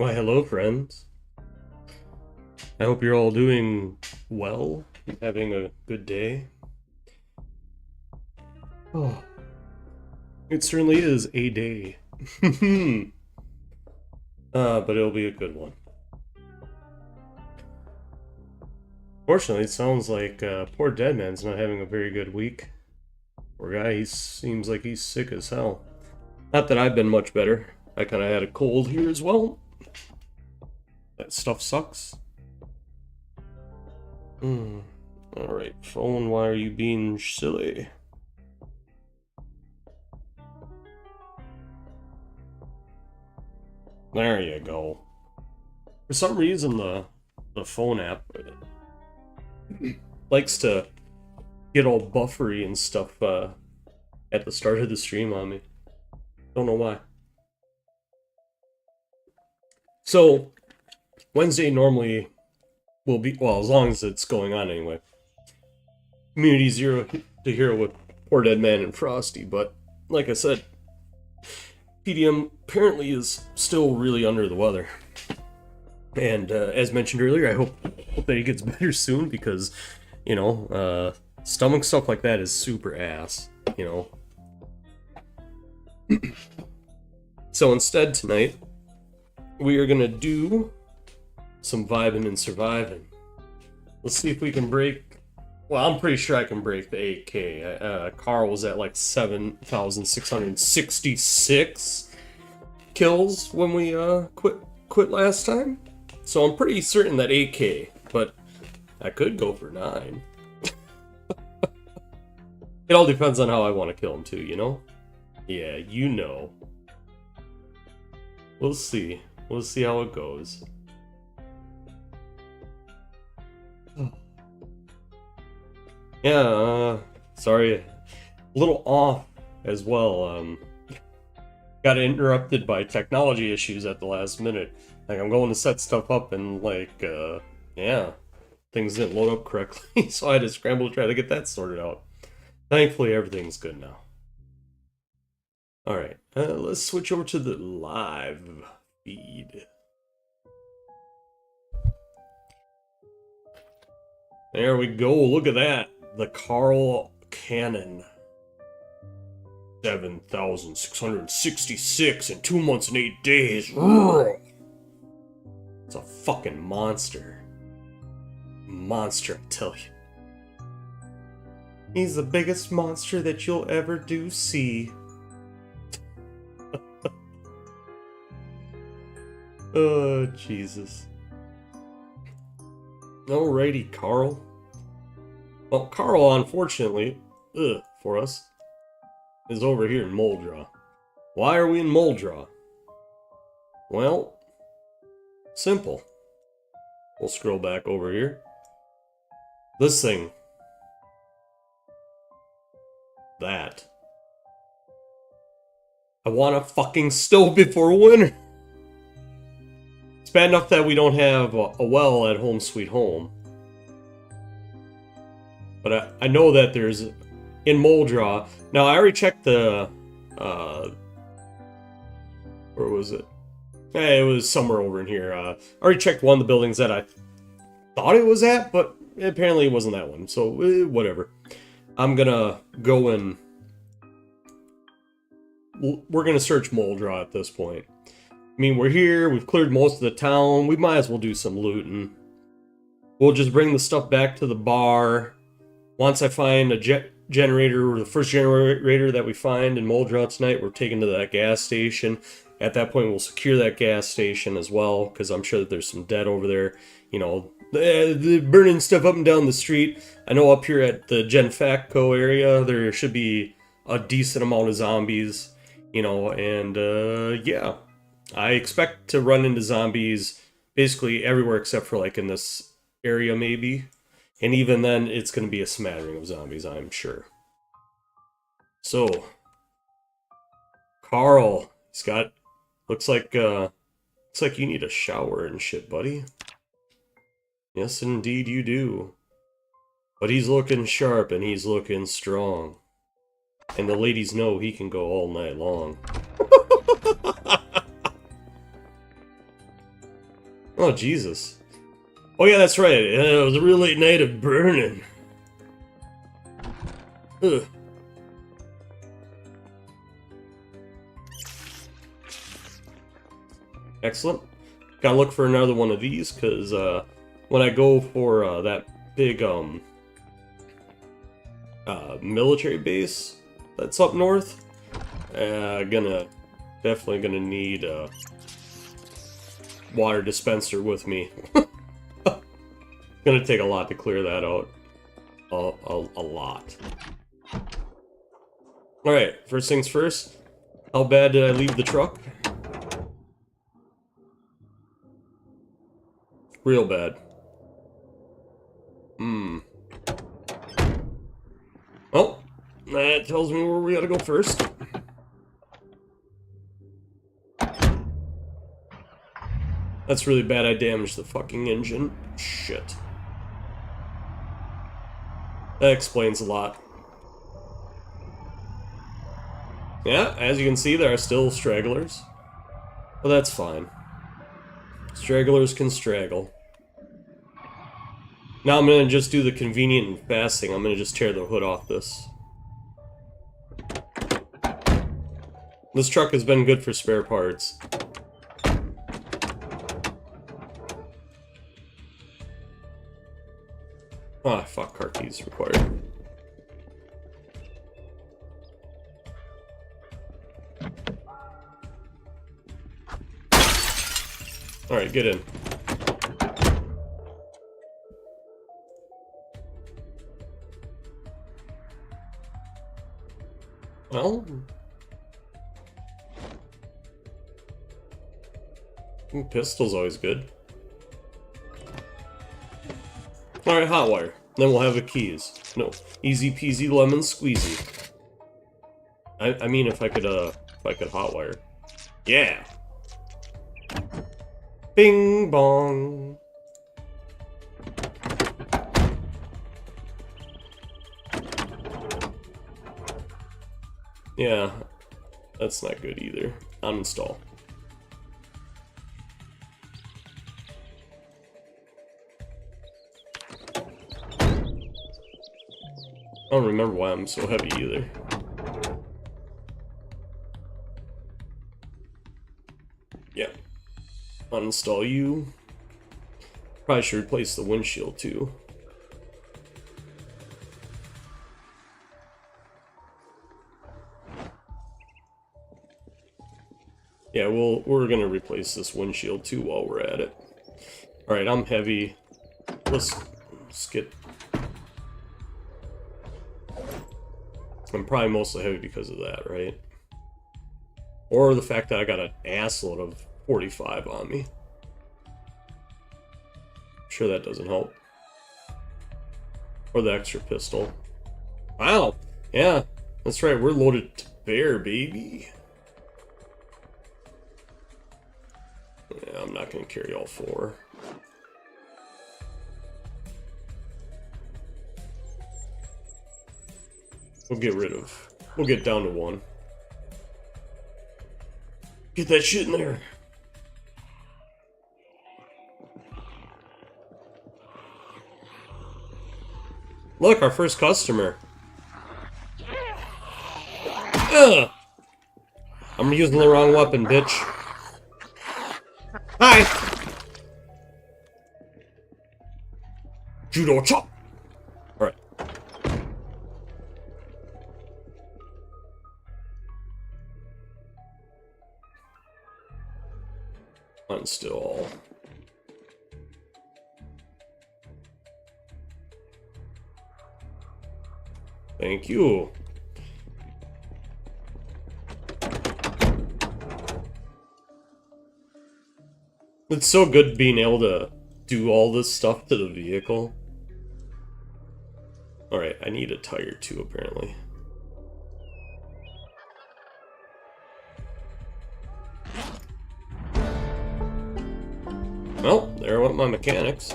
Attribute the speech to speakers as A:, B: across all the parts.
A: Why, hello, friends. I hope you're all doing well, having a good day. Oh, it certainly is a day. But it'll be a good one. Fortunately, it sounds like poor Deadman's not having a very good week. Poor guy, he seems like he's sick as hell. Not that I've been much better. I kind of had a cold here as well. That stuff sucks. Alright, phone, why are you being silly? There you go. For some reason, the phone app likes to get all buffery and stuff at the start of the stream on me. Don't know why. So, Wednesday normally will be, well, as long as it's going on anyway. Community Zero to Hero with Poor Dead Man and Frosty, but like I said, PDM apparently is still really under the weather. And as mentioned earlier, I hope that he gets better soon because, you know, stomach stuff like that is super ass, you know. So instead tonight, we are gonna do some vibing and surviving. Let's see if we can break. Well, I'm pretty sure I can break the 8K. Karl was at like 7,666 kills when we quit last time. So I'm pretty certain that 8K, but I could go for 9. It all depends on how I want to kill him too, you know? Yeah, you know. We'll see. We'll see how it goes. Yeah, sorry. A little off as well. Got interrupted by technology issues at the last minute. Like, I'm going to set stuff up and, like, yeah, things didn't load up correctly, so I had to scramble to try to get that sorted out. Thankfully, everything's good now. Alright, let's switch over to the live feed. There we go, look at that. The Karl Cannon. 7,666 in 2 months and 8 days. It's a fucking monster. Monster, I tell you. He's the biggest monster that you'll ever do see. Oh, Jesus. Alrighty, Karl. Well, Karl, unfortunately, for us, is over here in Moldraw. Why are we in Moldraw? Well, simple. We'll scroll back over here. This thing. That. I want a fucking stove before winter. It's bad enough that we don't have a well at Home Sweet Home. But I know that there's, in Moldraw, now I already checked the, where was it? It was somewhere over in here. I already checked one of the buildings that I thought it was at, but apparently it wasn't that one, so whatever. I'm gonna go and, we're gonna search Moldraw at this point. I mean, we're here, we've cleared most of the town, we might as well do some looting. We'll just bring the stuff back to the bar. Once I find a generator, or the first generator that we find in Moldraw tonight, we're taken to that gas station. At that point, we'll secure that gas station as well, because I'm sure that there's some dead over there. You know, they're burning stuff up and down the street. I know up here at the Genfacco area, there should be a decent amount of zombies, you know, and yeah. I expect to run into zombies basically everywhere except for like in this area maybe. And even then, it's going to be a smattering of zombies, I'm sure. So, Karl, he's got, looks like you need a shower and shit, buddy. Yes, indeed you do. But he's looking sharp and he's looking strong. And the ladies know he can go all night long. Oh, Jesus. Oh, yeah, that's right. It was a real late night of burning. Ugh. Excellent. Gotta look for another one of these, because when I go for that big military base that's up north, definitely gonna need a water dispenser with me. Gonna take a lot to clear that out. A lot. Alright, first things first. How bad did I leave the truck? Real bad. Well, that tells me where we gotta go first. That's really bad. I damaged the fucking engine. Shit. That explains a lot. Yeah, as you can see, there are still stragglers. But that's fine. Stragglers can straggle. Now I'm gonna just do the convenient and fast thing. I'm gonna just tear the hood off this. This truck has been good for spare parts. Ah, fuck, car keys required. Alright, get in. Well... pistol's always good. Alright, hotwire. Then we'll have the keys. No, easy peasy lemon squeezy. I mean, if I could hotwire. Yeah! Bing bong! Yeah, that's not good either. Uninstall. I don't remember why I'm so heavy either. Yeah. Uninstall you. Probably should replace the windshield too. Yeah, we're gonna replace this windshield too while we're at it. Alright, I'm heavy. Let's get... I'm probably mostly heavy because of that, right? Or the fact that I got an assload of 45 on me. I'm sure that doesn't help. Or the extra pistol. Wow! Yeah, that's right, we're loaded to bear, baby. Yeah, I'm not gonna carry all 4. We'll get down to 1. Get that shit in there. Look, our first customer. Ugh! I'm using the wrong weapon, bitch. Hi! Judo chop! Alright. Uninstall. Thank you. It's so good being able to do all this stuff to the vehicle. Alright, I need a tire too, apparently. Well, there went my mechanics.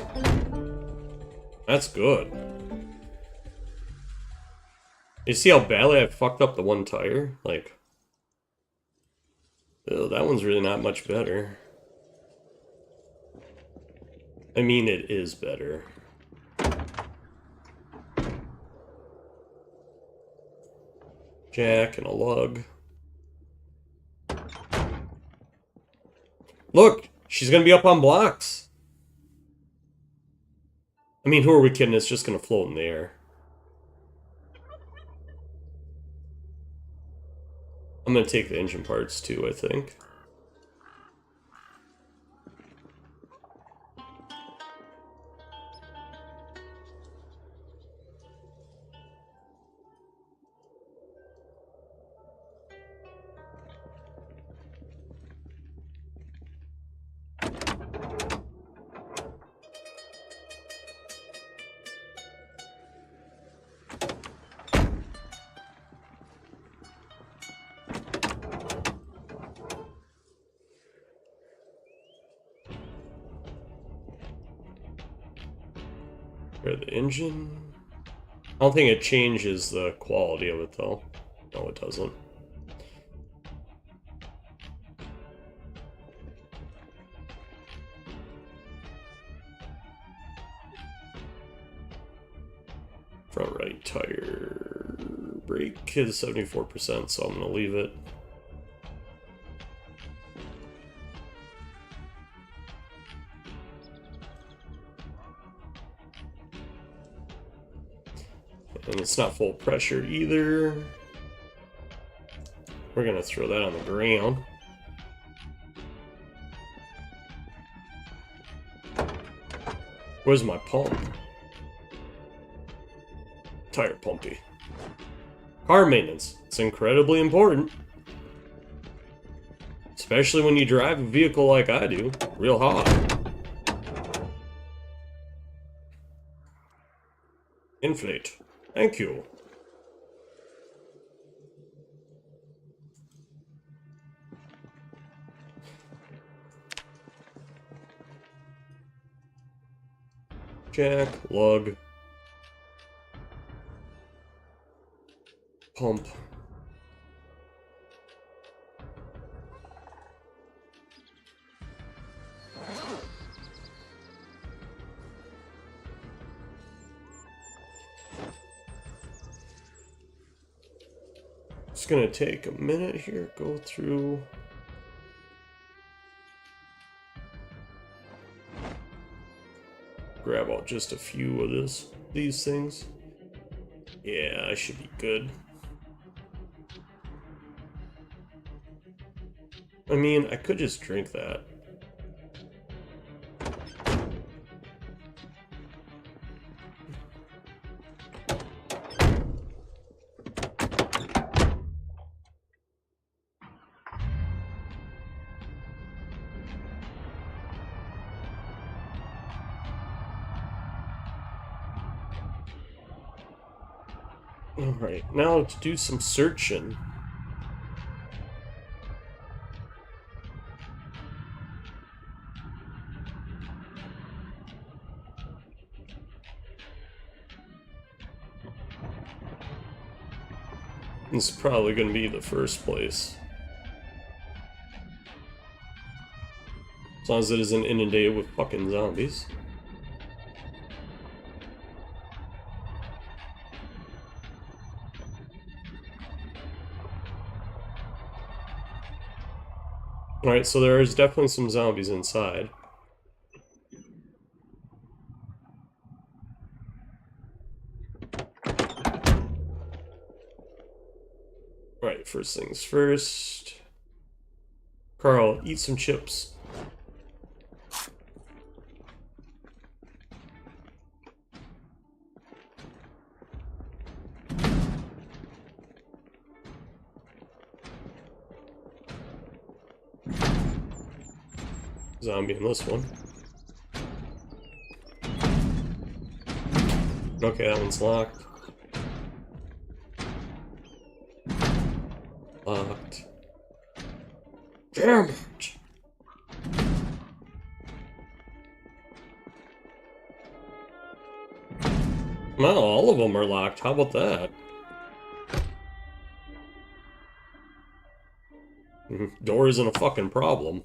A: That's good. You see how badly I fucked up the one tire? Like, ew, that one's really not much better. I mean, it is better. Jack and a lug. Look! She's gonna be up on blocks! I mean, who are we kidding? It's just gonna float in the air. I'm gonna take the engine parts too, I think. Or the engine. I don't think it changes the quality of it though. No, it doesn't. Front right tire brake is 74%, so I'm gonna leave it. And it's not full pressure either. We're gonna throw that on the ground. Where's my pump? Tire pumpy. Car maintenance. It's incredibly important. Especially when you drive a vehicle like I do. Real hot. Inflate. Thank you. Jack, lug, pump. It's gonna take a minute here, go through. Grab out just a few of these things. Yeah, I should be good. I mean, I could just drink that. Alright, now to do some searching. This is probably going to be the first place. As long as it isn't inundated with fucking zombies. Alright, so there is definitely some zombies inside. Alright, first things first. Karl, eat some chips. Zombie in this one. Okay, that one's locked. Locked. Damn it! Well, all of them are locked. How about that? Door isn't a fucking problem.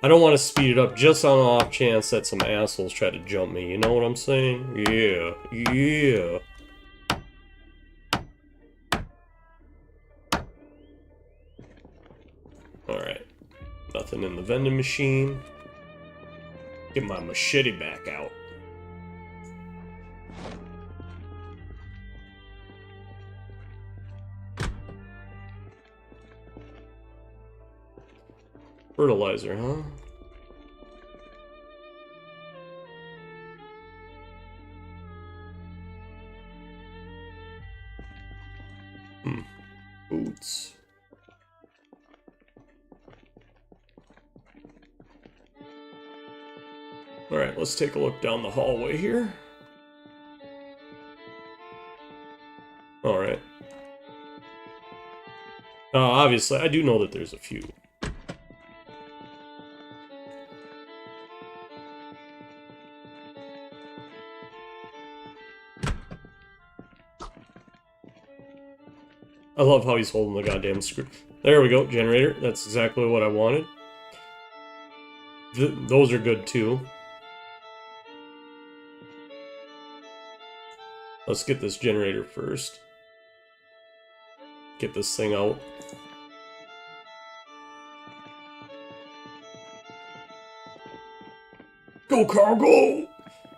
A: I don't want to speed it up just on the off chance that some assholes try to jump me. You know what I'm saying? Yeah. Yeah. Alright. Nothing in the vending machine. Get my machete back out. Fertilizer, huh? Boots. Alright, let's take a look down the hallway here. Alright. Obviously, I do know that there's a few. I love how he's holding the goddamn screw. There we go, generator. That's exactly what I wanted. Those are good too. Let's get this generator first. Get this thing out. Go, Karl, go!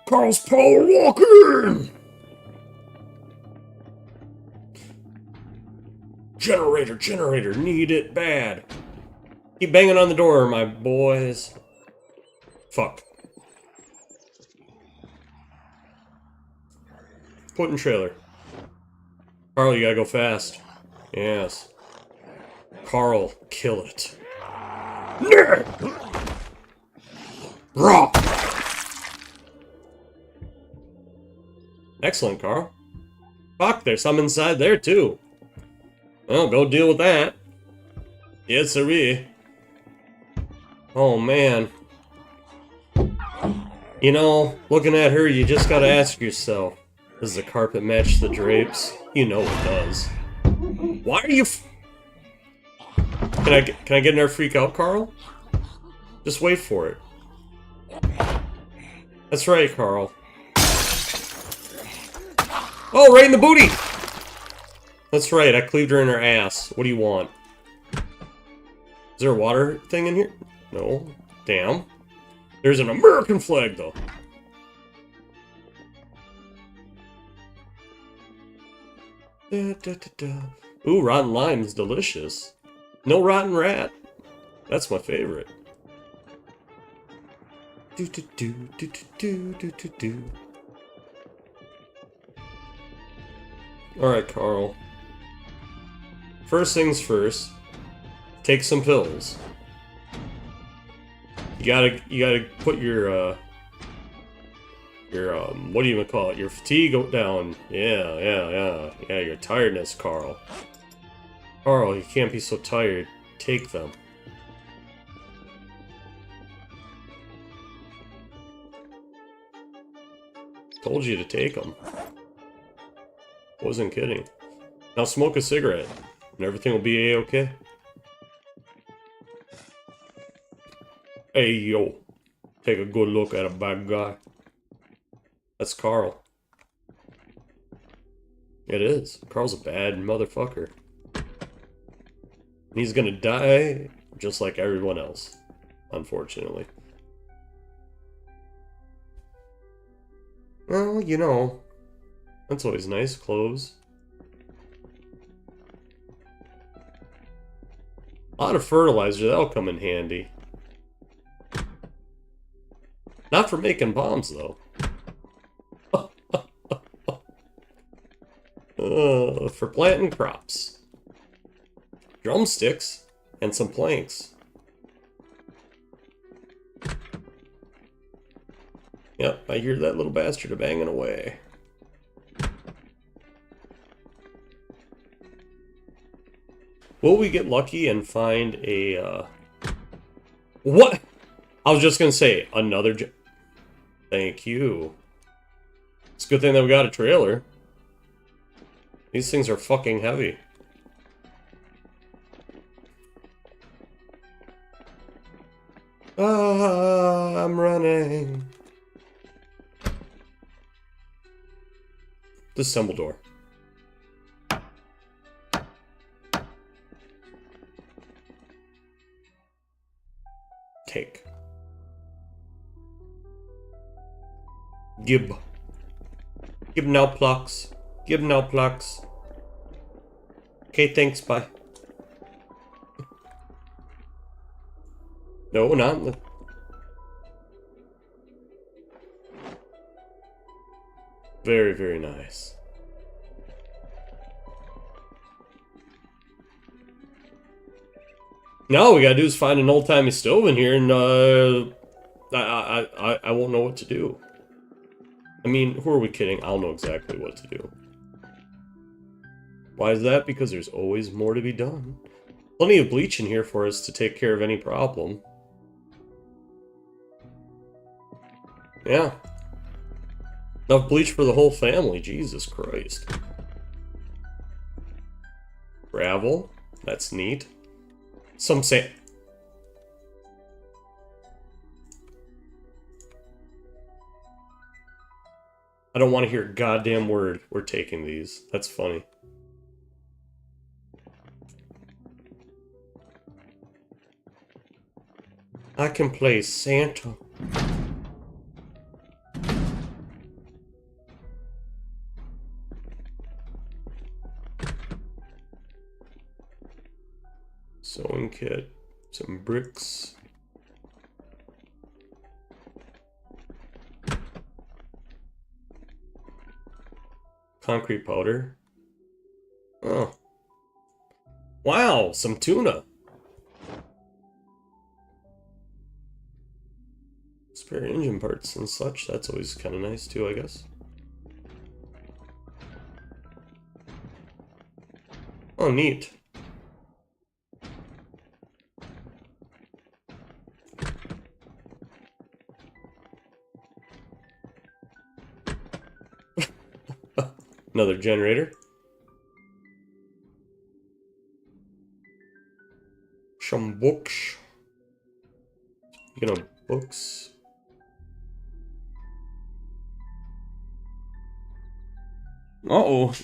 A: Karl's power walking! Generator, generator, need it bad. Keep banging on the door, my boys. Fuck. Put in trailer. Karl, you gotta go fast. Yes. Karl, kill it. Raw. Excellent, Karl. Fuck, there's some inside there too. Well, go deal with that. Yes, sirree. Oh, man. You know, looking at her, you just gotta ask yourself, does the carpet match the drapes? You know it does. Why are you Can I get in there freak out, Karl? Just wait for it. That's right, Karl. Oh, right in the booty! That's right, I cleaved her in her ass. What do you want? Is there a water thing in here? No. Damn. There's an American flag, though. Da, da, da, da. Ooh, rotten lime is delicious. No rotten rat. That's my favorite. Do do do do do do do do. Alright, Karl. First things first. Take some pills. You gotta put your what do you even call it? Your fatigue down. Yeah, your tiredness, Karl. Karl, you can't be so tired. Take them. Told you to take them. Wasn't kidding. Now smoke a cigarette, and everything will be a-okay. Hey, yo. Take a good look at a bad guy. That's Karl. It is. Karl's a bad motherfucker. And he's gonna die just like everyone else, unfortunately. Well, you know, that's always nice. Clothes. A lot of fertilizer, that'll come in handy. Not for making bombs, though. For planting crops. Drumsticks and some planks. Yep, I hear that little bastard banging away. Will we get lucky and find a, What? I was just gonna say, another Thank you. It's a good thing that we got a trailer. These things are fucking heavy. Ah, I'm running. Disassemble door. Take. Gib. Gib now plucks. Gib now plucks. Okay, thanks, bye. No, not the... Very, very nice. Now all we gotta do is find an old-timey stove in here, and I won't know what to do. I mean, who are we kidding? I'll know exactly what to do. Why is that? Because there's always more to be done. Plenty of bleach in here for us to take care of any problem. Yeah. Enough bleach for the whole family, Jesus Christ. Gravel, that's neat. Some sand. I don't want to hear a goddamn word. We're taking these. That's funny. I can play Santa. Sewing kit. Some bricks. Concrete powder. Oh. Wow, some tuna. Spare engine parts and such. That's always kind of nice too, I guess. Oh, neat. Another generator. Some books. You know, books. Uh-oh.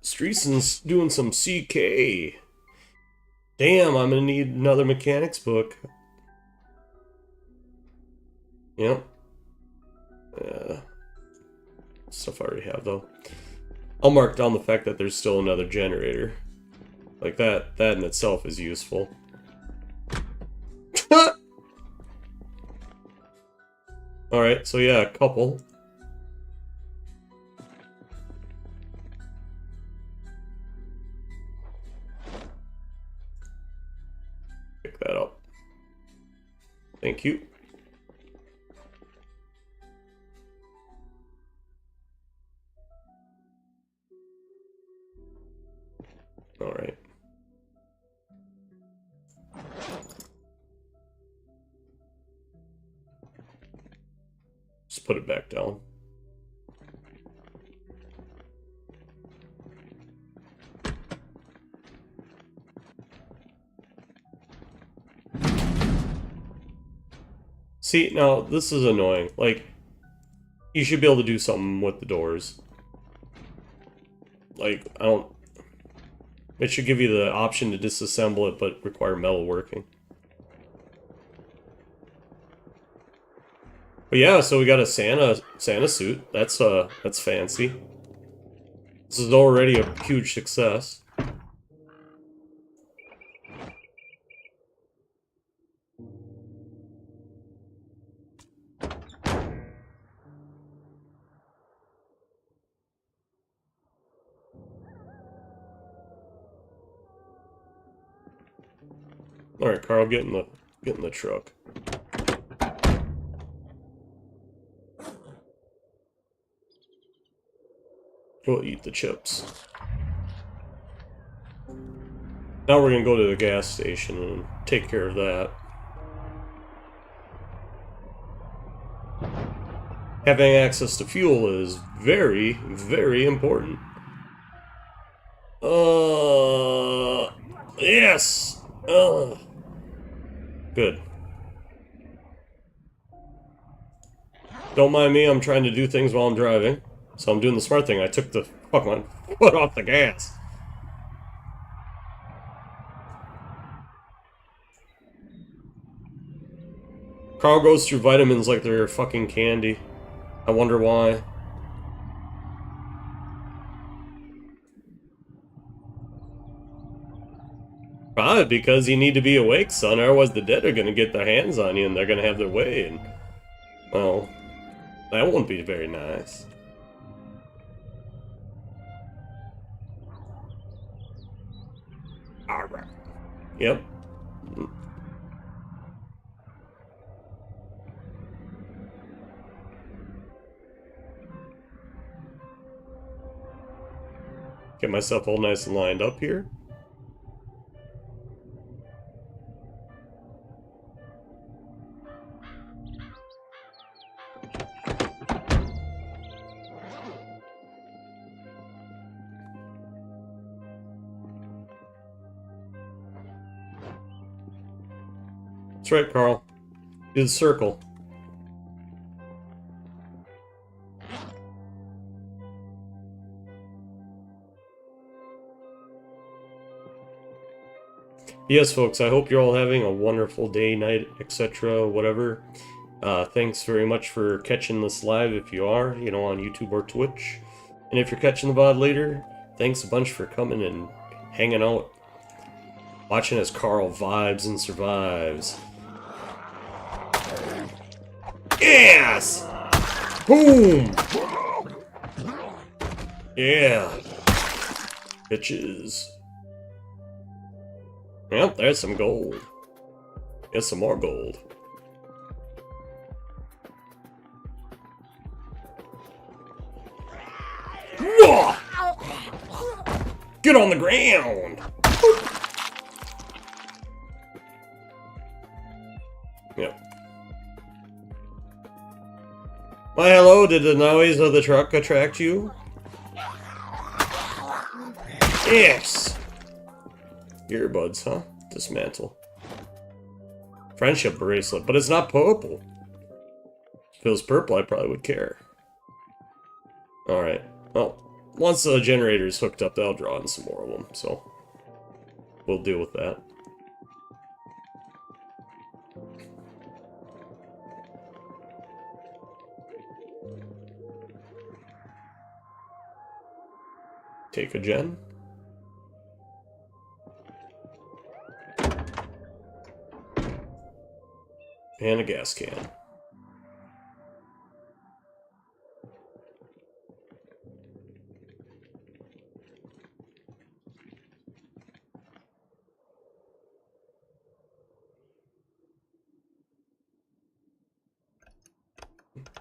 A: Streisand's doing some CK. Damn, I'm gonna need another mechanics book. Yep. Stuff I already have, though. I'll mark down the fact that there's still another generator. Like that in itself is useful. Alright, so yeah, a couple. Pick that up. Thank you. Alright. Just put it back down. See, now, this is annoying. Like, you should be able to do something with the doors. Like, I don't... It should give you the option to disassemble it, but require metal working. But yeah, so we got a Santa suit. That's fancy. This is already a huge success. All right, Carl, get in the truck. Go eat the chips. Now we're gonna go to the gas station and take care of that. Having access to fuel is very, very important. Yes! Good. Don't mind me, I'm trying to do things while I'm driving. So I'm doing the smart thing. I took the fucking foot off the gas. Carl goes through vitamins like they're fucking candy. I wonder why. Probably because you need to be awake, son, otherwise the dead are gonna get their hands on you and they're gonna have their way, and... well, that won't be very nice. Alright. Yep. Get myself all nice and lined up here. That's right, Carl. Do the circle. Yes, folks, I hope you're all having a wonderful day, night, etc., whatever. Thanks very much for catching this live if you are, you know, on YouTube or Twitch. And if you're catching the VOD later, thanks a bunch for coming and hanging out. Watching as Karl vibes and survives. Yes! Boom! Yeah. Bitches. Yep, there's some gold. There's some more gold. Whoa! Get on the ground! Yep. Why, hello, did the noise of the truck attract you? Yes! Earbuds, huh? Dismantle. Friendship bracelet, but it's not purple. If it was purple, I probably would care. Alright. Well, once the generator's hooked up, they'll draw in some more of them, so we'll deal with that. Take a gen. And a gas can.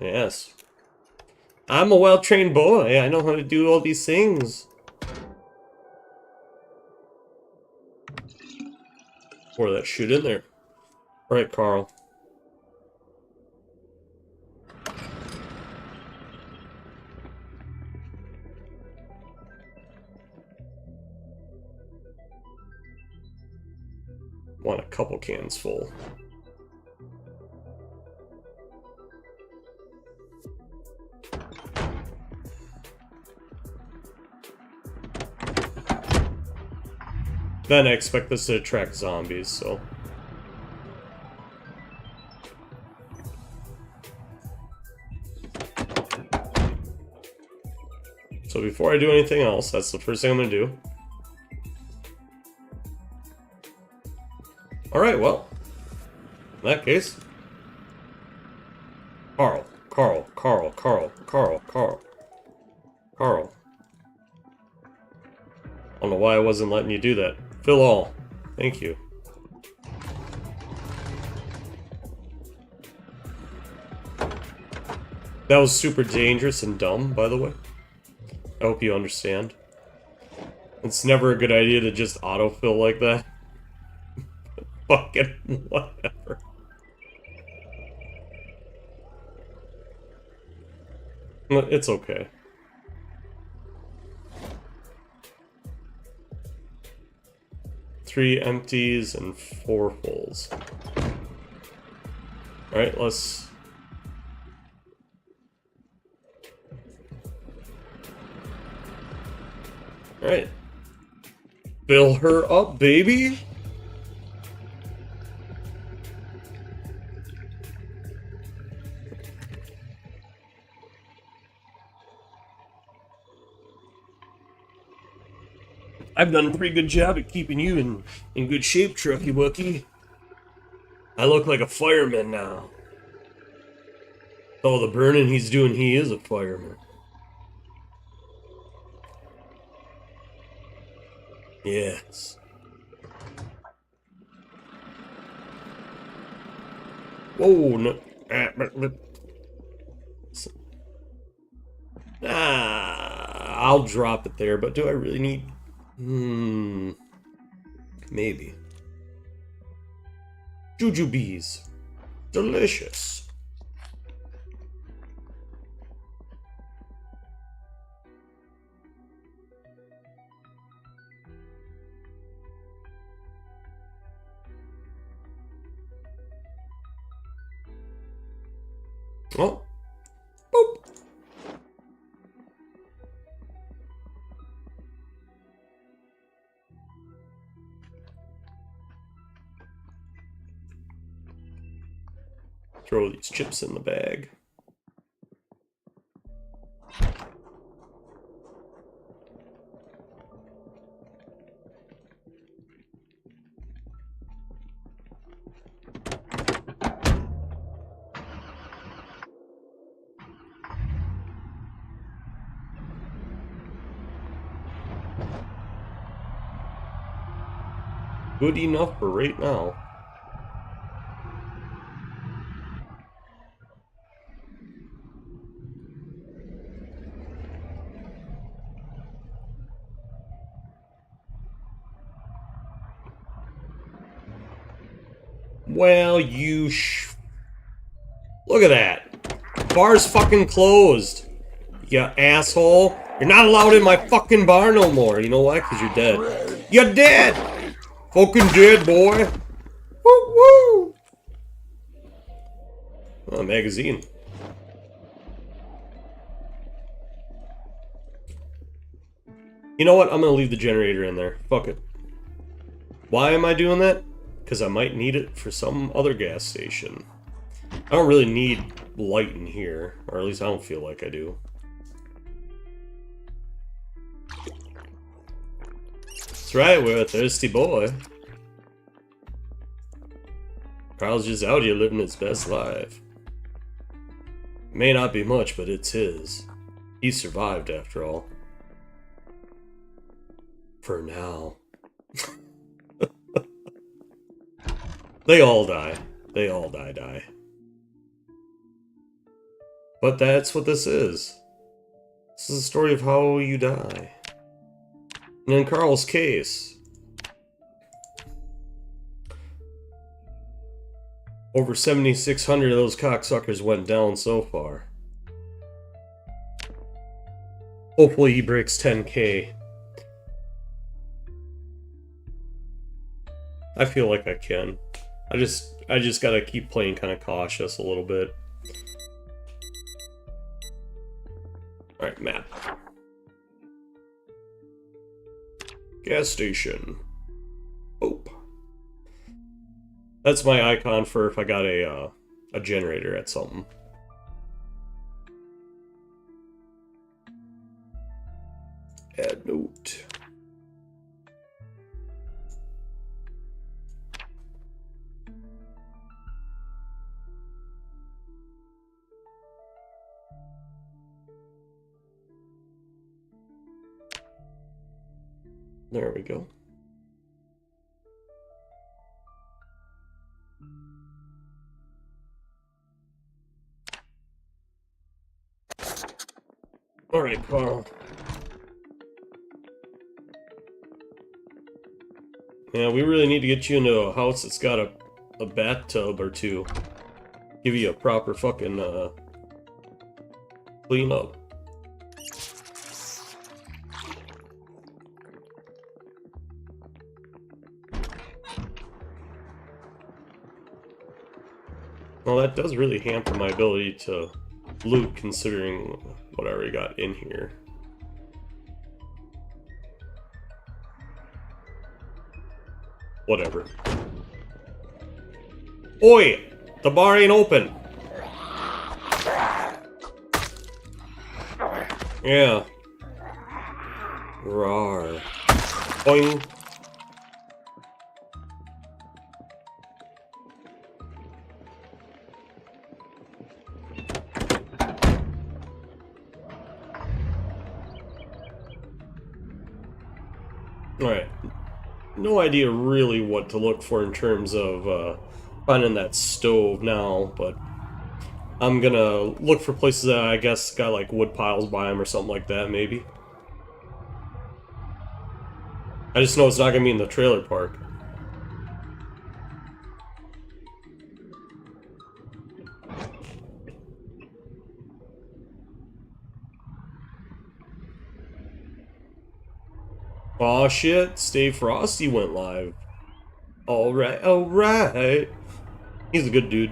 A: Yes. I'm a well-trained boy. I know how to do all these things. Pour that shit in there. Alright, Karl. Want a couple cans full. Then I expect this to attract zombies, so... So before I do anything else, that's the first thing I'm gonna do. Alright, well, in that case, Karl. I don't know why I wasn't letting you do that. Fill all. Thank you. That was super dangerous and dumb, by the way. I hope you understand. It's never a good idea to just autofill like that. Fucking whatever. It's okay. Three empties and 4 fulls. Alright, let's Alright. Fill her up, baby! I've done a pretty good job at keeping you in good shape, Trucky Wookie. I look like a fireman now. All the burning he's doing, he is a fireman. Yes. Whoa, no. I'll drop it there, but do I really need... maybe. Jujubes. Delicious. Oh. Boop. Throw these chips in the bag. Good enough for right now. Well, you Look at that. Bar's fucking closed. You asshole. You're not allowed in my fucking bar no more. You know why? Because you're dead. You're dead! Fucking dead, boy. Woo woo! Oh, a magazine. You know what? I'm gonna leave the generator in there. Fuck it. Why am I doing that? Because I might need it for some other gas station. I don't really need light in here. Or at least I don't feel like I do. That's right, we're a thirsty boy. Karl's just out here living his best life. It may not be much, but it's his. He survived, after all. For now. They all die. They all die. But that's what this is. This is a story of how you die. And in Karl's case, over 7,600 of those cocksuckers went down so far. Hopefully he breaks 10K. I feel like I can. I just gotta keep playing kind of cautious a little bit. Alright, map. Gas station. Oh. That's my icon for if I got a generator at something. Add note. There we go. All right, Karl. Yeah, we really need to get you into a house that's got a bathtub or two. Give you a proper fucking clean up. Well, that does really hamper my ability to loot, considering what I already got in here. Whatever. Oi! The bar ain't open! Yeah. Rawr. Boing. Alright. No idea really what to look for in terms of finding that stove now, but I'm gonna look for places that I guess got like wood piles by them or something like that, maybe. I just know it's not gonna be in the trailer park. Aw shit, Stay Frosty went live. Alright, alright. He's a good dude.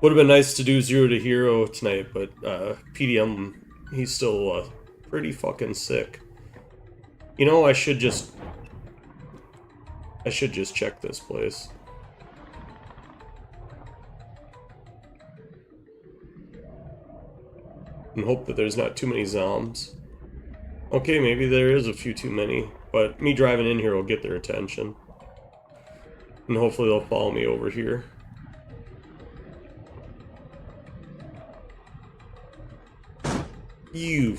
A: Would have been nice to do Zero to Hero tonight, but PDM, he's still pretty fucking sick. You know, I should just check this place. And hope that there's not too many zombs. Okay, maybe there is a few too many, but me driving in here will get their attention. And hopefully they'll follow me over here. You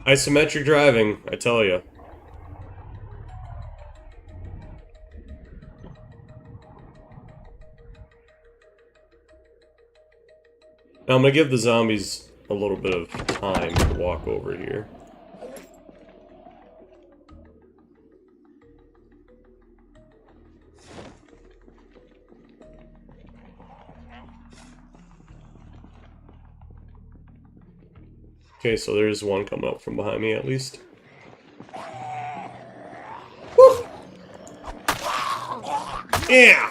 A: Isometric driving, I tell you. Now I'm gonna give the zombies a little bit of time to walk over here. Okay, so there's one coming up from behind me at least. Woo! Yeah!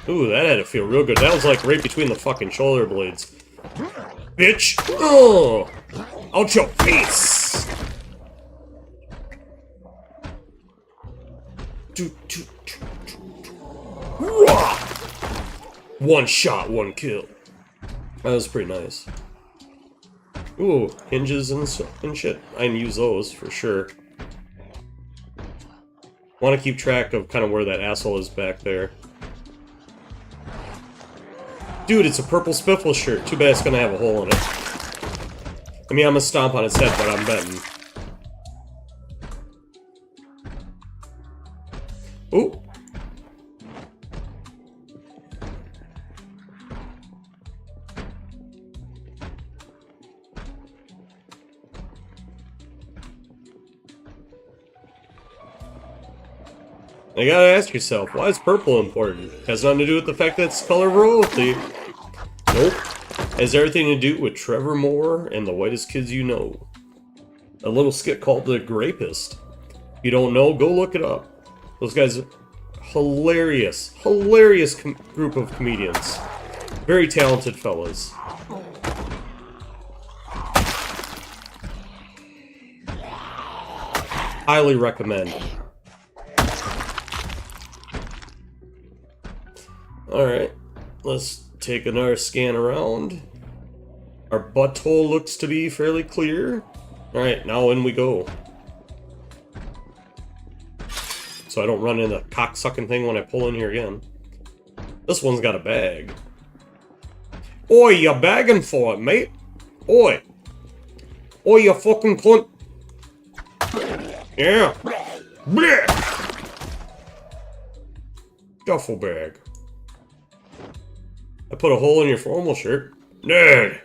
A: Ooh, that had to feel real good. That was like right between the fucking shoulder blades. Bitch! Oh! Out your face! One shot, one kill. That was pretty nice. Ooh, hinges and shit. I can use those for sure. Want to keep track of kind of where that asshole is back there. Dude, it's a purple Spiffle shirt. Too bad it's gonna have a hole in it. I mean, I'm gonna stomp on its head, but I'm betting. Ooh. You gotta ask yourself, why is purple important? Has nothing to do with the fact that it's the color of royalty. Nope. Has everything to do with Trevor Moore and the whitest kids you know. A little skit called The Grapist. If you don't know, go look it up. Those guys are hilarious. Hilarious group of comedians. Very talented fellas. Highly recommend. Alright, let's take another scan around. Our butthole looks to be fairly clear. Alright, now in we go. So I don't run into the cocksucking thing when I pull in here again. This one's got a bag. Oi, you bagging for it, mate? Oi. Oi, you fucking cunt. Yeah. Blech. Duffel bag. I put a hole in your formal shirt. Nerd!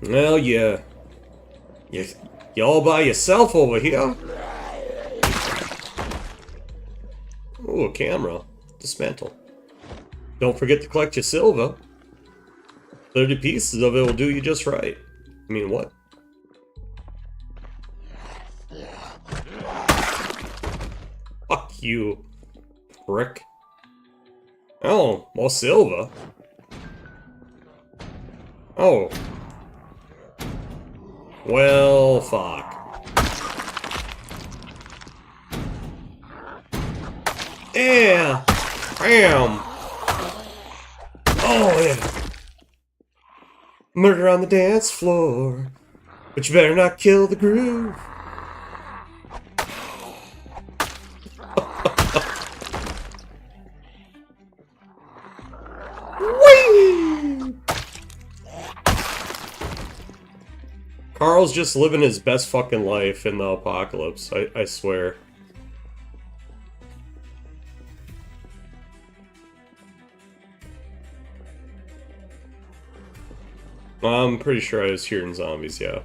A: Well, you all by yourself over here. Ooh, a camera. Dismantle. Don't forget to collect your silver. 30 pieces of it will do you just right. I mean, what? Fuck you, prick. Oh, more silver. Oh. Well, fuck. Yeah! Bam! Oh, yeah! Murder on the dance floor. But you better not kill the groove. Whee! Karl's just living his best fucking life in the apocalypse, I swear. I'm pretty sure I was hearing zombies, yeah.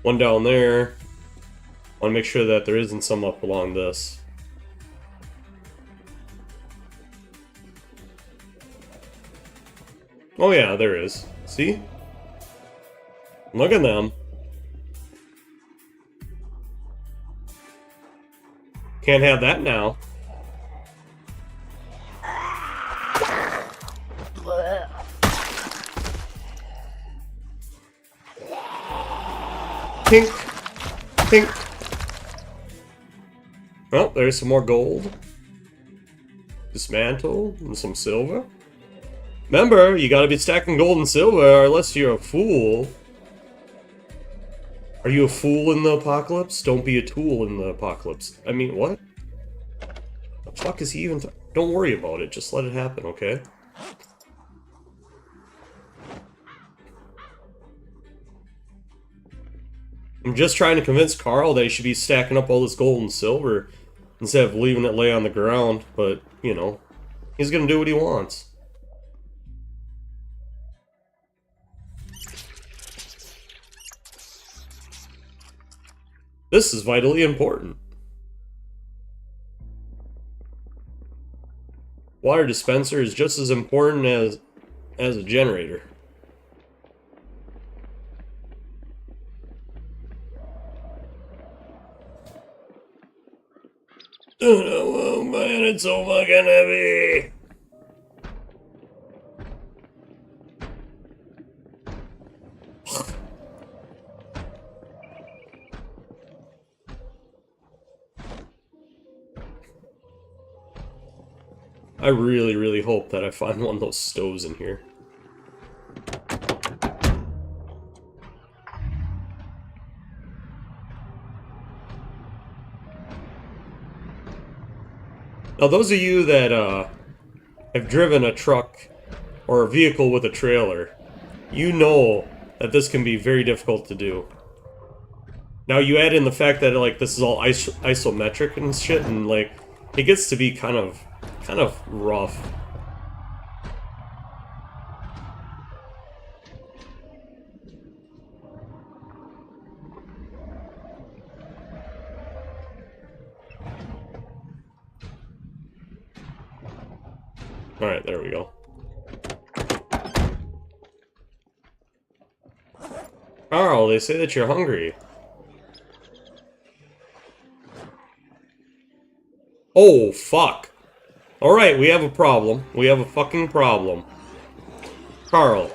A: One down there. I want to make sure that there isn't some up along this. Oh yeah, there is. See? Look at them. Can't have that now. Pink. Pink. Well, there's some more gold. Dismantle and some silver. Remember, you gotta be stacking gold and silver unless you're a fool. Are you a fool in the apocalypse? Don't be a tool in the apocalypse. I mean, what? The fuck is he even don't worry about it, just let it happen, okay? I'm just trying to convince Karl that he should be stacking up all this gold and silver instead of leaving it lay on the ground, but, you know, he's gonna do what he wants. This is vitally important. Water dispenser is just as important as a generator. Oh man, it's so fucking heavy. I really, really hope that I find one of those stoves in here. Now, those of you that have driven a truck or a vehicle with a trailer, you know that this can be very difficult to do. Now, you add in the fact that like this is all isometric and shit, and like it gets to be kind of rough. Alright, there we go. Karl, they say that you're hungry. Oh, fuck. Alright, we have a problem. We have a fucking problem. Karl,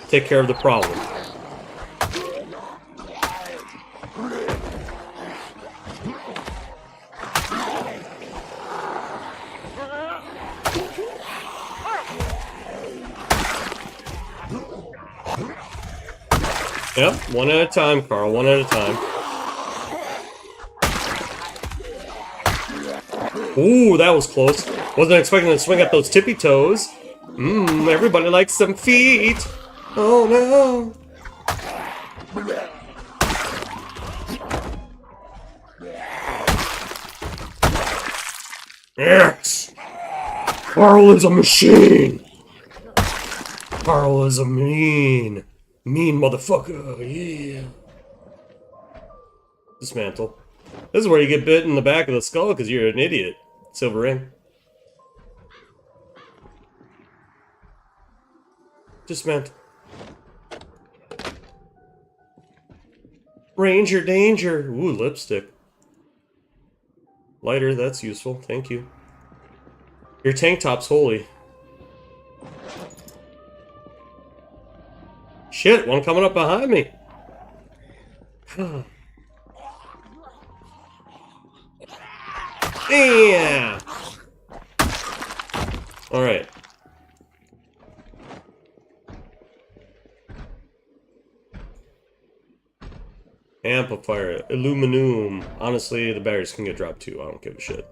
A: take care of the problem. Yep, one at a time, Karl, one at a time. Ooh, that was close. Wasn't expecting to swing at those tippy toes. Everybody likes some feet. Oh no. Yes! Karl is a machine! Karl is a mean motherfucker, yeah. Dismantle. This is where you get bit in the back of the skull because you're an idiot. Silver ring. Dismantle. Ranger danger. Ooh, lipstick. Lighter, that's useful. Thank you. Your tank top's holy. Shit, one coming up behind me. Yeah. Alright. Amplifier, aluminum. Honestly, the batteries can get dropped too. I don't give a shit.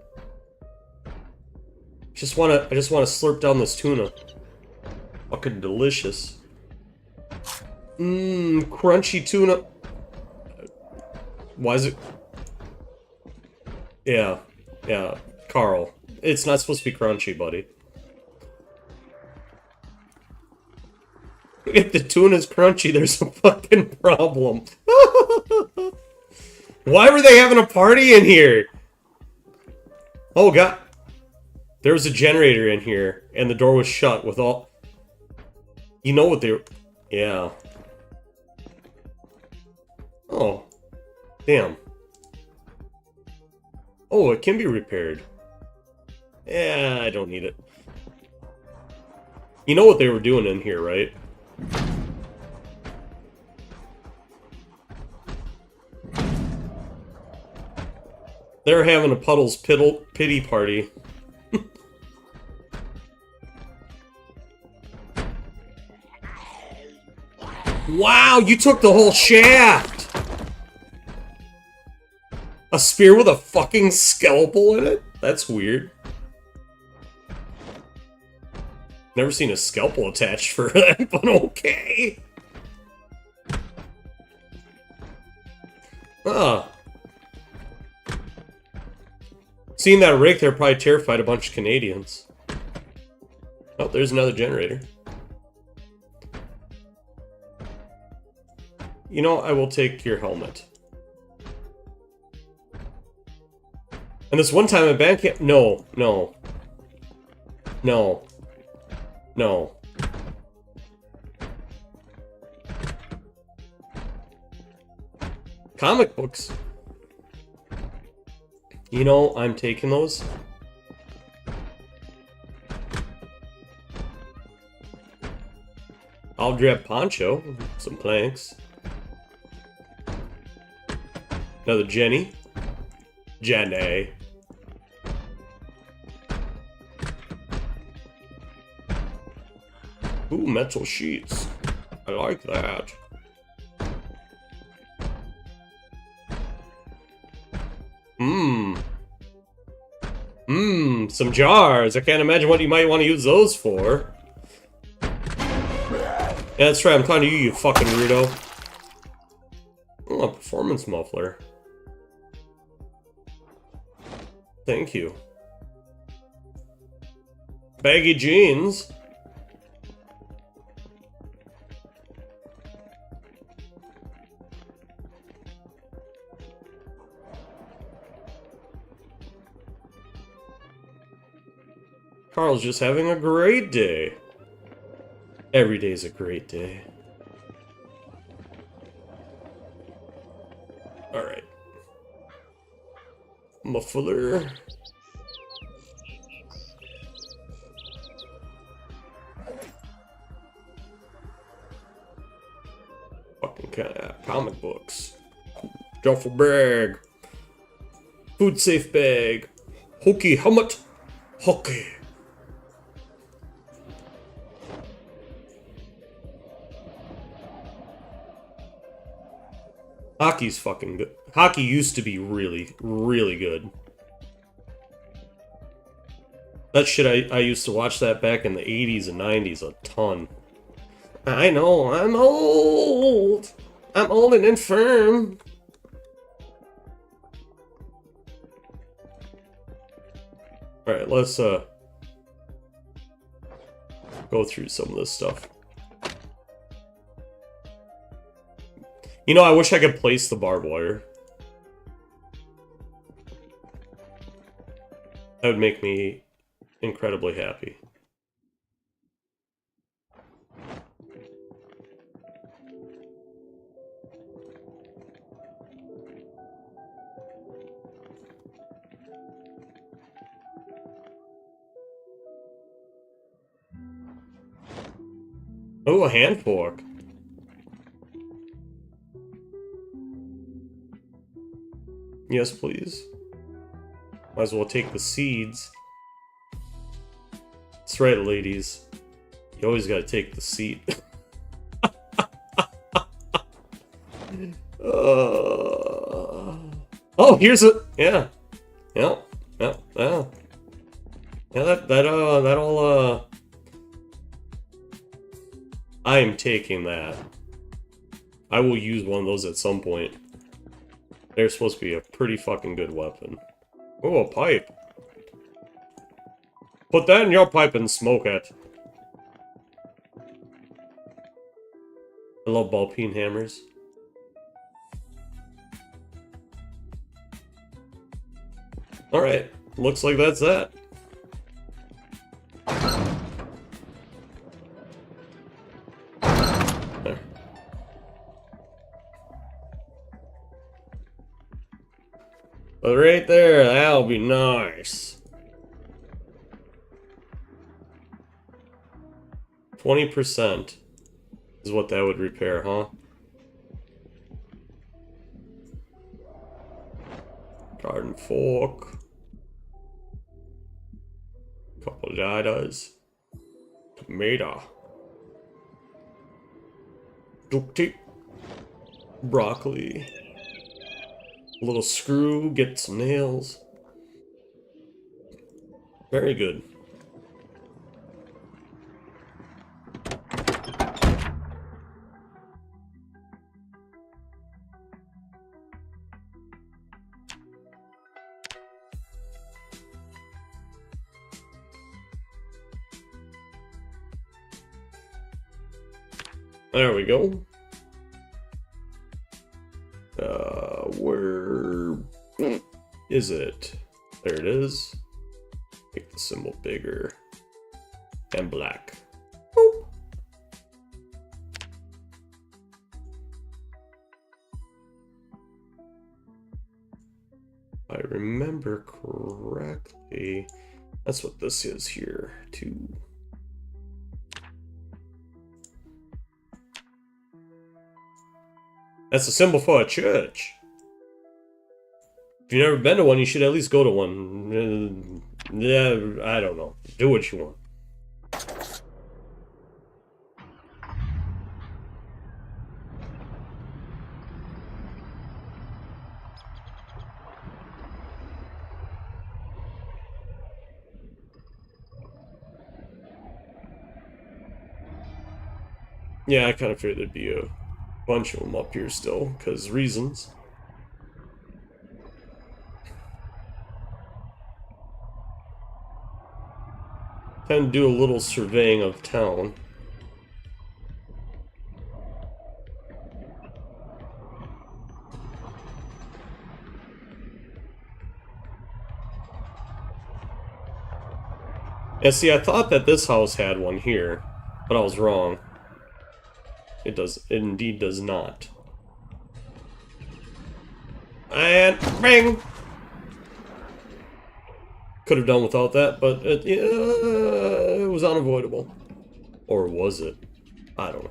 A: I just wanna slurp down this tuna. Fucking delicious. Mmm, crunchy tuna. Why is it? Yeah, yeah, Carl. It's not supposed to be crunchy, buddy. If the tuna's crunchy, there's a fucking problem. Why were they having a party in here? Oh god. There was a generator in here, and the door was shut with all... You know what they were... Yeah. Oh. Damn. Oh, it can be repaired. Yeah, I don't need it. You know what they were doing in here, right? They're having a Puddles pity party. Wow, you took the whole shaft! A spear with a fucking scalpel in it? That's weird. Never seen a scalpel attached for that, but okay. Ah. Seeing that rig there probably terrified a bunch of Canadians. Oh, there's another generator. You know, I will take your helmet. And this one time at band camp... No, no. No. No. Comic books. You know, I'm taking those. I'll grab Poncho, some planks. Another Jenny. Jenny. Ooh, metal sheets. I like that. Mmm. Mmm, some jars. I can't imagine what you might want to use those for. Yeah, that's right. I'm talking to you, you fucking weirdo. Oh, a performance muffler. Thank you. Baggy jeans. Carl's just having a great day. Every day's a great day. Alright. Muffler. Fucking comic books. Duffel bag. Food safe bag. Hokey helmet. Hokey. Hockey's fucking good. Hockey used to be really, really good. That shit, I used to watch that back in the 80s and 90s a ton. I know, I'm old. I'm old and infirm. Alright, let's go through some of this stuff. You know, I wish I could place the barbed wire. That would make me incredibly happy. Oh, a hand fork. Yes, please. Might as well take the seeds. That's right, ladies. You always gotta take the seed. Oh, here's it. Yeah. Yeah. Yeah. Yeah. Yeah, that'll, I am taking that. I will use one of those at some point. They're supposed to be a pretty fucking good weapon. Oh, a pipe. Put that in your pipe and smoke it. I love ball peen hammers. Alright, looks like that's that. There. But right there, that'll be nice. 20% is what that would repair, huh? Garden fork. Couple of ladders. Tomato. Duct tape. Broccoli. A little screw, get some nails. Very good. There we go. Where is it? There it is. Make the symbol bigger and black. Boop. If I remember correctly, that's what this is here, too. That's a symbol for a church. If you've never been to one, you should at least go to one. Yeah, I don't know. Do what you want. Yeah, I kind of figured there'd be a bunch of them up here still, because reasons. Tend to do a little surveying of town. Yeah, see, I thought that this house had one here, but I was wrong. It does. It indeed does not. And bang! Could have done without that, but it was unavoidable. Or was it? I don't know.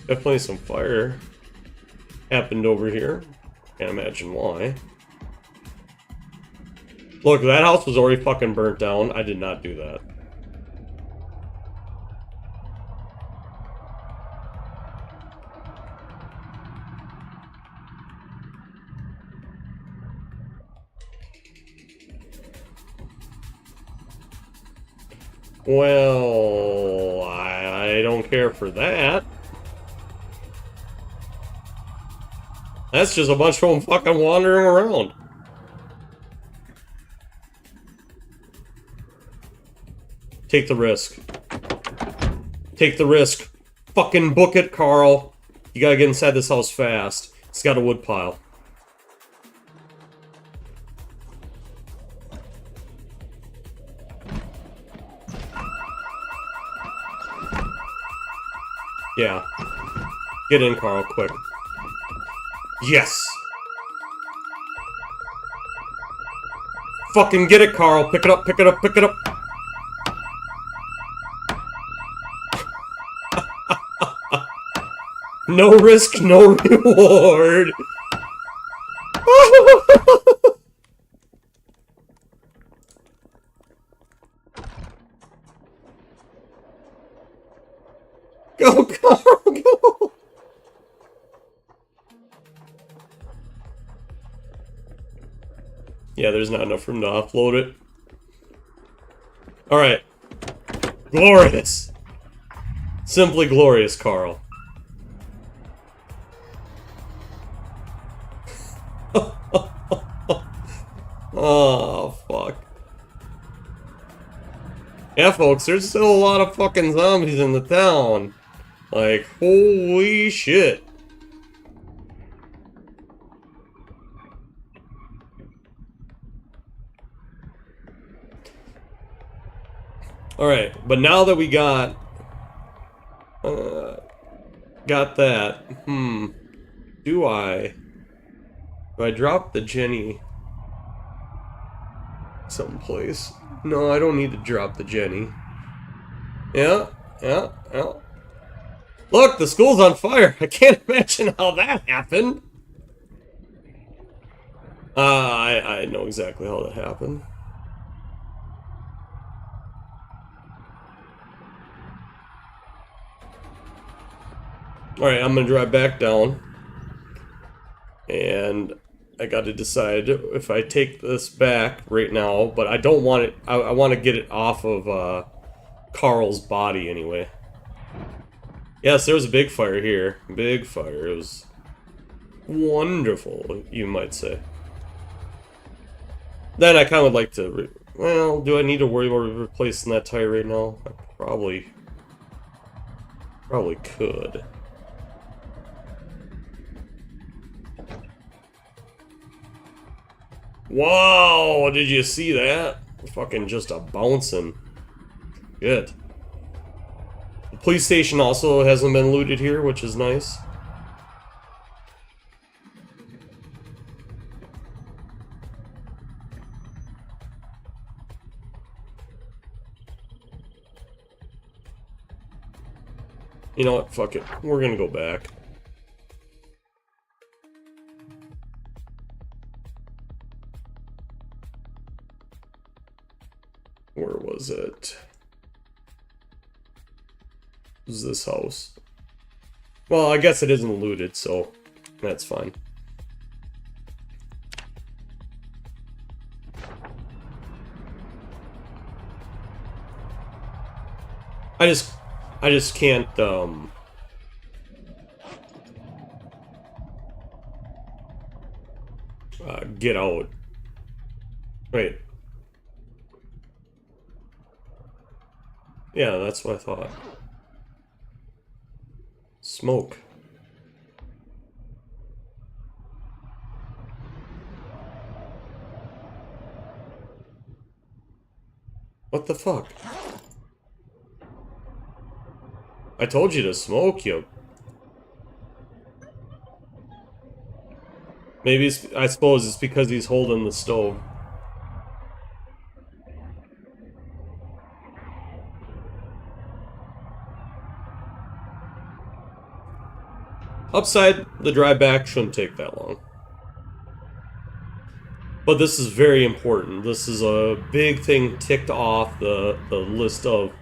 A: Definitely some fire happened over here. Can't imagine why. Look, that house was already fucking burnt down. I did not do that. Well, I don't care for that. That's just a bunch of them fucking wandering around. Take the risk. Take the risk. Fucking book it, Karl. You gotta get inside this house fast. It's got a wood pile. Yeah. Get in, Karl, quick. Yes! Fucking get it, Karl! Pick it up, pick it up, pick it up! No risk, no reward! Go, Karl, go! Yeah, there's not enough room to offload it. Alright. Glorious! Simply glorious, Karl. Oh, fuck. Yeah, folks, there's still a lot of fucking zombies in the town. Like, holy shit. Alright, but now that we got that, do I drop the Jenny someplace? No, I don't need to drop the Jenny. Yeah. Look, the school's on fire. I can't imagine how that happened. I know exactly how that happened. Alright, I'm gonna drive back down. And I gotta decide if I take this back right now, but I don't want it, I want to get it off of Karl's body anyway. Yes, there was a big fire here. Big fire. It was wonderful, you might say. Then I kind of would like to, well, do I need to worry about replacing that tire right now? I probably could. Wow, did you see that? Fucking just a bouncing. Good. The police station also hasn't been looted here, which is nice. You know what? Fuck it. We're gonna go back. Where was it? It was this house. Well, I guess it isn't looted, so that's fine. I just can't, get out. Wait. Yeah, that's what I thought. Smoke. What the fuck? I told you to smoke, you. Maybe it's, I suppose it's because he's holding the stove. Upside, the drive back shouldn't take that long. But this is very important. This is a big thing ticked off the list of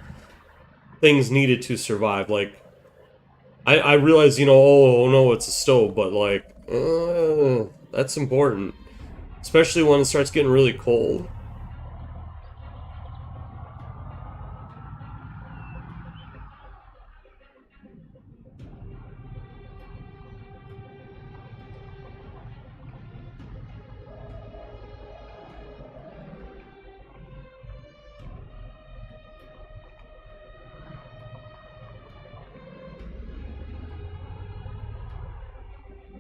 A: things needed to survive. Like, I realize, you know, oh no, it's a stove, but like, that's important. Especially when it starts getting really cold.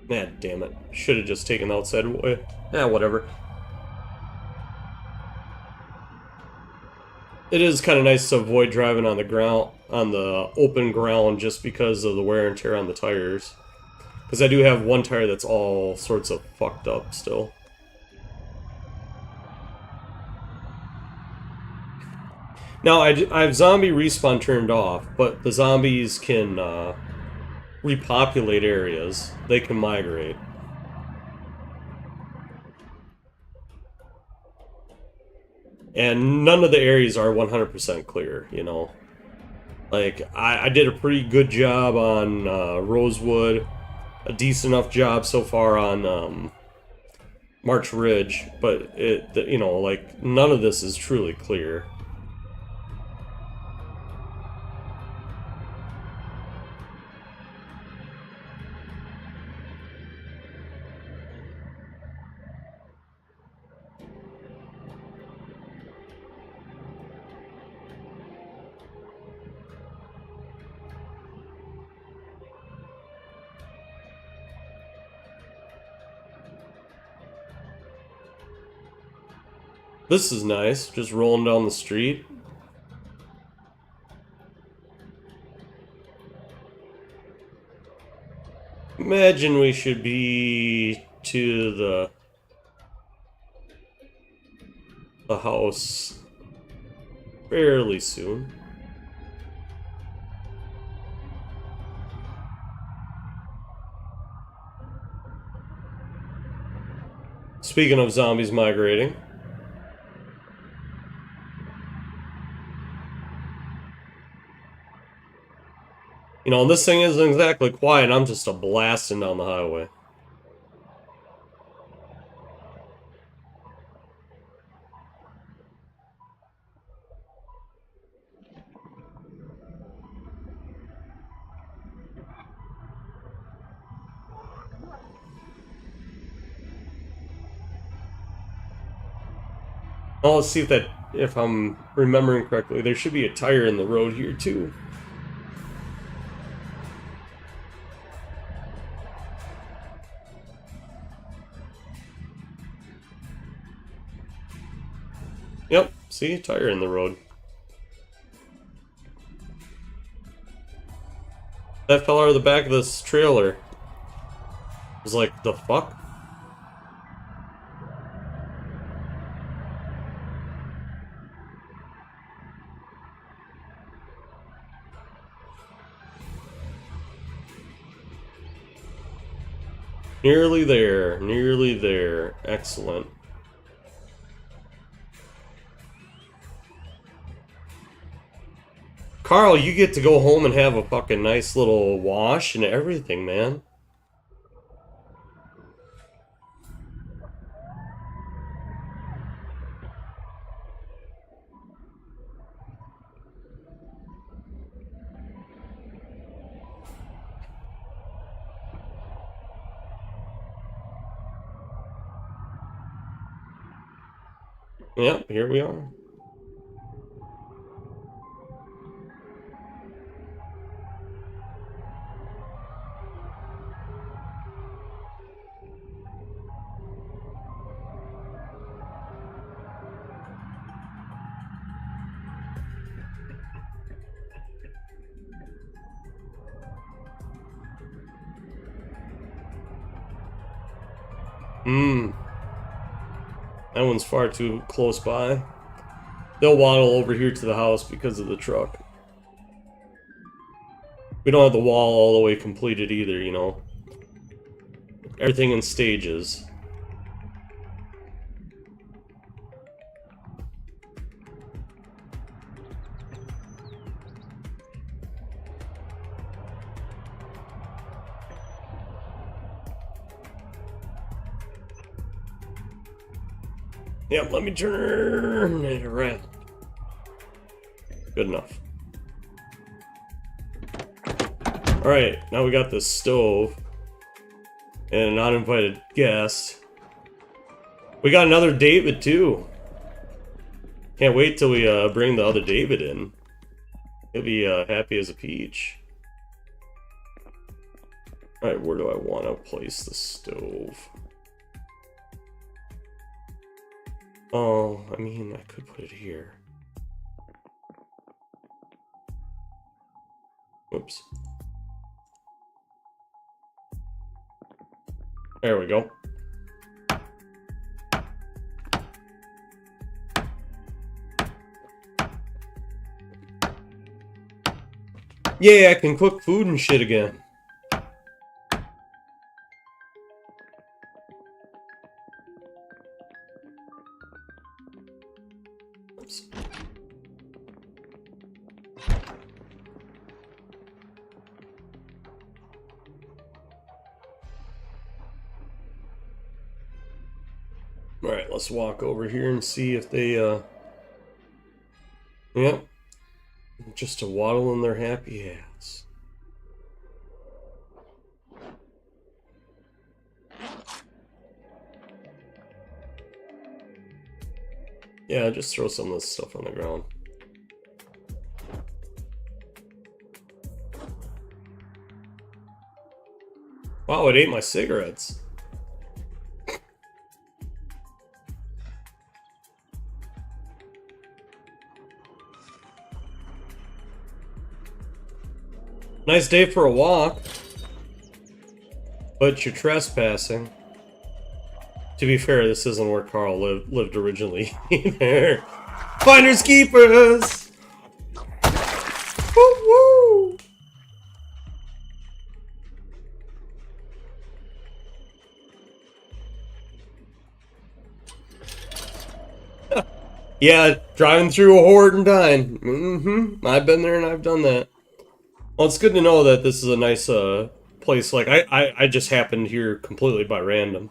A: Man, damn it. Should have just taken the outside way. Yeah, whatever. It is kind of nice to avoid driving on the ground, on the open ground, just because of the wear and tear on the tires. Because I do have one tire that's all sorts of fucked up still. Now, I have zombie respawn turned off, but the zombies can repopulate areas. They can migrate. And none of the areas are 100% clear, you know. Like, I did a pretty good job on Rosewood, a decent enough job so far on March Ridge, but you know, like, none of this is truly clear. This is nice, just rolling down the street. Imagine we should be to the house fairly soon. Speaking of zombies migrating. You know, this thing isn't exactly quiet, I'm just a blasting down the highway. Oh, let's see if I'm remembering correctly, there should be a tire in the road here too. Yep, see, tire in the road. That fell out of the back of this trailer. I was like, the fuck? Nearly there, nearly there. Excellent. Karl, you get to go home and have a fucking nice little wash and everything, man. Yep, here we are. That one's far too close by. They'll waddle over here to the house because of the truck. We don't have the wall all the way completed either, you know. Everything in stages. Yep, let me turn it around. Good enough. Alright, now we got this stove. And an uninvited guest. We got another David, too. Can't wait till we bring the other David in. He'll be happy as a peach. Alright, where do I want to place the stove? Oh, I mean, I could put it here. Oops. There we go. Yeah, I can cook food and shit again. Oops. Alright, let's walk over here and see if they, Yep. Just to waddle in their happy ass. Yeah, just throw some of this stuff on the ground. Wow, it ate my cigarettes. Nice day for a walk. But you're trespassing. To be fair, this isn't where Karl lived originally either. Finders keepers! Woo woo! Yeah, driving through a horde and dying. Mm-hmm. I've been there and I've done that. Well, it's good to know that this is a nice place. Like, I just happened here completely by random.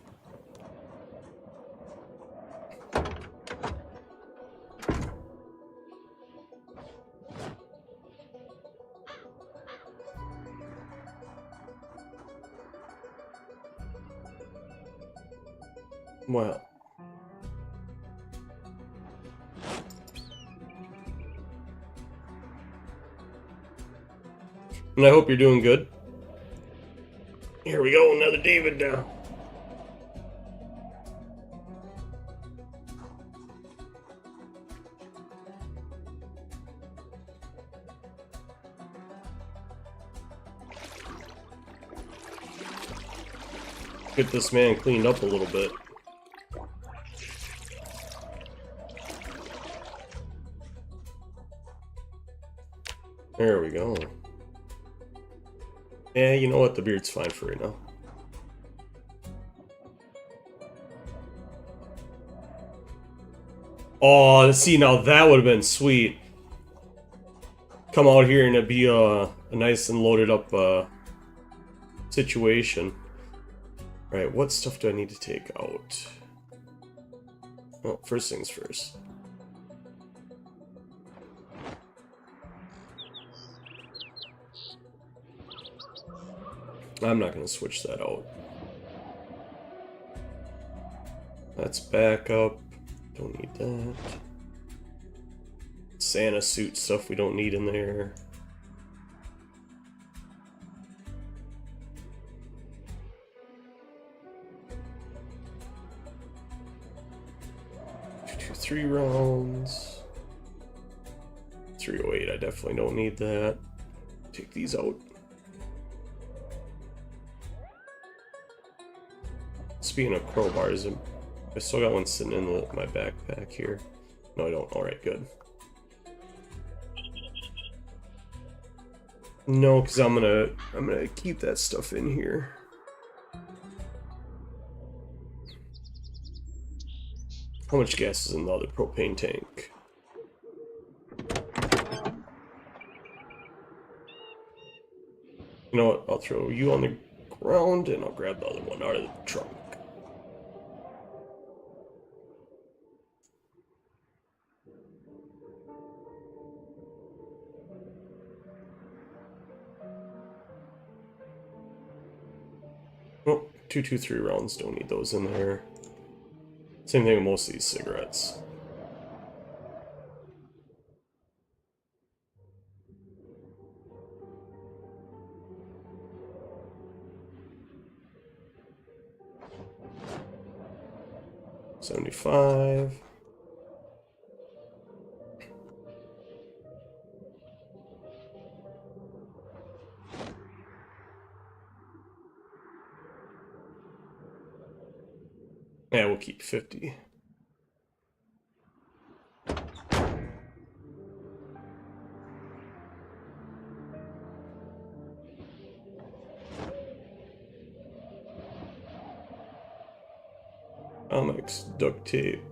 A: Well. And I hope you're doing good. Here we go, another David down. Get this man cleaned up a little bit. There we go. Yeah, you know what? The beard's fine for right now. Oh, see, now that would have been sweet. Come out here and it'd be a nice and loaded up situation. Right, what stuff do I need to take out? Well, first things first. I'm not going to switch that out. That's backup. Don't need that. Santa suit stuff we don't need in there. Three rounds. 308, I definitely don't need that. Take these out. Speaking of crowbars, I still got one sitting in my backpack here. No, I don't. Alright, good. No, because I'm gonna keep that stuff in here. How much gas is in the other propane tank? You know what? I'll throw you on the ground and I'll grab the other one out of the trunk. Oh, 223 rounds, don't need those in there. Same thing with most of these cigarettes. $75. Yeah, we'll keep 50. Comics, duct tape.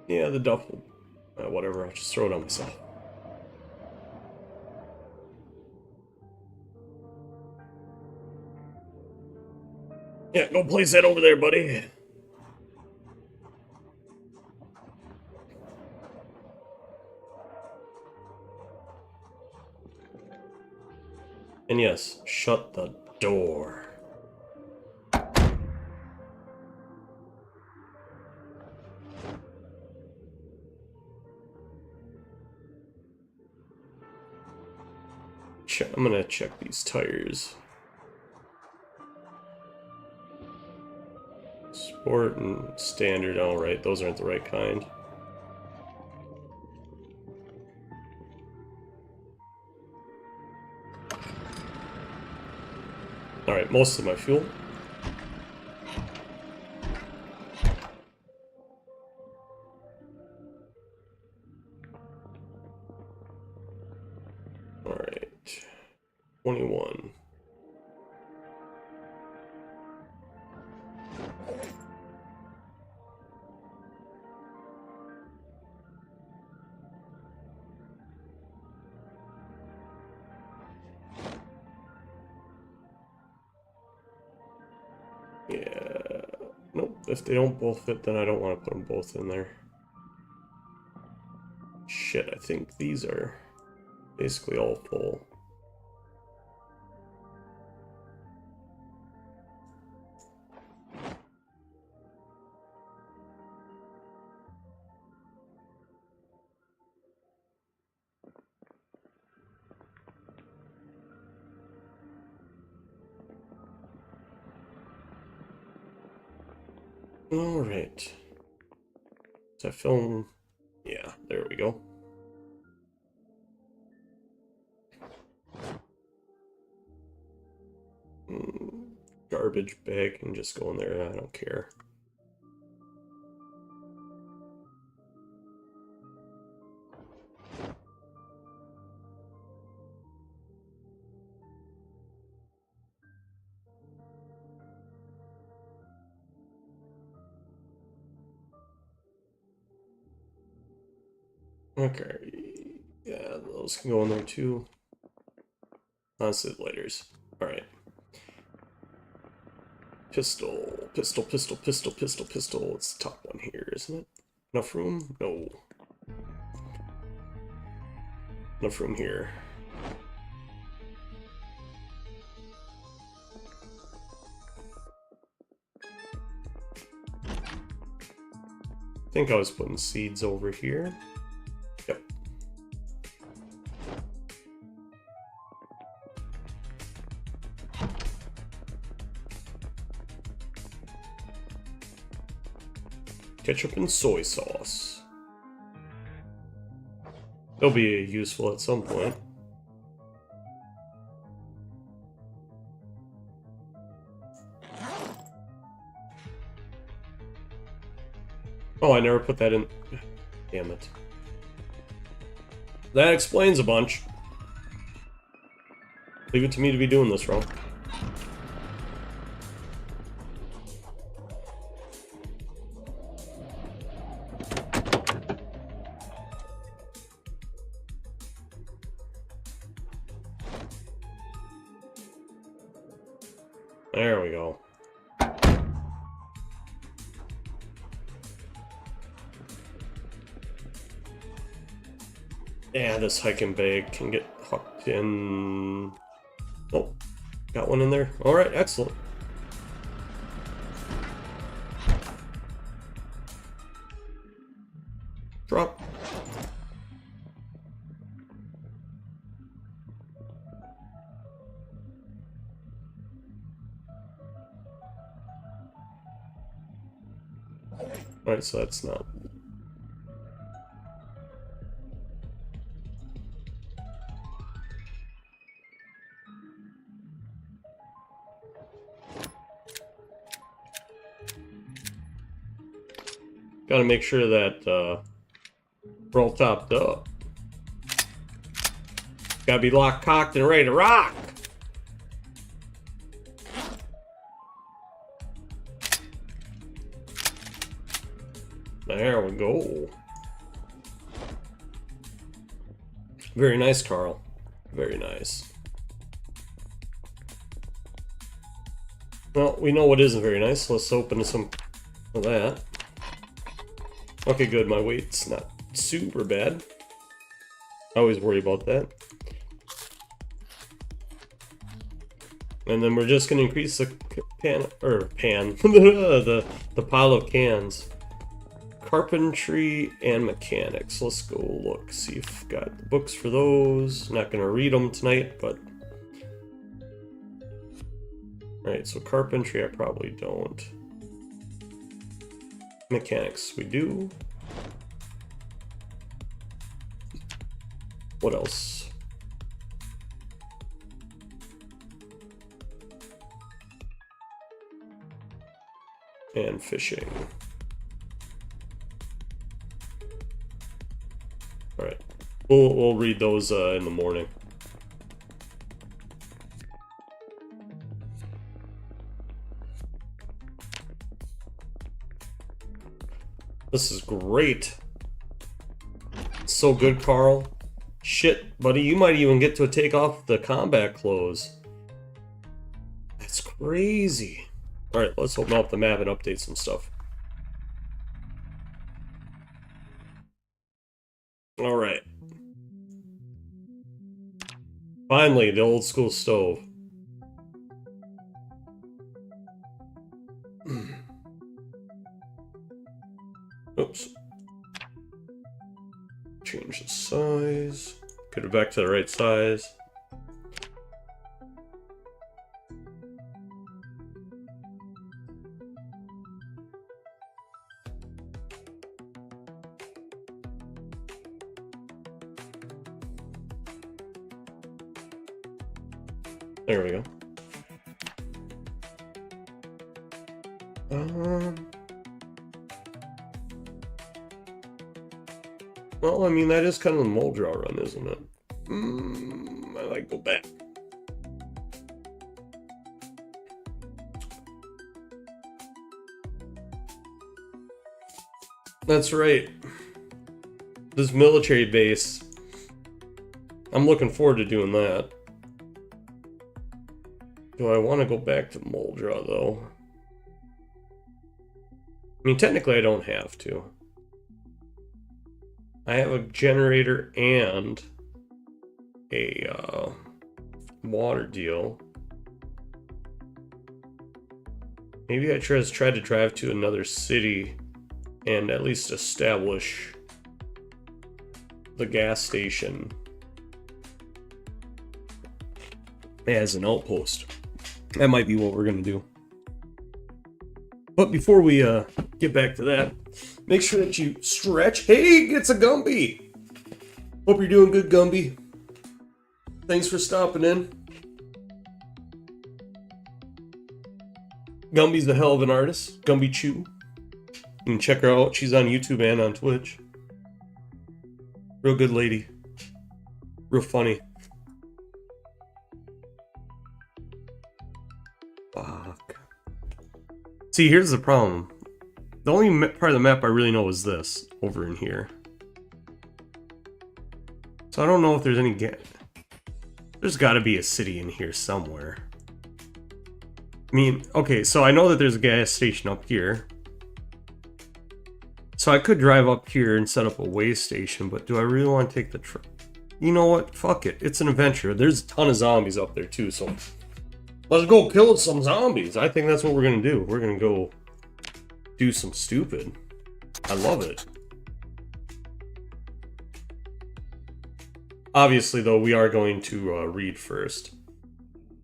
A: Yeah, the duffel. Whatever, I'll just throw it on myself. Yeah, go place that over there, buddy. And yes, shut the door. I'm gonna check these tires. Sport and standard, alright, those aren't the right kind. Alright, most of my fuel. Alright, 21. Yeah, nope, if they don't both fit, then I don't want to put them both in there. Shit, I think these are basically all full. Alright. Does that film? Yeah, there we go. Garbage bag can just go in there, I don't care. Okay, yeah, those can go in there too. Constant lighters. Alright. Pistol, pistol, pistol, pistol, pistol, pistol. It's the top one here, isn't it? Enough room? No. Enough room here. I think I was putting seeds over here. Yep. Ketchup and soy sauce. They'll be useful at some point. Oh, I never put that in. Damn it. That explains a bunch. Leave it to me to be doing this wrong. There we go. Yeah, this hiking bag can get hooked in. Oh, got one in there. Alright, excellent. Drop. Alright, so that's not... Gotta make sure that we're all topped up. Gotta be locked, cocked, and ready to rock! There we go. Very nice, Carl. Very nice. Well, we know what isn't very nice. Let's open some of that. Okay, good. My weight's not super bad. I always worry about that. And then we're just going to increase the the pile of cans. Carpentry and mechanics. Let's go look, see if I've got the books for those. Not going to read them tonight, but... Alright, so carpentry I probably don't. Mechanics we do. What else? And fishing. Alright. We'll read those in the morning. This is great. It's so good, Carl. Shit, buddy, you might even get to take off the combat clothes. That's crazy. Alright, let's open up the map and update some stuff. Alright. Finally, the old school stove. Oops. Change the size. Get it back to the right size. There we go. Well, I mean, that is kind of the mold draw run, isn't it? I like go back. That's right. This military base. I'm looking forward to doing that. Do I want to go back to mold draw, though? I mean, technically I don't have to. I have a generator and a water deal. Maybe I just try to drive to another city and at least establish the gas station as an outpost. That might be what we're gonna do. But before we get back to that, make sure that you stretch. Hey, it's a Gumby! Hope you're doing good, Gumby. Thanks for stopping in. Gumby's a hell of an artist. Gumby Chew. You can check her out. She's on YouTube and on Twitch. Real good lady. Real funny. Fuck. See, here's the problem. The only part of the map I really know is this, over in here. So I don't know if there's any there's gotta be a city in here somewhere. I mean, okay, so I know that there's a gas station up here. So I could drive up here and set up a way station, but do I really want to take the trip? You know what? Fuck it. It's an adventure. There's a ton of zombies up there too, so let's go kill some zombies. I think that's what we're gonna do. We're gonna go do some stupid. I love it. Obviously, though, we are going to read first.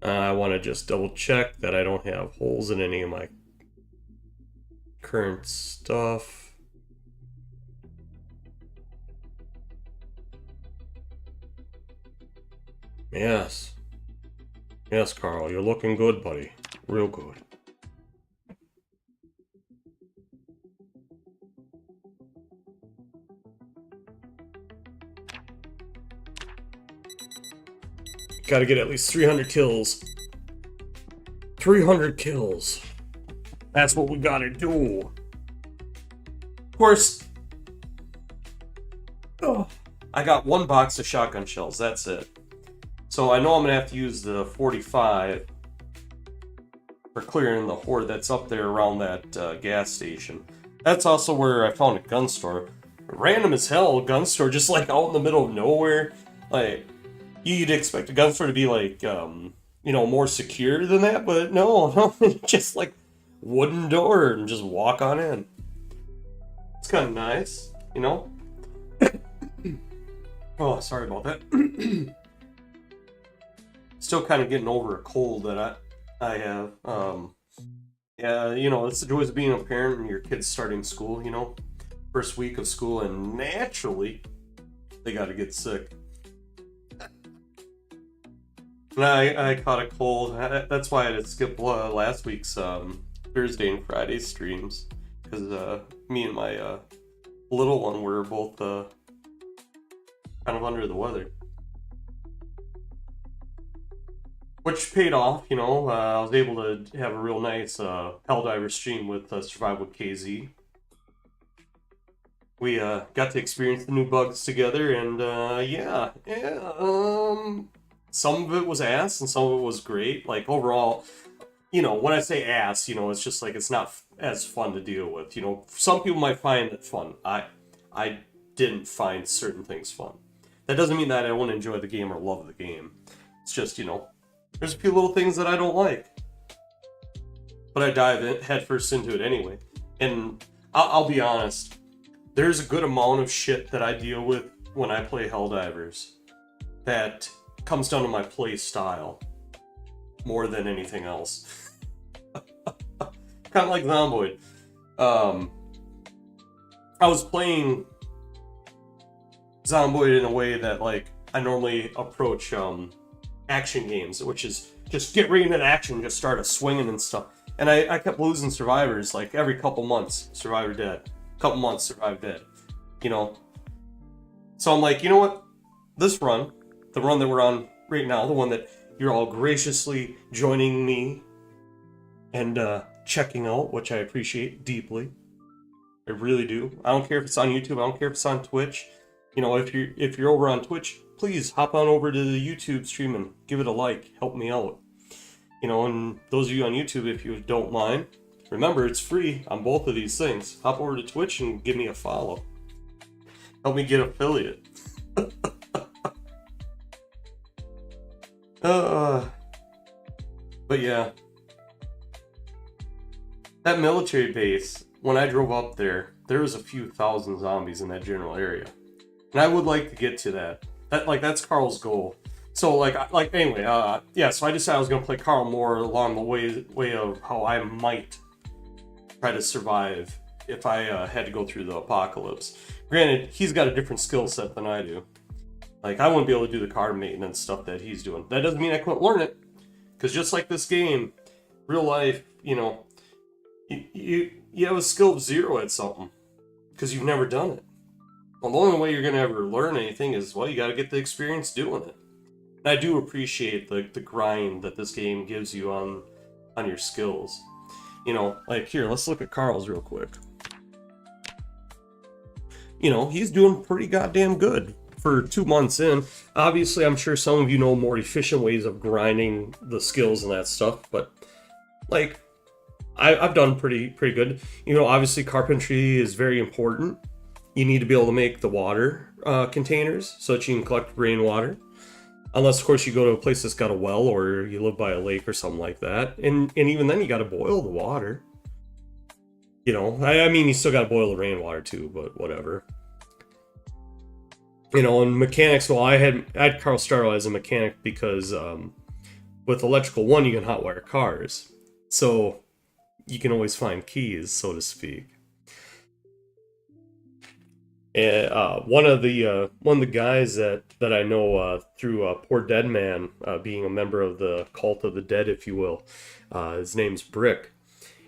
A: I want to just double check that I don't have holes in any of my current stuff. Yes. Yes, Carl, you're looking good, buddy. Real good. Gotta get at least 300 kills. 300 kills. That's what we gotta do. Of course, I got 1 box of shotgun shells, that's it. So I know I'm gonna have to use the 45 for clearing the horde that's up there around that gas station. That's also where I found a gun store. Random as hell, gun store just like out in the middle of nowhere. Like, you'd expect a gun store to be like, you know, more secure than that, but no, just like wooden door and just walk on in. It's kind of nice, you know? Oh, sorry about that. Still kind of getting over a cold that I have. Yeah, you know, it's the joys of being a parent and your kids starting school, you know? First week of school, and naturally, they got to get sick. And I caught a cold. That's why I had to skip last week's Thursday and Friday streams. Because me and my little one were both kind of under the weather. Which paid off, you know. I was able to have a real nice Helldiver stream with Survival with KZ. We got to experience the new bugs together, and yeah. Some of it was ass, and some of it was great. Like, overall, you know, when I say ass, you know, it's just like it's not as fun to deal with. You know, some people might find it fun. I didn't find certain things fun. That doesn't mean that I won't enjoy the game or love the game. It's just, you know, there's a few little things that I don't like. But I dive headfirst into it anyway. And I'll be honest, there's a good amount of shit that I deal with when I play Helldivers that comes down to my play style more than anything else. Kind of like Zomboid. I was playing Zomboid in a way that, like, I normally approach action games, which is just get right into action, just start a swinging and stuff. And I kept losing survivors, like, every couple months, survivor dead. Couple months, survive dead. You know? So I'm like, you know what? This run, the run that we're on right now, the one that you're all graciously joining me and checking out, which I appreciate deeply. I really do. I don't care if it's on YouTube, I don't care if it's on Twitch. You know, if you're over on Twitch, please hop on over to the YouTube stream and give it a like. Help me out. You know, and those of you on YouTube, if you don't mind, remember, it's free on both of these things. Hop over to Twitch and give me a follow. Help me get affiliate. But yeah. That military base, when I drove up there was a few thousand zombies in that general area. And I would like to get to that. That's Karl's goal. So anyway, yeah, so I decided I was going to play Karl more along the way of how I might try to survive if I had to go through the apocalypse. Granted, he's got a different skill set than I do. Like, I wouldn't be able to do the car maintenance stuff that he's doing. That doesn't mean I couldn't learn it. Because just like this game, real life, you know, you have a skill of 0 at something. Because you've never done it. Well, the only way you're going to ever learn anything is, well, you got to get the experience doing it. And I do appreciate the grind that this game gives you on your skills. You know, like, here, let's look at Karl's real quick. You know, he's doing pretty goddamn good for 2 months in. Obviously, I'm sure some of you know more efficient ways of grinding the skills and that stuff, but, like, I've done pretty good. You know, obviously, carpentry is very important. You need to be able to make the water containers so that you can collect rainwater. Unless, of course, you go to a place that's got a well or you live by a lake or something like that. And even then, you got to boil the water. You know, I mean, you still got to boil the rainwater too, but whatever. You know, and mechanics, well, I had Karl start out as a mechanic because with Electrical 1, you can hotwire cars. So you can always find keys, so to speak. And one of the guys that I know through Poor Dead Man, being a member of the Cult of the Dead, if you will, his name's Brick.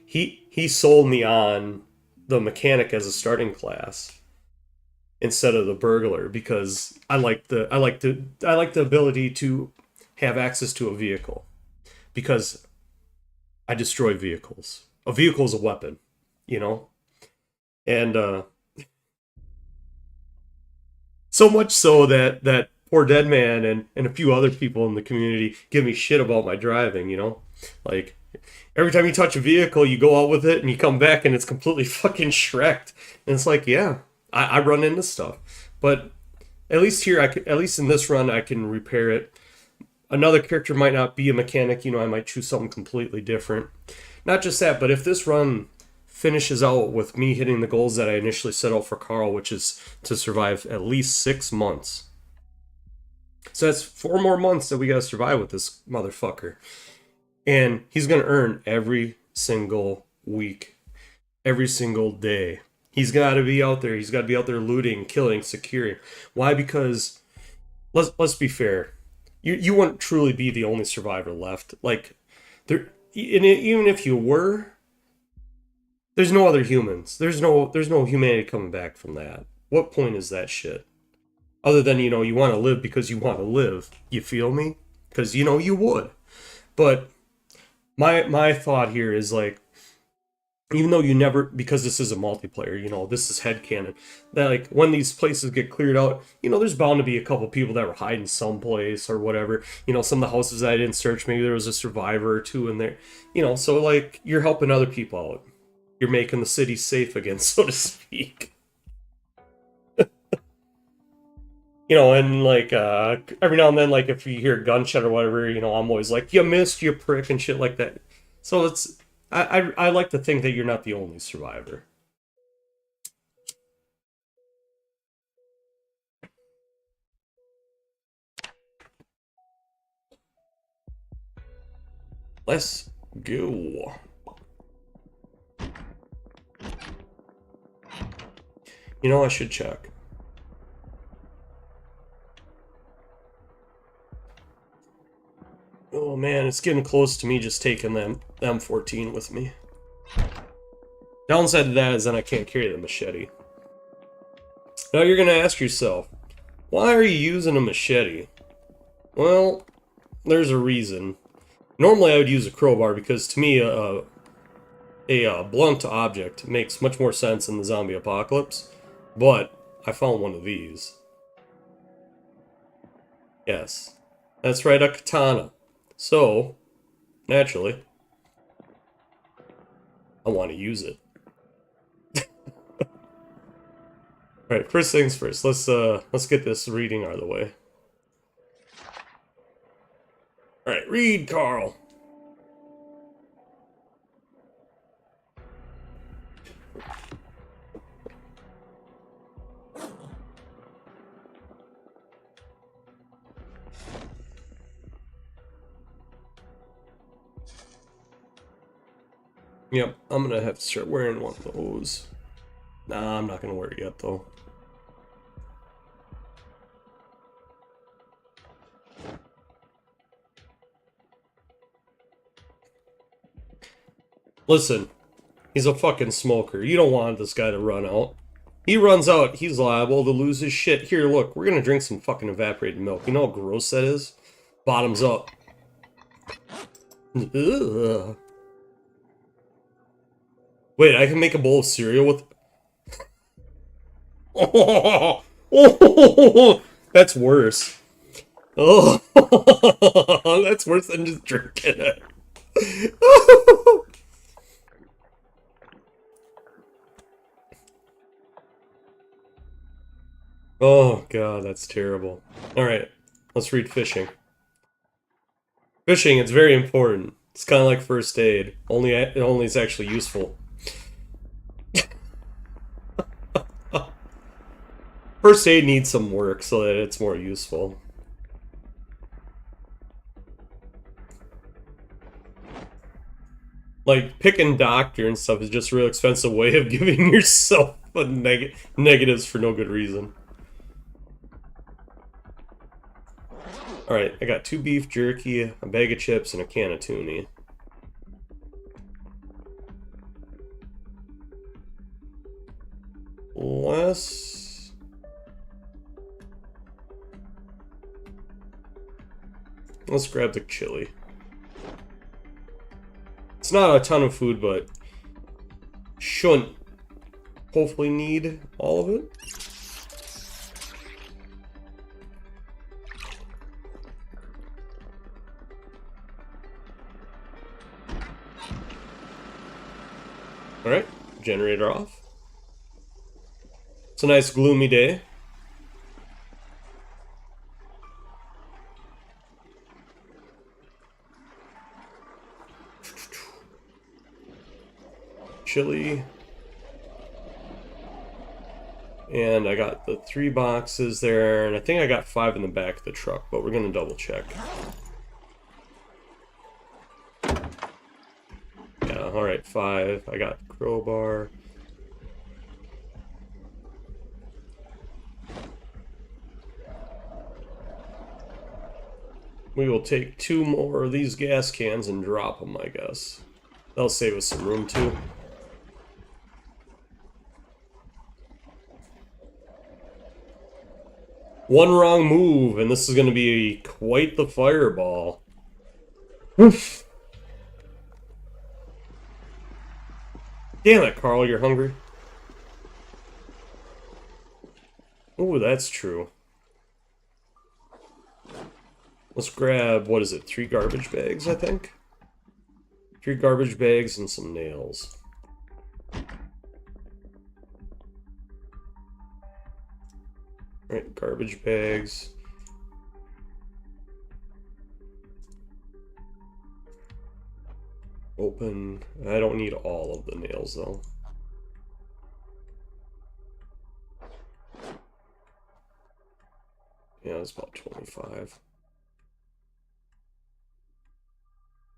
A: He sold me on the mechanic as a starting class instead of the burglar because I like the ability to have access to a vehicle because I destroy vehicles. A vehicle is a weapon, you know? And so much so that poor dead man and a few other people in the community give me shit about my driving, you know? Like, every time you touch a vehicle, you go out with it and you come back and it's completely fucking shreked. And it's like, yeah, I run into stuff. But at least here, at least in this run, I can repair it. Another character might not be a mechanic, you know, I might choose something completely different. Not just that, but if this run finishes out with me hitting the goals that I initially set out for Karl, which is to survive at least 6 months. So that's 4 more months that we gotta survive with this motherfucker. And he's gonna earn every single week, every single day. He's gotta be out there. He's gotta be out there looting, killing, securing. Why? Because let's be fair. You wouldn't truly be the only survivor left. Like, there, even if you were, there's no other humans. There's no humanity coming back from that. What point is that shit? Other than, you know, you want to live because you want to live. You feel me? Because, you know, you would. But my thought here is, like, even though you never, because this is a multiplayer, you know, this is headcanon, that, like, when these places get cleared out, you know, there's bound to be a couple people that were hiding someplace or whatever. You know, some of the houses that I didn't search, maybe there was a survivor or two in there. You know, so, like, you're helping other people out. You're making the city safe again, so to speak. You know, and, like, every now and then, like, if you hear a gunshot or whatever, you know, I'm always like, you missed, you prick, and shit like that. So it's, I like to think that you're not the only survivor. Let's go. You know, I should check. Oh man, it's getting close to me just taking the M14 with me. Downside to that is then I can't carry the machete. Now you're gonna ask yourself, why are you using a machete? Well, there's a reason. Normally I would use a crowbar because to me a blunt object makes much more sense in the zombie apocalypse, but I found one of these. Yes, that's right, a katana. So, naturally, I want to use it. Alright, first things first, let's get this reading out of the way. Alright, read, Karl. Yep, I'm gonna have to start wearing one of those. Nah, I'm not gonna wear it yet, though. Listen, he's a fucking smoker. You don't want this guy to run out. He runs out, he's liable to lose his shit. Here, look, we're gonna drink some fucking evaporated milk. You know how gross that is? Bottoms up. Ugh. Wait, I can make a bowl of cereal with... Oh, oh, that's worse. Oh, that's worse than just drinking it. Oh god, that's terrible. Alright, let's read fishing. Fishing, it's very important. It's kind of like first aid. Only it's actually useful. First aid needs some work so that it's more useful. Like, picking doctor and stuff is just a real expensive way of giving yourself a negatives for no good reason. Alright, I got 2 beef jerky, a bag of chips, and a can of tuna. Let's grab the chili. It's not a ton of food, but shouldn't hopefully need all of it. Alright, generator off. It's a nice gloomy day. Chili. And I got the 3 boxes there, and I think I got 5 in the back of the truck, but we're gonna double check. Yeah, alright, 5. I got crowbar. We will take 2 more of these gas cans and drop them, I guess. That'll save us some room too. One wrong move, and this is going to be quite the fireball. Oof. Damn it, Carl, you're hungry. Oh, that's true. Let's grab, what is it, 3 garbage bags, I think? 3 garbage bags and some nails. Alright, garbage bags. Open. I don't need all of the nails, though. Yeah, it's about 25.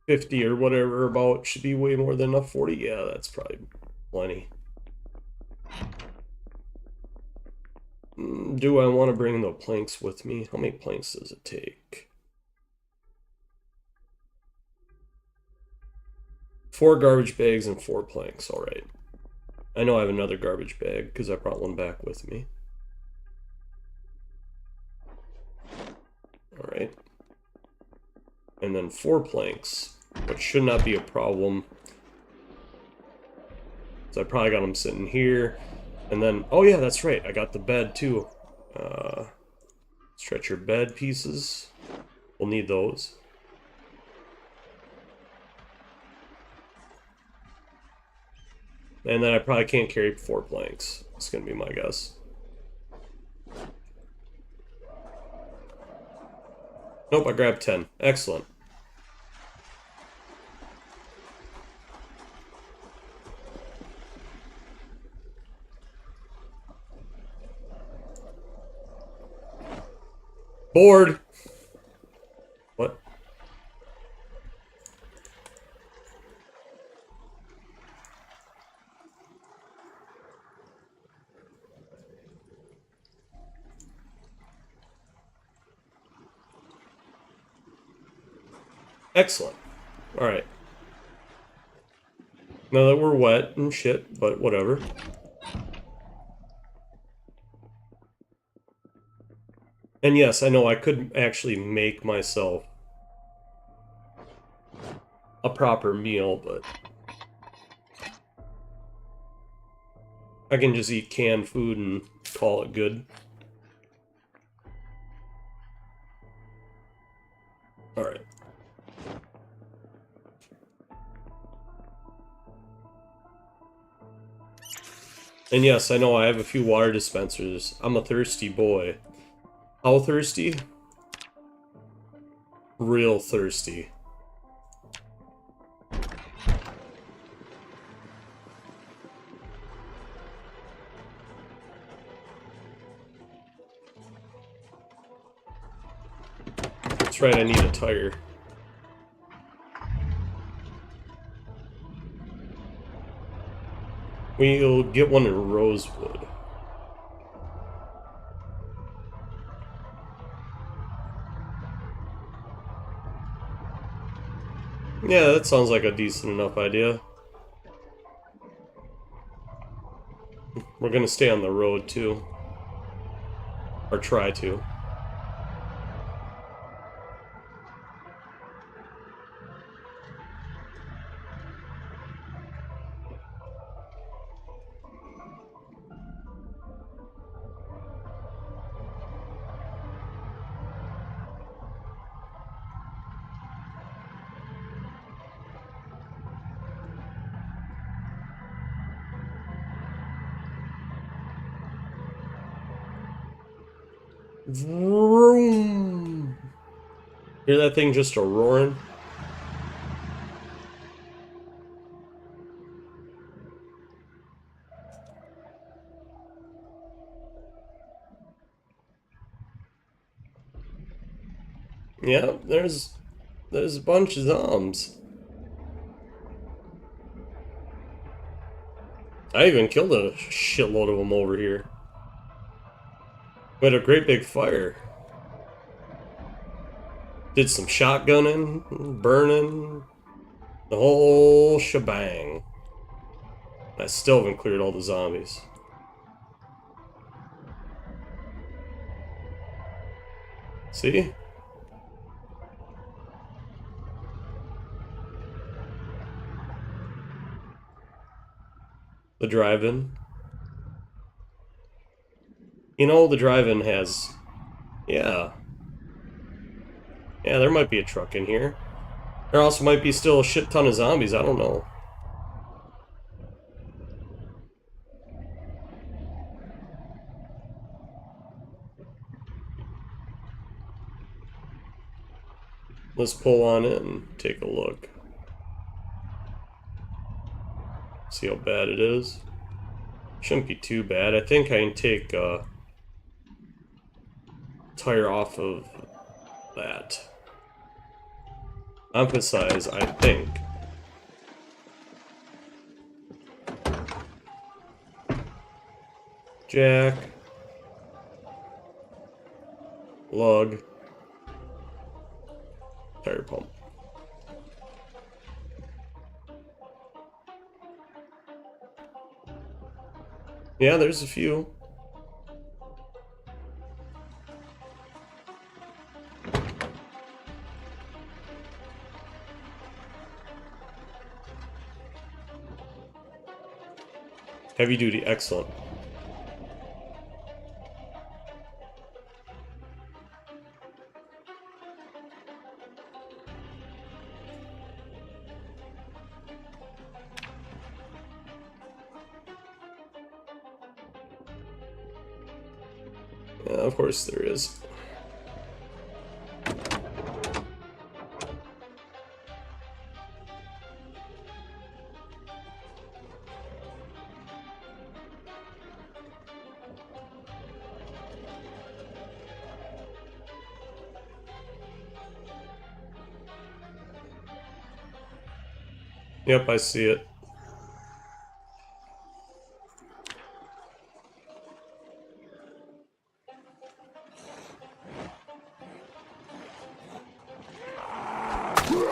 A: 50 or whatever about should be way more than enough. 40? Yeah, that's probably plenty. Do I want to bring the planks with me? How many planks does it take? 4 garbage bags and 4 planks. Alright. I know I have another garbage bag because I brought one back with me. Alright. And then 4 planks, which should not be a problem. So I probably got them sitting here. And then, oh yeah, that's right, I got the bed too. Stretcher bed pieces. We'll need those. And then I probably can't carry 4 planks. It's gonna be my guess. Nope, I grabbed 10. Excellent. Bored. What? Excellent. Alright. Now that we're wet and shit, but whatever. And yes, I know I could actually make myself a proper meal, but I can just eat canned food and call it good. Alright. And yes, I know I have a few water dispensers. I'm a thirsty boy. How thirsty? Real thirsty. That's right, I need a tire. We'll get one in Rosewood. Yeah, that sounds like a decent enough idea. We're gonna stay on the road too. Or try to. Vroom. Hear that thing just a roaring? Yeah, there's a bunch of zombs. I even killed a shitload of them over here. We had a great big fire. Did some shotgunning, burning, the whole shebang. I still haven't cleared all the zombies. See? The drive-in. You know, the drive-in has... Yeah. Yeah, there might be a truck in here. There also might be still a shit ton of zombies, I don't know. Let's pull on in and take a look. See how bad it is. Shouldn't be too bad. I think I can take a tire off of that. Emphasize, I think. Jack. Lug. Tire pump. Yeah, there's a few. Heavy duty, excellent. Yeah, of course there is. Yep, I see it.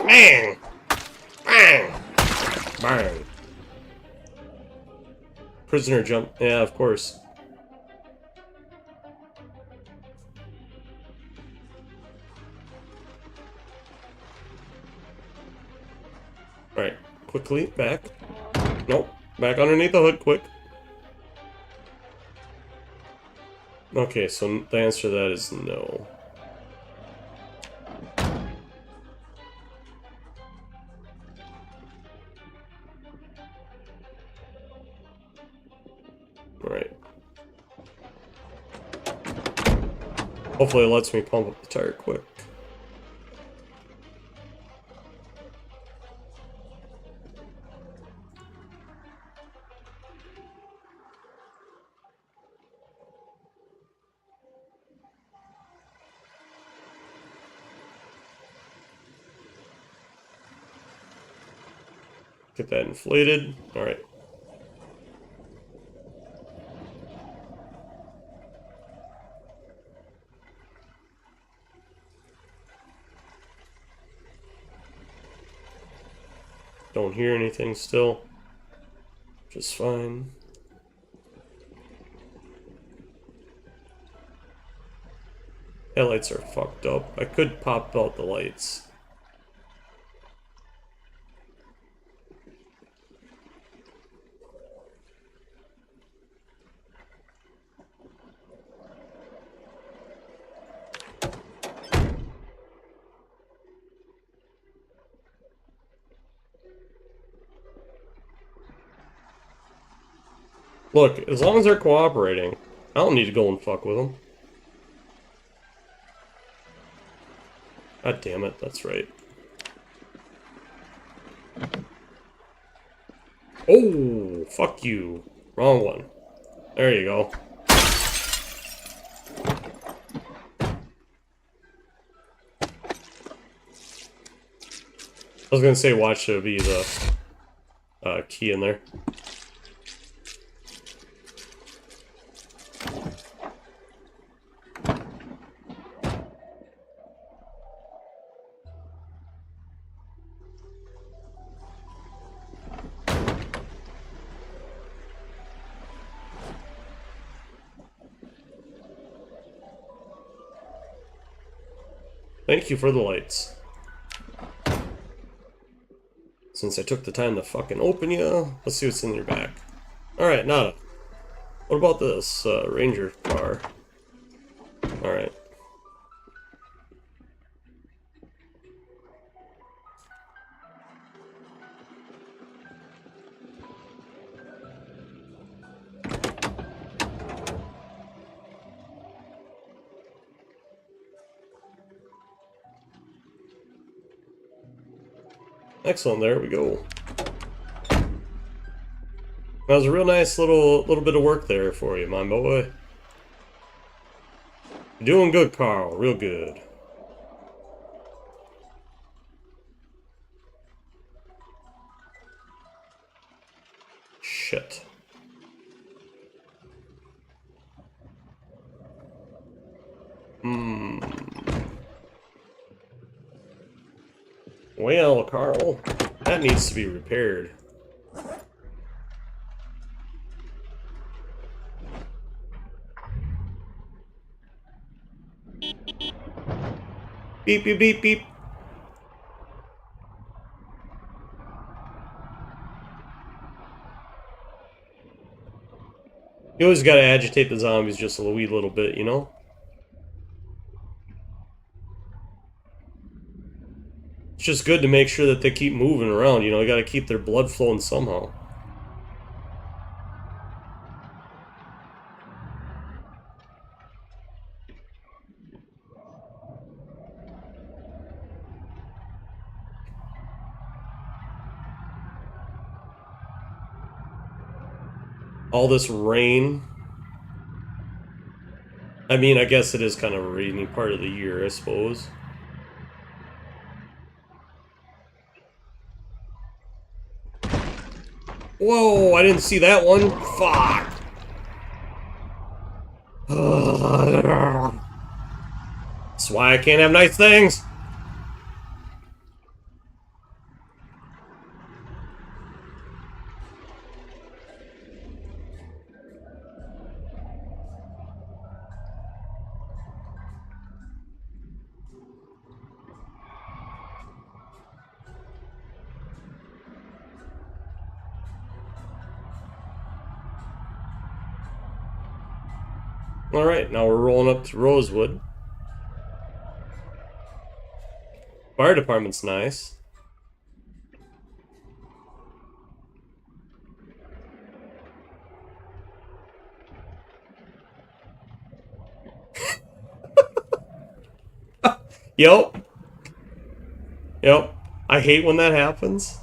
A: Bang! Bang! Bang! Prisoner jump. Yeah, of course. Alright, quickly, back. Nope, back underneath the hood, quick. Okay, so the answer to that is no. Alright. Hopefully it lets me pump up the tire quick. Get that inflated. Alright. Don't hear anything still. Just fine. Headlights are fucked up. I could pop out the lights. Look, as long as they're cooperating, I don't need to go and fuck with them. God damn it, that's right. Oh, fuck you. Wrong one. There you go. I was gonna say watch there be the key in there. Thank you for the lights. Since I took the time to fucking open you, let's see what's in your back. Alright, nada. What about this Ranger car? Alright. Excellent, there we go. That was a real nice little bit of work there for you, my boy. You're doing good, Karl. Real good. Shit. Well, Karl, that needs to be repaired. Beep, beep, beep, beep. You always gotta agitate the zombies just a wee little bit, you know? It's just good to make sure that they keep moving around, you know? You gotta keep their blood flowing somehow. All this rain. I mean, I guess it is kind of a rainy part of the year, I suppose. Whoa, I didn't see that one. Fuck. That's why I can't have nice things. Alright, now we're rolling up to Rosewood. Fire department's nice. Yep. Yep. I hate when that happens.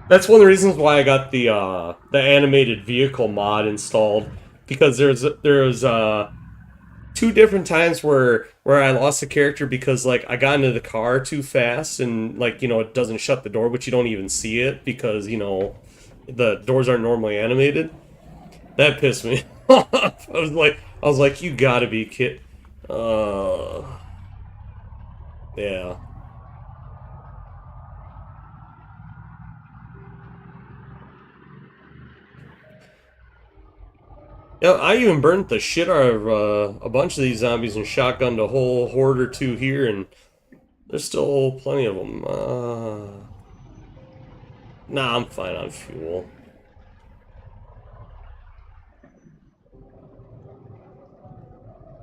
A: That's one of the reasons why I got the animated vehicle mod installed, because there's two different times where I lost a character because like I got into the car too fast and like, you know, it doesn't shut the door, but you don't even see it because, you know, the doors aren't normally animated. That pissed me off. I was like, you gotta be kidding. Yeah. Yeah, I even burnt the shit out of a bunch of these zombies and shotgunned a whole horde or two here, and there's still plenty of them. Nah, I'm fine on fuel.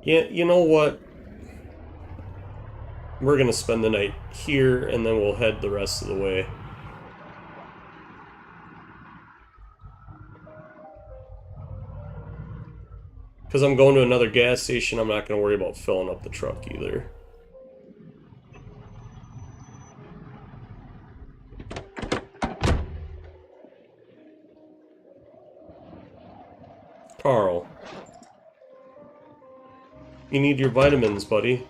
A: Yeah, you know what? We're gonna spend the night here, and then we'll head the rest of the way. Because I'm going to another gas station, I'm not going to worry about filling up the truck either. Karl. You need your vitamins, buddy.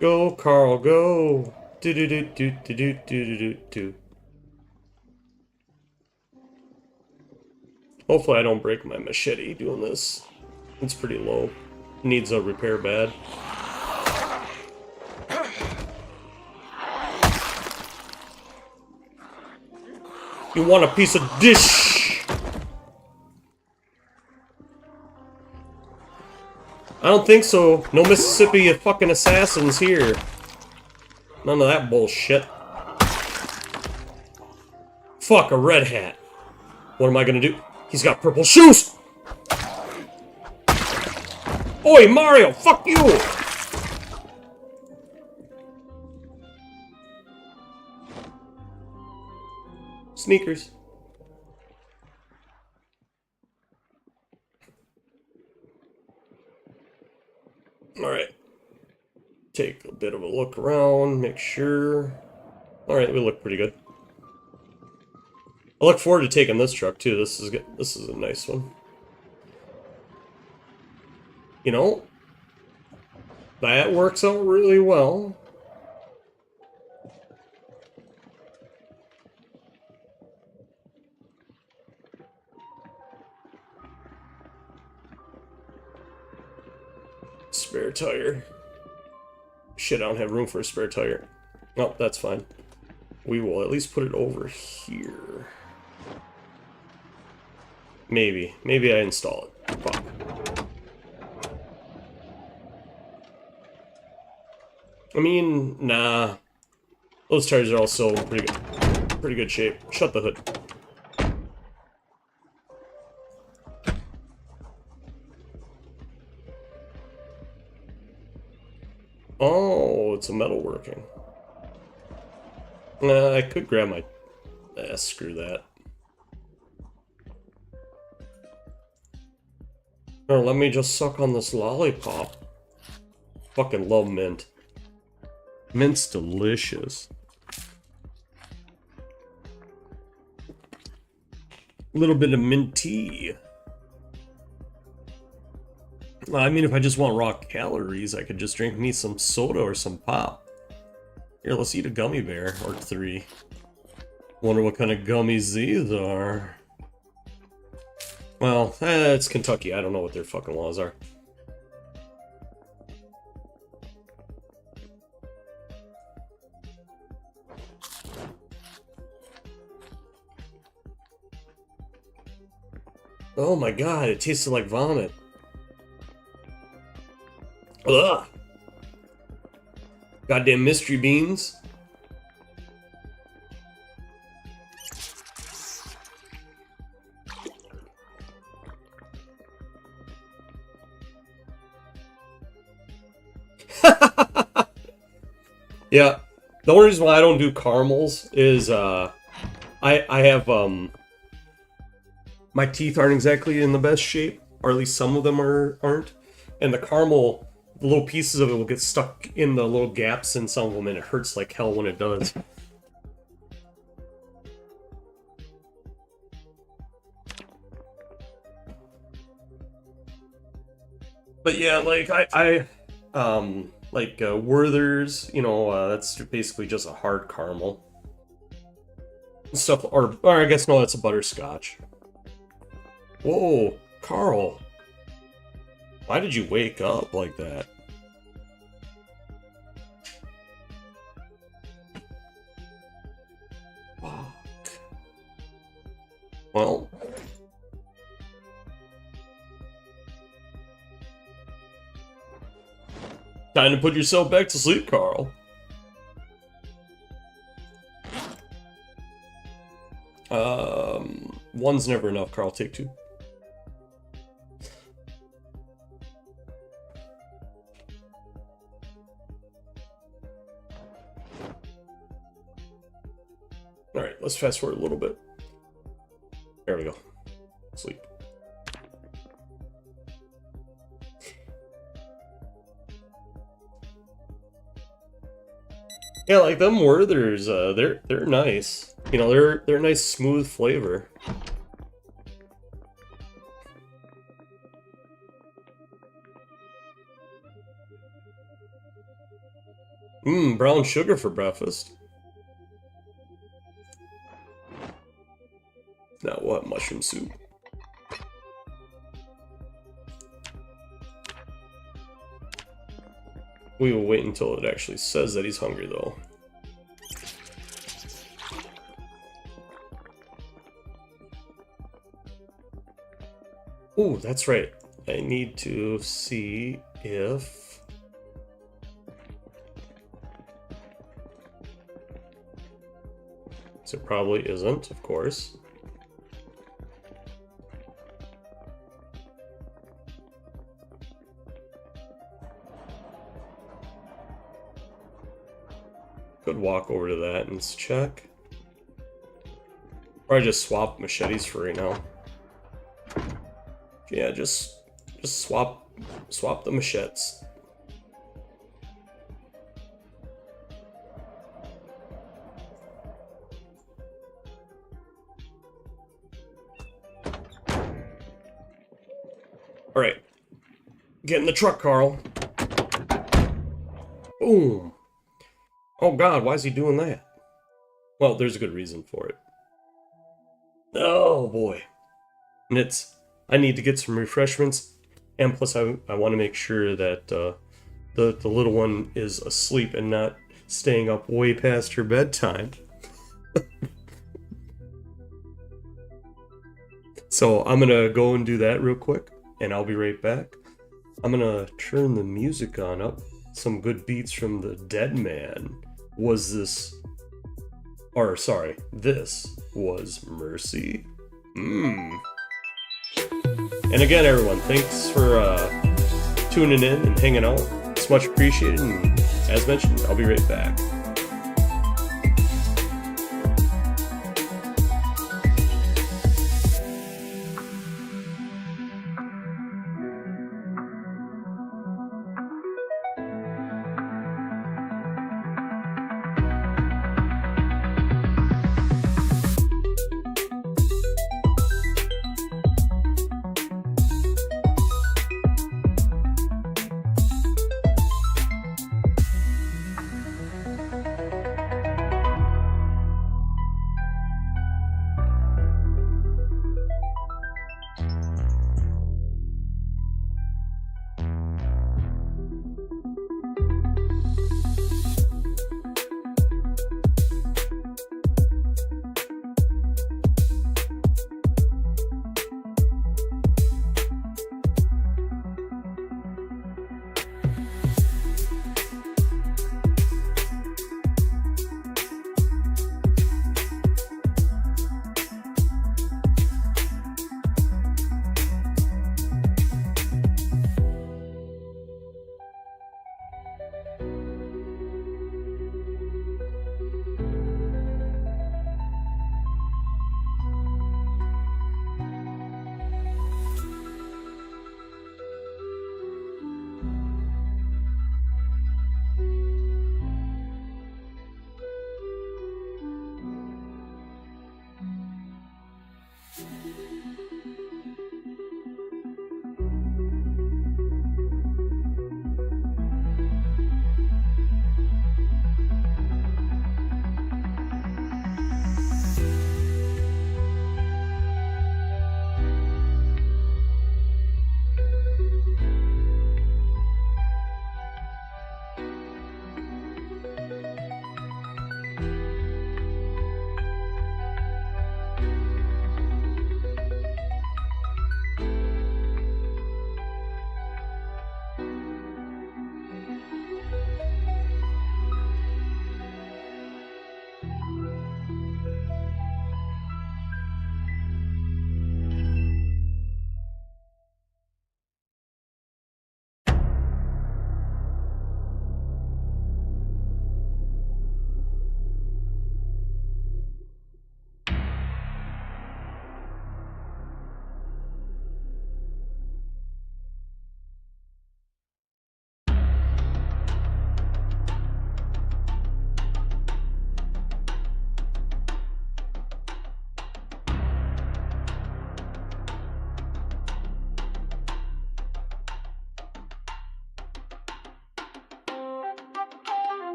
A: Go, Karl, go! Do do do do do do do do do. Hopefully I don't break my machete doing this. It's pretty low. Needs a repair bad. You want a piece of dish? I don't think so. No Mississippi fucking assassins here. None of that bullshit. Fuck, a red hat. What am I gonna do? He's got purple shoes! Oi, Mario, fuck you! Sneakers. Alright. Take a bit of a look around, make sure. Alright, we look pretty good. I look forward to taking this truck too. This is good. This is a nice one. You know, that works out really well. Spare tire. Shit, I don't have room for a spare tire. Oh, that's fine. We will at least put it over here. Maybe. Maybe I install it. Fuck. I mean, nah. Those tires are also pretty good shape. Shut the hood. Oh, it's a metalworking. I could grab my... screw that. Or let me just suck on this lollipop. Fucking love mint. Mint's delicious. A little bit of mint tea. I mean, if I just want raw calories, I could just drink me some soda or some pop. Here, let's eat a gummy bear, or 3. Wonder what kind of gummies these are. Well, it's Kentucky. I don't know what their fucking laws are. Oh my god, it tasted like vomit. Ugh! Goddamn mystery beans. Yeah, the only reason why I don't do caramels is I have my teeth aren't exactly in the best shape, or at least some of them aren't, and the caramel, the little pieces of it will get stuck in the little gaps in some of them, and it hurts like hell when it does. But yeah, like like Werther's, you know, that's basically just a hard caramel stuff, or I guess no, that's a butterscotch. Whoa, Karl, why did you wake up like that? Fuck. Well. Time to put yourself back to sleep, Karl. One's never enough, Karl. Take 2. Alright, let's fast forward a little bit. There we go. Sleep. Yeah, like them Werthers, they're nice. You know, they're a nice smooth flavor. Brown sugar for breakfast. Now what? Mushroom soup. We will wait until it actually says that he's hungry, though. Ooh, that's right. I need to see if... So it probably isn't, of course. Could walk over to that and check. Or I just swap machetes for right now. Yeah, just swap the machetes. All right, get in the truck, Carl. Boom. Oh God, why is he doing that? Well, there's a good reason for it. Oh boy. And I need to get some refreshments, and plus I want to make sure that the little one is asleep and not staying up way past her bedtime. So I'm gonna go and do that real quick, and I'll be right back. I'm gonna turn the music on up. Some good beats from the Dead Man. This was Mercy. And again, everyone, thanks for tuning in and hanging out. It's much appreciated, and as mentioned, I'll be right back.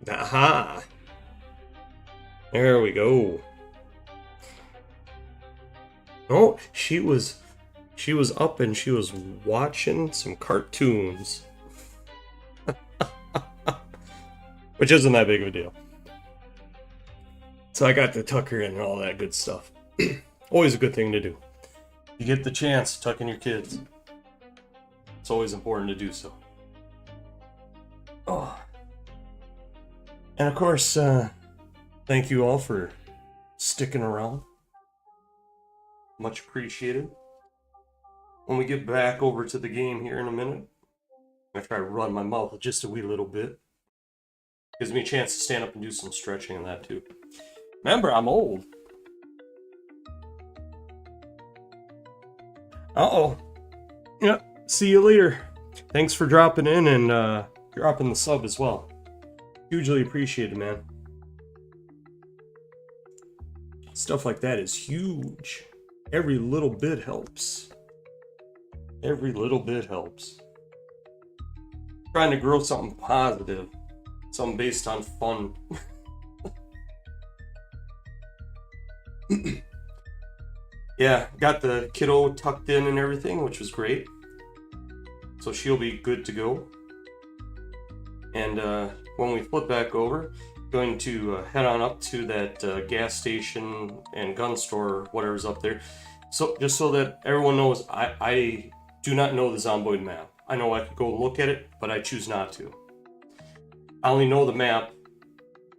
A: Aha! There we go. Oh, she was up and she was watching some cartoons. Which isn't that big of a deal. So I got to tuck her in and all that good stuff. Always a good thing to do. You get the chance to tuck in your kids. It's always important to do so. Oh. And of course, thank you all for sticking around. Much appreciated. When we get back over to the game here in a minute, I'm going to try to run my mouth just a wee little bit. Gives me a chance to stand up and do some stretching and that too. Remember, I'm old. Uh-oh. Yeah, see you later. Thanks for dropping in and dropping the sub as well. Hugely appreciated, man. Stuff like that is huge. Every little bit helps. Every little bit helps. Trying to grow something positive. Something based on fun. Yeah, got the kiddo tucked in and everything, which was great. So she'll be good to go. And when we flip back over, going to head on up to that gas station and gun store, whatever's up there. So just so that everyone knows, I do not know the Zomboid map. I know I could go look at it, but I choose not to. I only know the map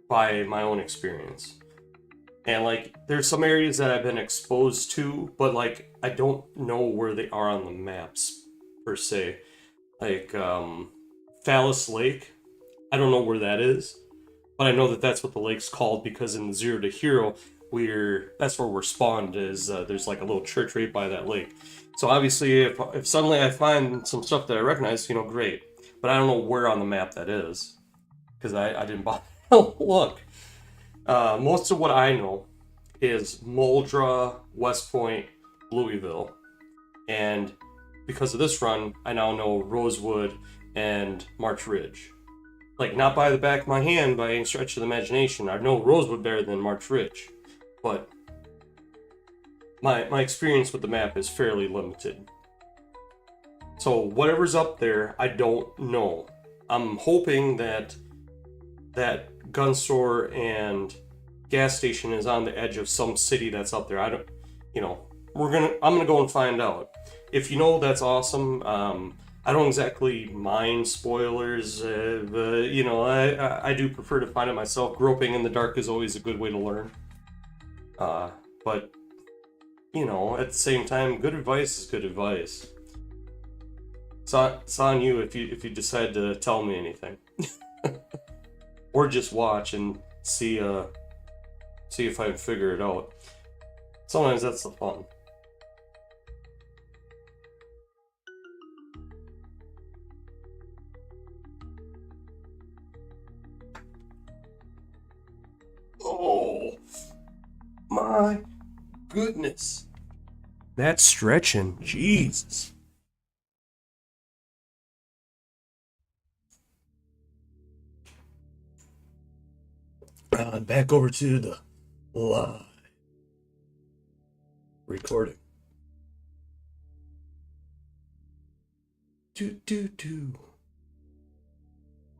A: by my own experience. And like, there's some areas that I've been exposed to, but like, I don't know where they are on the maps, per se. Like, Phallus Lake, I don't know where that is, but I know that that's what the lake's called because in the Zero to Hero, that's where we're spawned, is there's like a little church right by that lake. So obviously, if suddenly I find some stuff that I recognize, you know, great. But I don't know where on the map that is, because I didn't bother to look. Most of what I know is Muldra, West Point, Louisville, and because of this run, I now know Rosewood and March Ridge. Like, not by the back of my hand by any stretch of the imagination. I know Rosewood better than March Ridge, but my experience with the map is fairly limited. So whatever's up there, I don't know. I'm hoping that that gun store and gas station is on the edge of some city that's up there. I don't, you know, I'm gonna go and find out. If you know, that's awesome. I don't exactly mind spoilers, but, you know, I do prefer to find it myself. Groping in the dark is always a good way to learn. But, you know, at the same time, good advice is good advice. It's on you if you decide to tell me anything. Or just watch and see if I can figure it out. Sometimes that's the fun. Oh my goodness. That's stretching. Jesus. Back over to the live recording.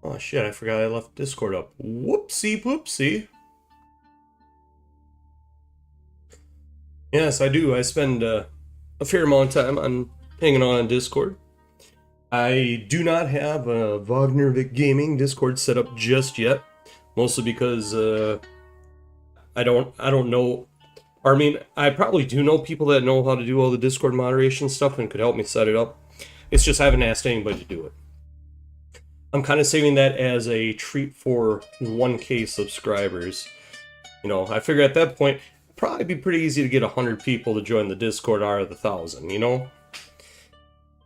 A: Oh shit, I forgot I left Discord up. Whoopsie poopsie. Yes, I do. I spend a fair amount of time on hanging on Discord. I do not have a Vognarvik Gaming Discord set up just yet. Mostly because I don't know. Or, I mean, I probably do know people that know how to do all the Discord moderation stuff and could help me set it up. It's just I haven't asked anybody to do it. I'm kind of saving that as a treat for 1K subscribers. You know, I figure at that point, it'd probably be pretty easy to get 100 people to join the Discord out of the 1,000, you know? And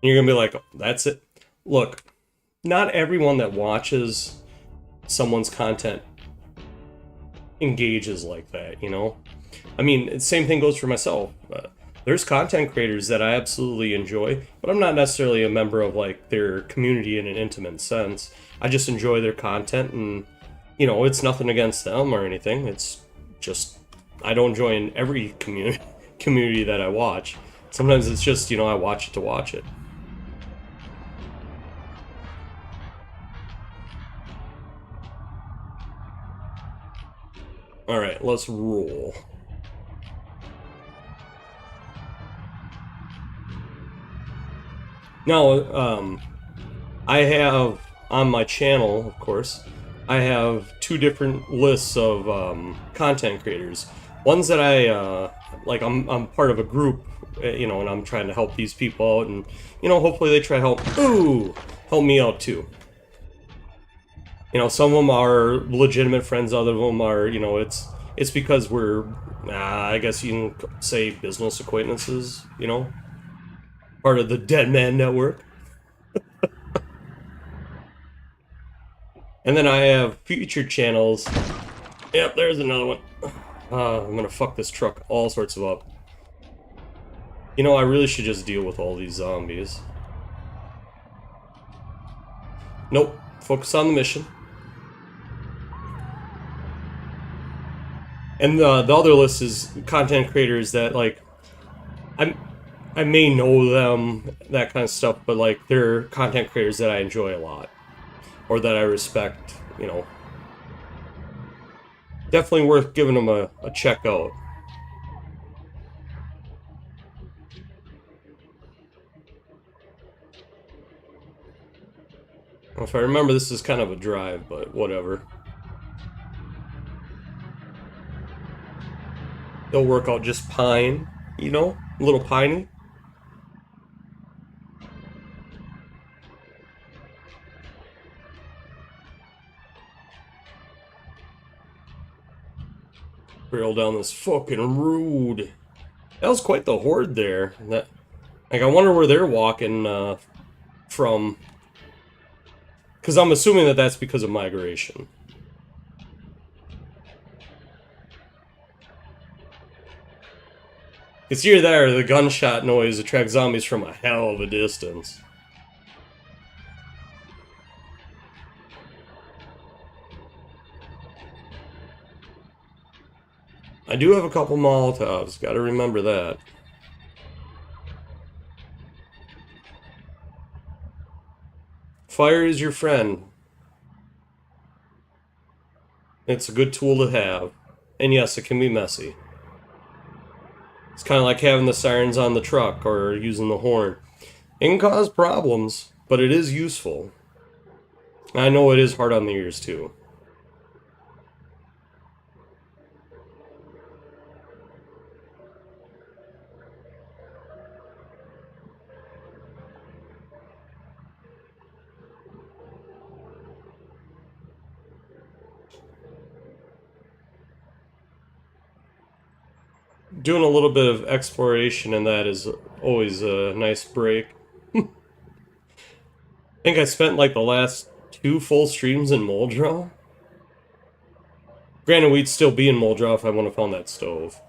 A: you're going to be like, oh, that's it. Look, not everyone that watches someone's content engages like that, you know? I mean, the same thing goes for myself. There's content creators that I absolutely enjoy, but I'm not necessarily a member of like their community in an intimate sense. I just enjoy their content and, You know, it's nothing against them or anything. It's just I don't join every community that I watch. Sometimes it's just, you know, I watch it to watch it. Alright, let's roll. Now, I have on my channel, of course, I have two different lists of content creators. Ones that I like. I'm part of a group, you know, and I'm trying to help these people out, and you know, hopefully they try to help me out too. You know, some of them are legitimate friends. Other of them are, you know, it's because we're, I guess you can say business acquaintances. You know, part of the Dead Man Network. And then I have featured channels. Yep, there's another one. I'm gonna fuck this truck all sorts of up. You know, I really should just deal with all these zombies. Nope. Focus on the mission. And the other list is content creators that, like, I may know them, that kind of stuff, but, like, they're content creators that I enjoy a lot. Or that I respect, you know. Definitely worth giving them a check out. If I remember, this is kind of a drive, but whatever. They'll work out just pine, you know? A little piney. Barrel down this fucking road. That was quite the horde there. That, like, I wonder where they're walking from. Because I'm assuming that that's because of migration. It's either that or the gunshot noise attracts zombies from a hell of a distance. I do have a couple Molotovs, gotta remember that. Fire is your friend. It's a good tool to have. And yes, it can be messy. It's kind of like having the sirens on the truck or using the horn. It can cause problems, but it is useful. I know it is hard on the ears too. Doing a little bit of exploration in that is always a nice break. I think I spent like the last 2 full streams in Moldra. Granted, we'd still be in Moldra if I wouldn't have found that stove.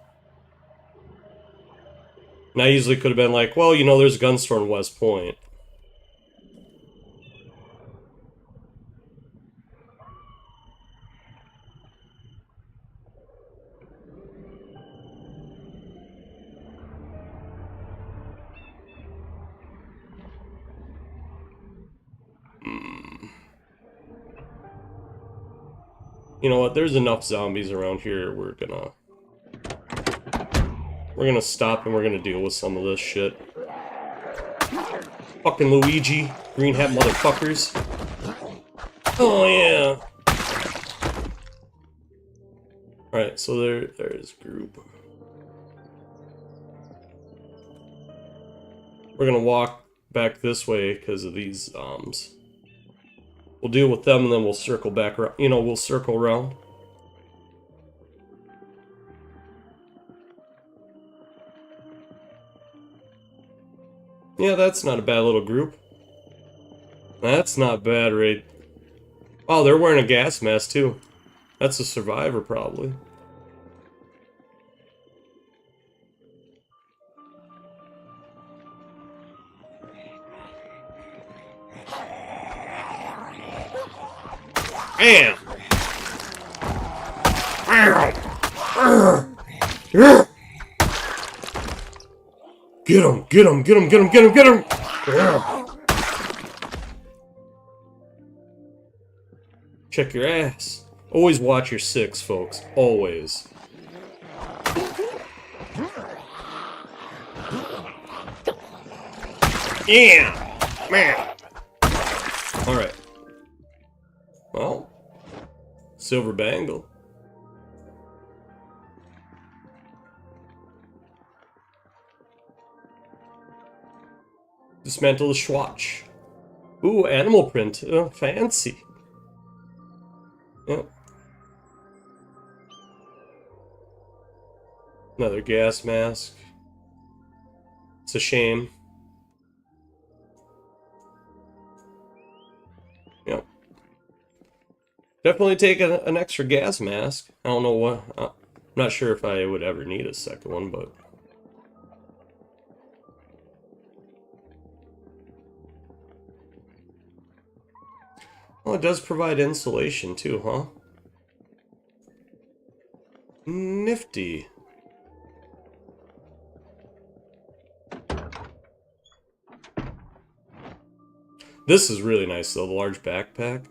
A: And I easily could have been like, well, you know, there's a gun store in West Point. You know what? There's enough zombies around here. We're gonna stop and we're gonna deal with some of this shit. Fucking Luigi, green hat motherfuckers. Oh yeah. All right, so there's group. We're gonna walk back this way because of these zombs. We'll deal with them and then we'll circle back around. You know, we'll circle around. Yeah, that's not a bad little group. That's not bad, right? Oh, they're wearing a gas mask too. That's a survivor, probably. Bam! Get him! Get him! Get him! Get him! Get him! Get him! Check your ass. Always watch your six, folks. Always. Yeah! Man! Alright. Well. Silver bangle. Dismantle the swatch. Ooh, animal print. Fancy. Yep. Another gas mask. It's a shame. Yep. Definitely take an extra gas mask. I don't know what... I'm not sure if I would ever need a second one, but... Well, it does provide insulation too, huh? Nifty. This is really nice though, the large backpack.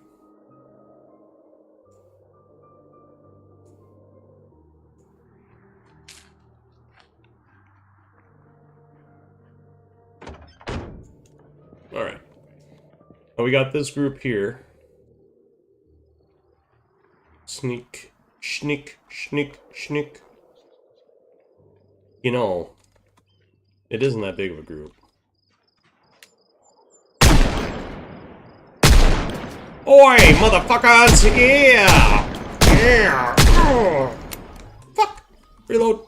A: Alright. Now we got this group here. Sneak, sneak, sneak, sneak. You know, it isn't that big of a group. Oi, motherfuckers! Yeah! Yeah! Oh. Fuck! Reload.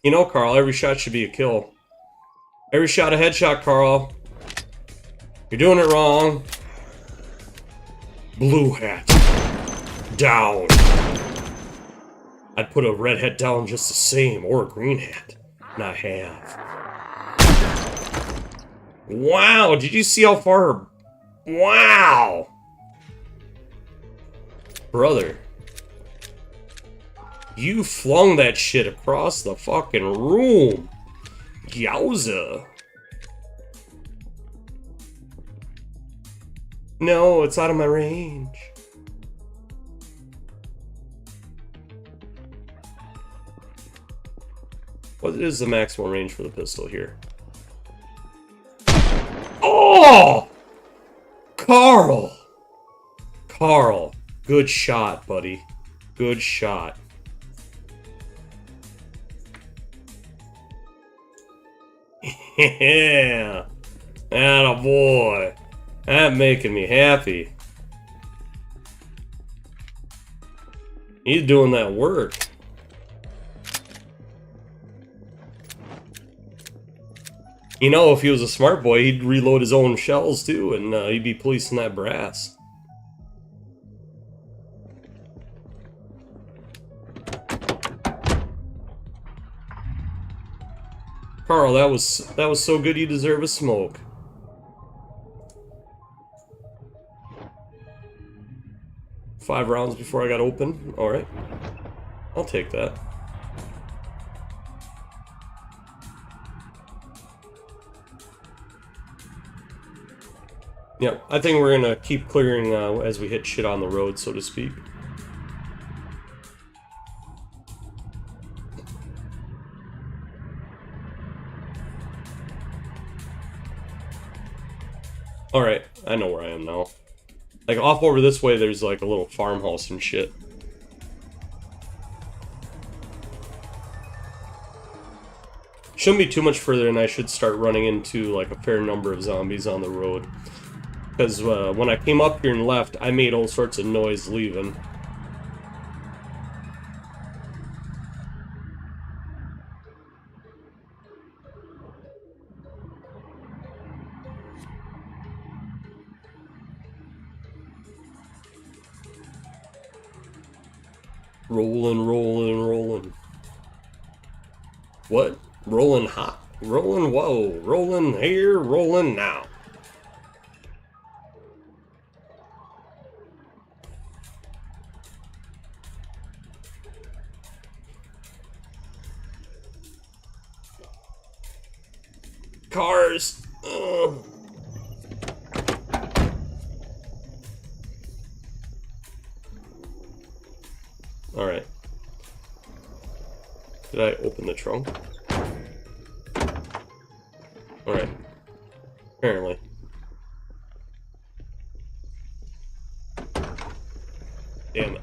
A: You know, Karl, every shot should be a kill. Every shot a headshot, Karl. You're doing it wrong. Blue hat. Down. I'd put a red hat down just the same, or a green hat. And I have. Wow, did you see how far... Wow! Brother. You flung that shit across the fucking room. Yowza. No, it's out of my range. What is the maximum range for the pistol here? Oh! Karl! Karl, good shot, buddy. Good shot. Yeah, attaboy. That making me happy. He's doing that work. You know, if he was a smart boy, he'd reload his own shells too, and he'd be policing that brass. Karl, that was so good you deserve a smoke. Five rounds before I got open. Alright. I'll take that. Yep, I think we're gonna keep clearing as we hit shit on the road, so to speak. Alright, I know where I am now. Like, off over this way, there's like a little farmhouse and shit. Shouldn't be too much further, and I should start running into like a fair number of zombies on the road. Because when I came up here and left, I made all sorts of noise leaving. Rolling, rolling, rolling. What? Rolling hot. Rolling, whoa. Rolling here, rolling now. Cars. Ugh. All right. Did I open the trunk? All right. Apparently. Damn it.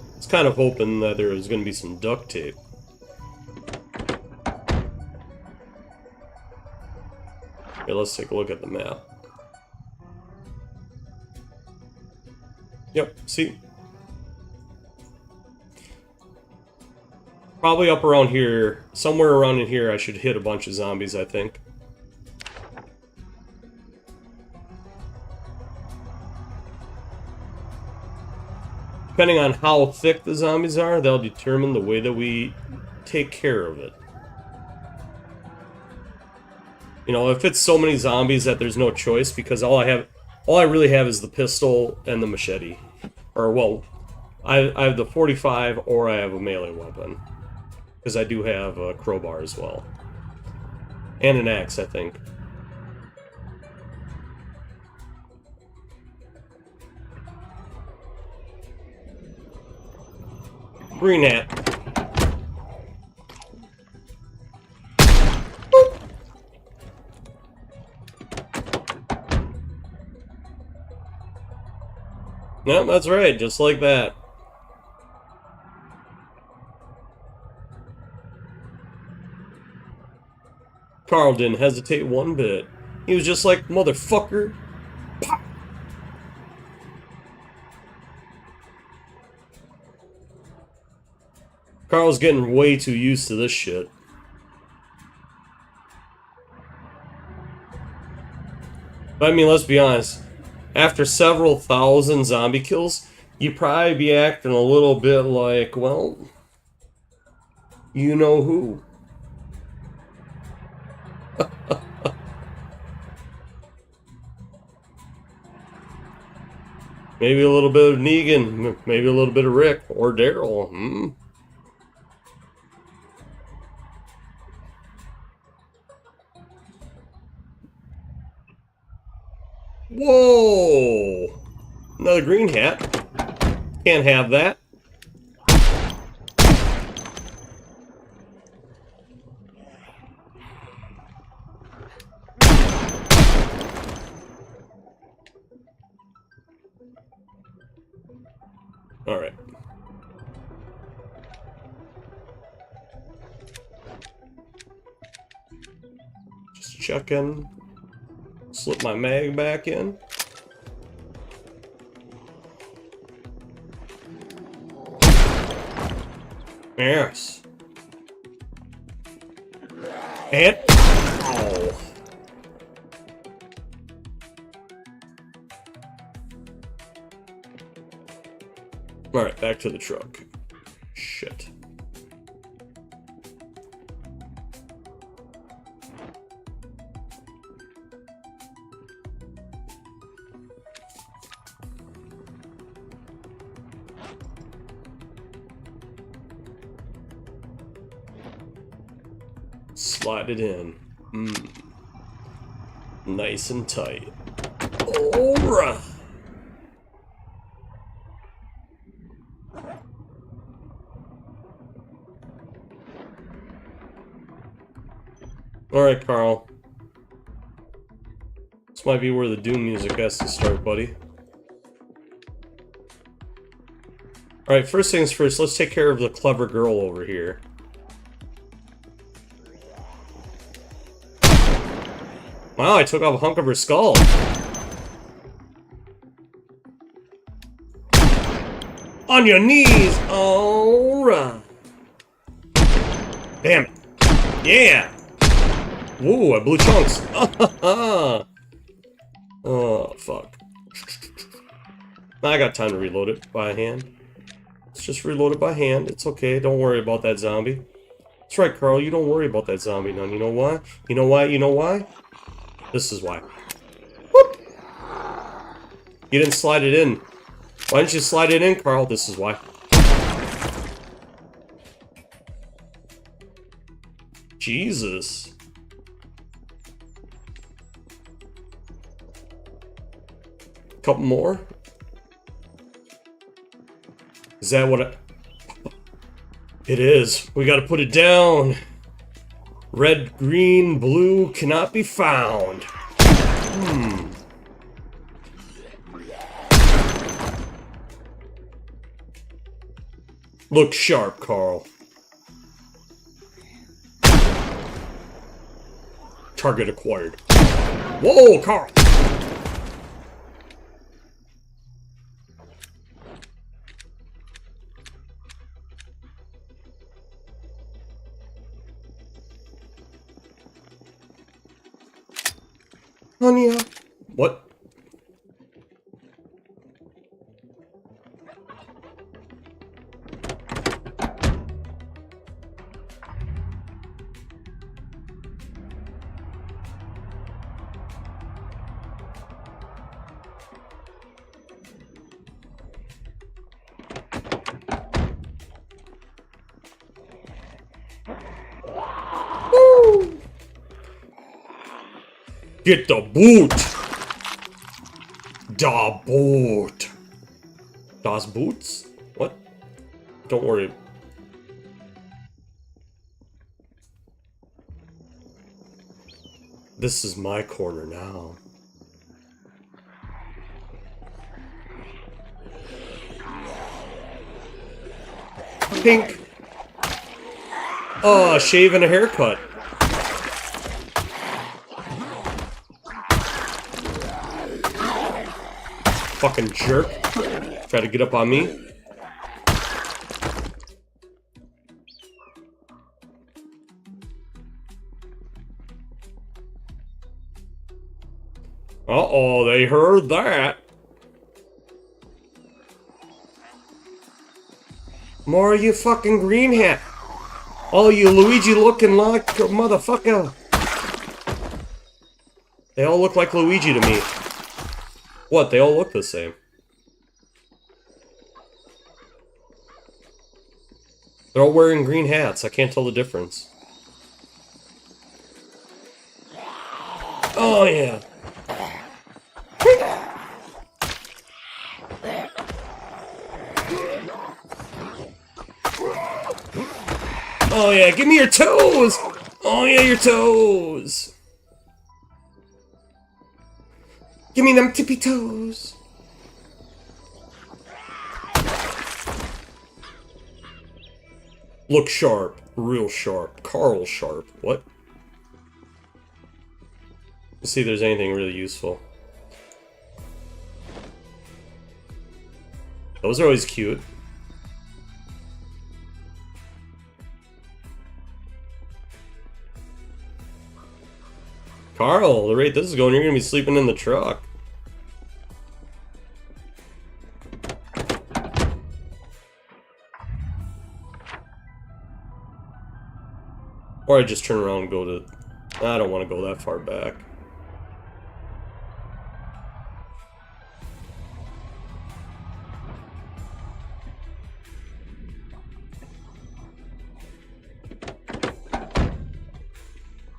A: I was kind of hoping that there was going to be some duct tape. Here, let's take a look at the map. Yep, see? Probably up around here, somewhere around in here I should hit a bunch of zombies, I think. Depending on how thick the zombies are, they'll determine the way that we take care of it. You know, if it's so many zombies that there's no choice, because all I really have is the pistol and the machete. Or, well, I have the 45 or I have a melee weapon. Because I do have a crowbar as well. And an axe, I think. Green hat. No, that's right, just like that. Karl didn't hesitate one bit. He was just like, motherfucker. Pop. Karl's getting way too used to this shit. But I mean, let's be honest. After several thousand zombie kills, you'd probably be acting a little bit like, well, you know who. Maybe a little bit of Negan, maybe a little bit of Rick, or Daryl. Whoa! Another green hat. Can't have that. Alright. Just checking. Slip my mag back in. Yes. And... oh. Alright, back to the truck. Shit. Slide it in. Nice and tight. Alright. Alright, Karl. This might be where the Doom music has to start, buddy. Alright, first things first, let's take care of the clever girl over here. Wow, I took off a hunk of her skull. On your knees! Alright. Damn it. Yeah! Whoa, I blew chunks. Oh, fuck. I got time to reload it by hand. Let's just reload it by hand. It's okay. Don't worry about that zombie. That's right, Carl. You don't worry about that zombie none. You know why? You know why? You know why? This is why. Whoop! You didn't slide it in. Why didn't you slide it in, Carl? This is why. Jesus. Couple more. Is that what it is? We gotta put it down. Red, green, blue cannot be found. Look sharp, Carl. Target acquired. Whoa, Carl! Honey, what? Woo! Get the boot! Da boot! Das Boots? What? Don't worry. This is my corner now. Pink! Oh, a shave and a haircut. Fucking jerk. Try to get up on me. Uh-oh, they heard that. More of you fucking green hat. Oh, you Luigi looking like a motherfucker. They all look like Luigi to me. What? They all look the same. They're all wearing green hats. I can't tell the difference. Oh, yeah. Oh, yeah. Give me your toes. Oh, yeah, your toes. Give me them tippy toes. Look sharp. Real sharp. Carl sharp. What? Let's see if there's anything really useful. Those are always cute. Carl, the rate this is going, you're gonna be sleeping in the truck. Or I just turn around and go to... I don't want to go that far back.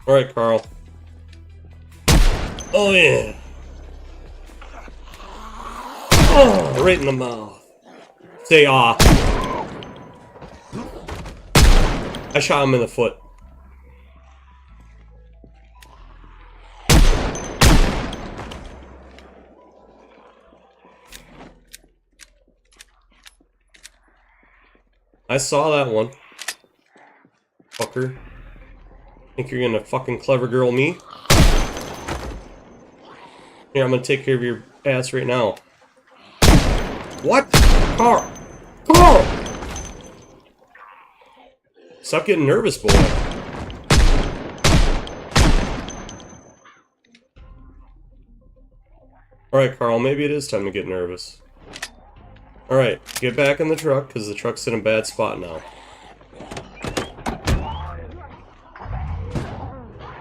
A: Alright, Carl. Oh, yeah. Oh, right in the mouth. Say, ah. I shot him in the foot. I saw that one. Fucker. Think you're gonna fucking clever girl me? Here, I'm gonna take care of your ass right now. What? Carl! Carl! Stop getting nervous, boy. Alright, Carl, maybe it is time to get nervous. Alright, get back in the truck, because the truck's in a bad spot now.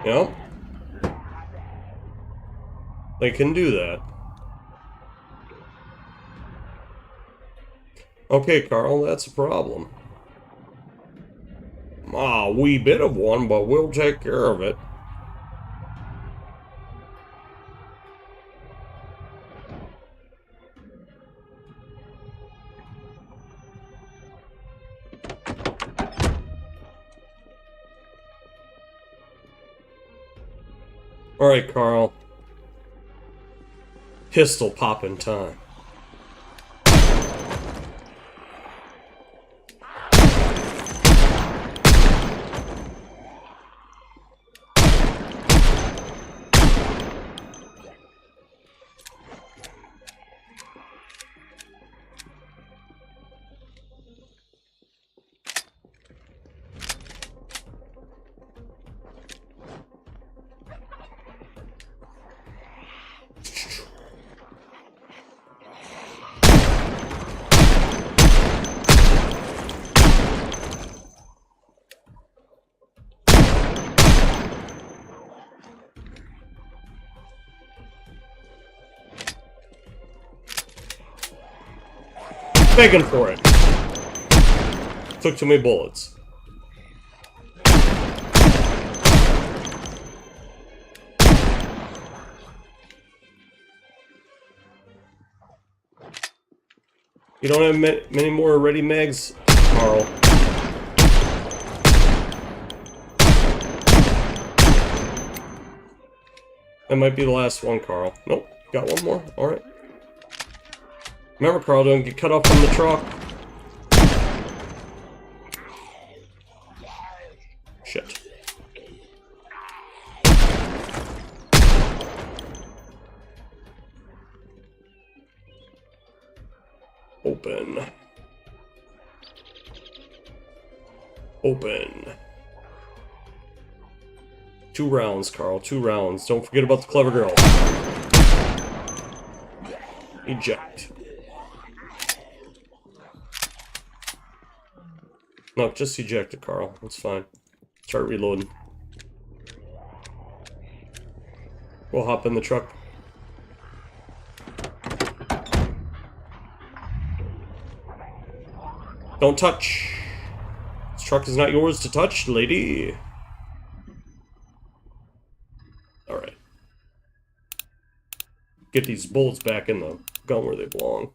A: Yep. They can do that. Okay, Carl, that's a problem. A wee bit of one, but we'll take care of it. Alright, Carl. Pistol popping time. Begging for it. Took too many bullets. You don't have many more ready mags, Carl. That might be the last one, Carl. Nope, got one more. Alright. Remember, Carl, don't get cut off from the truck. Shit. Open. Open. 2 rounds, Carl. 2 rounds. Don't forget about the clever girl. Eject. No, just eject it, Carl. That's fine. Start reloading. We'll hop in the truck. Don't touch. This truck is not yours to touch, lady. Alright. Get these bullets back in the gun where they belong.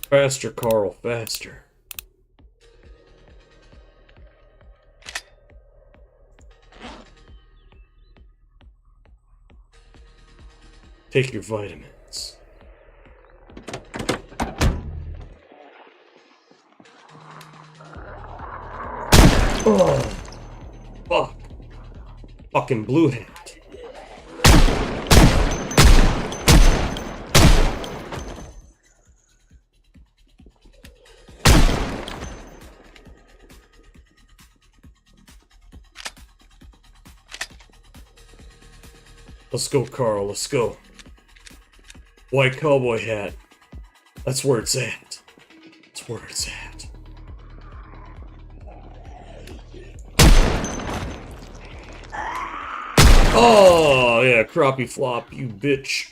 A: Faster, Carl, faster. Take your vitamins. Oh, fuck. Fucking blue hat. Let's go, Carl, let's go. White cowboy hat. That's where it's at. That's where it's at. Oh, yeah, crappie flop, you bitch.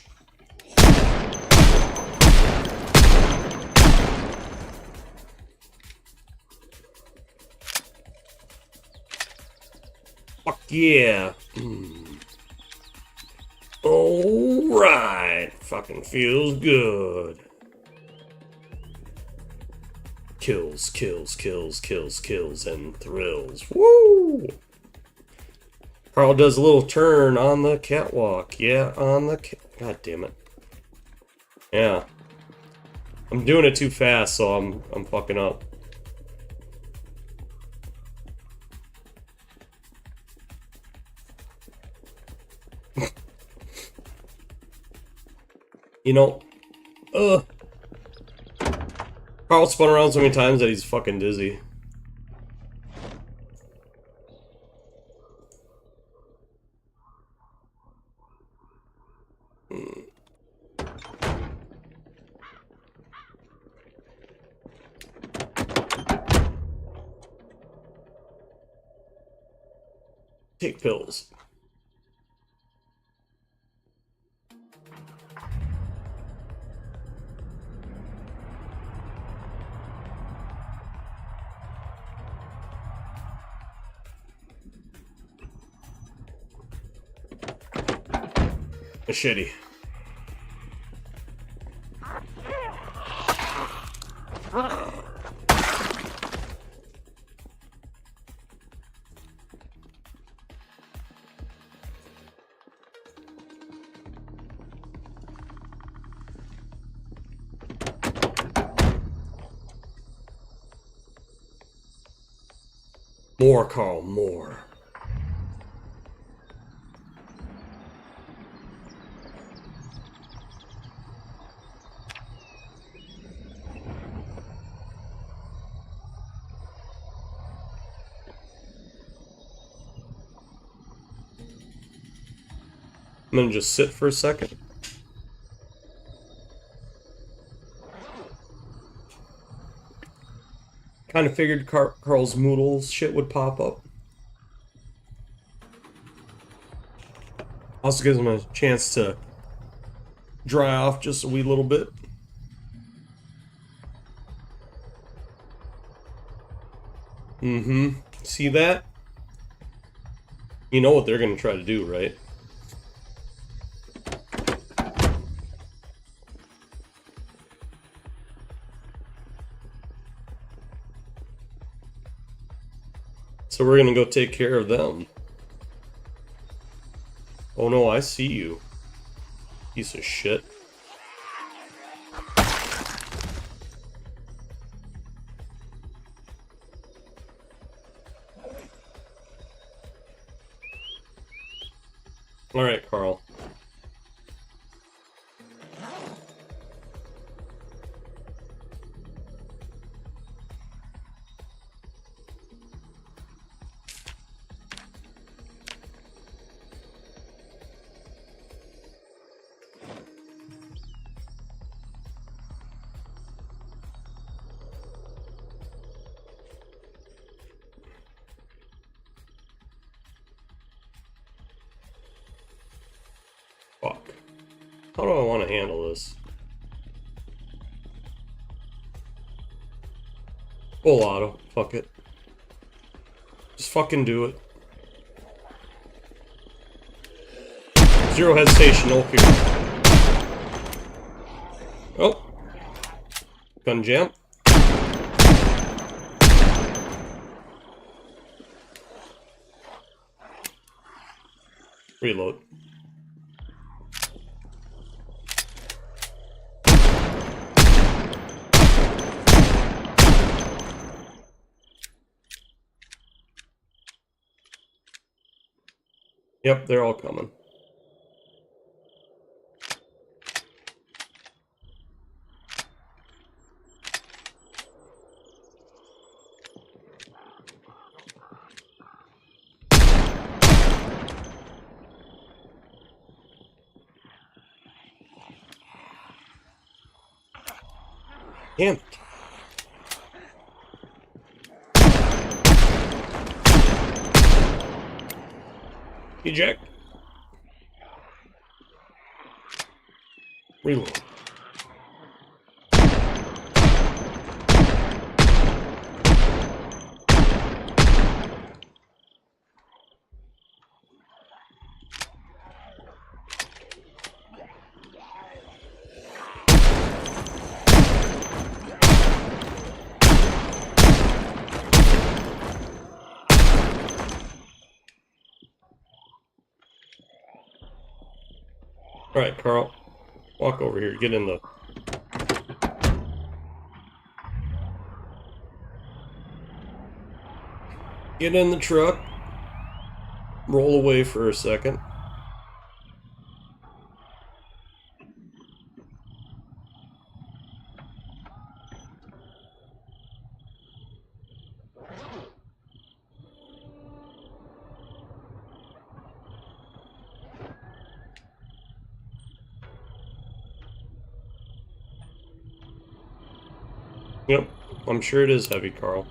A: Fuck yeah. Alright. Fucking feels good. Kills, kills, kills, kills, kills, and thrills. Woo! Carl does a little turn on the catwalk. Yeah, on the God damn it. Yeah. I'm doing it too fast, so I'm fucking up. You know, Carl spun around so many times that he's fucking dizzy. Take pills. Machete. More, Carl, more. I'm gonna just sit for a second. Kind of figured Carl's Moodles shit would pop up. Also gives him a chance to dry off just a wee little bit. See that? You know what they're gonna try to do, right? So we're gonna go take care of them. Oh no, I see you. Piece of shit. Alright, Carl. Fuck. How do I want to handle this? Full auto. Fuck it. Just fucking do it. Zero hesitation, no fear. Oh. Gun jam. Reload. Yep, they're all coming. Damn it. Eject. Reload. Alright, Carl. Walk over here. Get in the... Get in the truck. Roll away for a second. Yep, I'm sure it is heavy, Carl.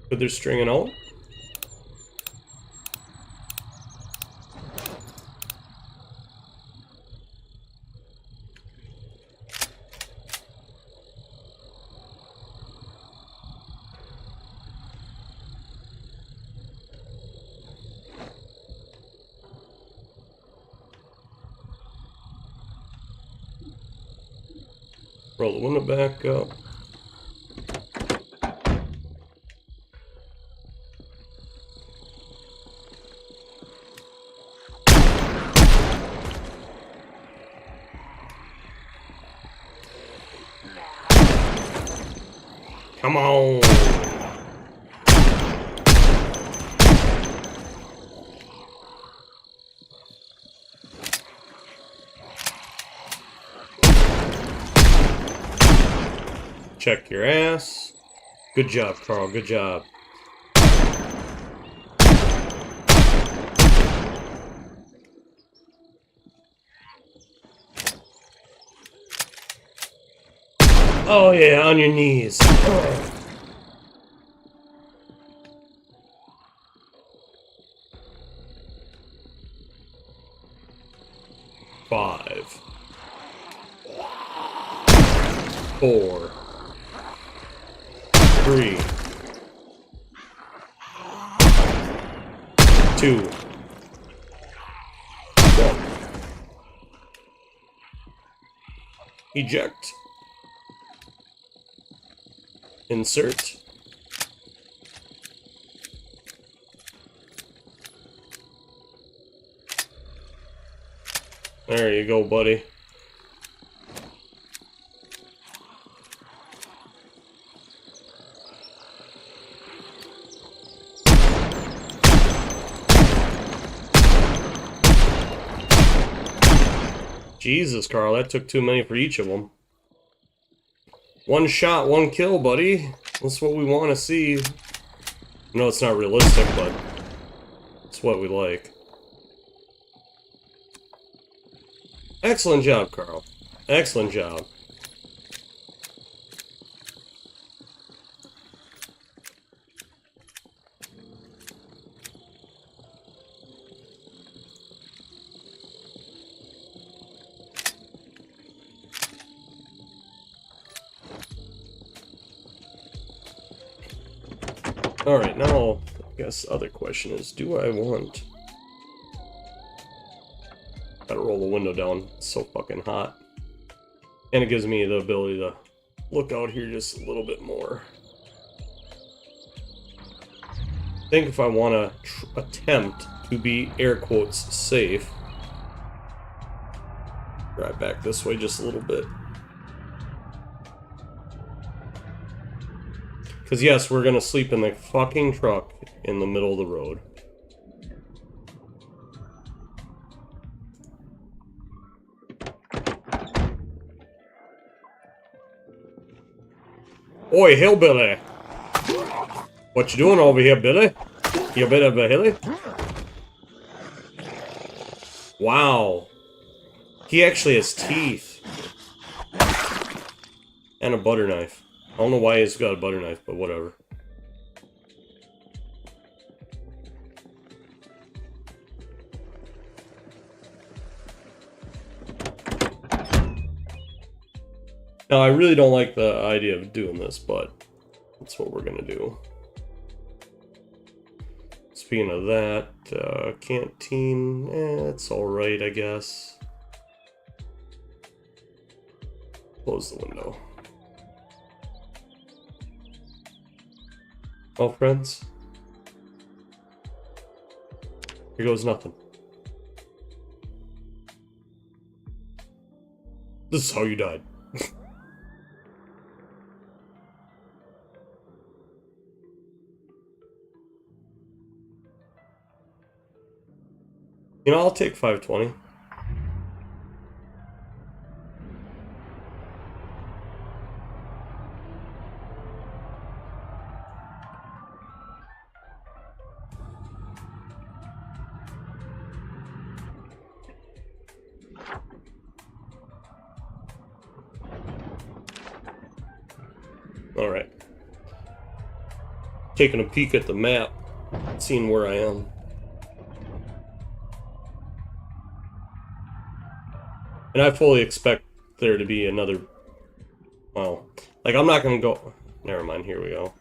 A: But they're stringing out. Roll the window back up. Come on! Check your ass. Good job, Carl. Good job. Oh yeah, on your knees. Five. 4. 3. 2. 1. Eject. Insert. There you go, buddy. Jesus, Carl, that took too many for each of them. One shot, one kill, buddy. That's what we want to see. No, it's not realistic, but it's what we like. Excellent job, Carl. Excellent job. Alright, now, I guess the other question is, do I want... Gotta roll the window down, it's so fucking hot. And it gives me the ability to look out here just a little bit more. I think if I want to attempt to be, air quotes, safe... Drive back this way just a little bit. Because yes, we're gonna sleep in the fucking truck in the middle of the road. Oi, hillbilly! What you doing over here, Billy? You a bit of a hilly? Wow. He actually has teeth. And a butter knife. I don't know why he's got a butter knife, but whatever. Now, I really don't like the idea of doing this, but that's what we're gonna do. Speaking of that, canteen, it's alright, I guess. Close the window. Well, friends, here goes nothing. This is how you died. You know, I'll take 520. Alright. Taking a peek at the map, seeing where I am. And I fully expect there to be another... Well, like, I'm not gonna go... Never mind, here we go.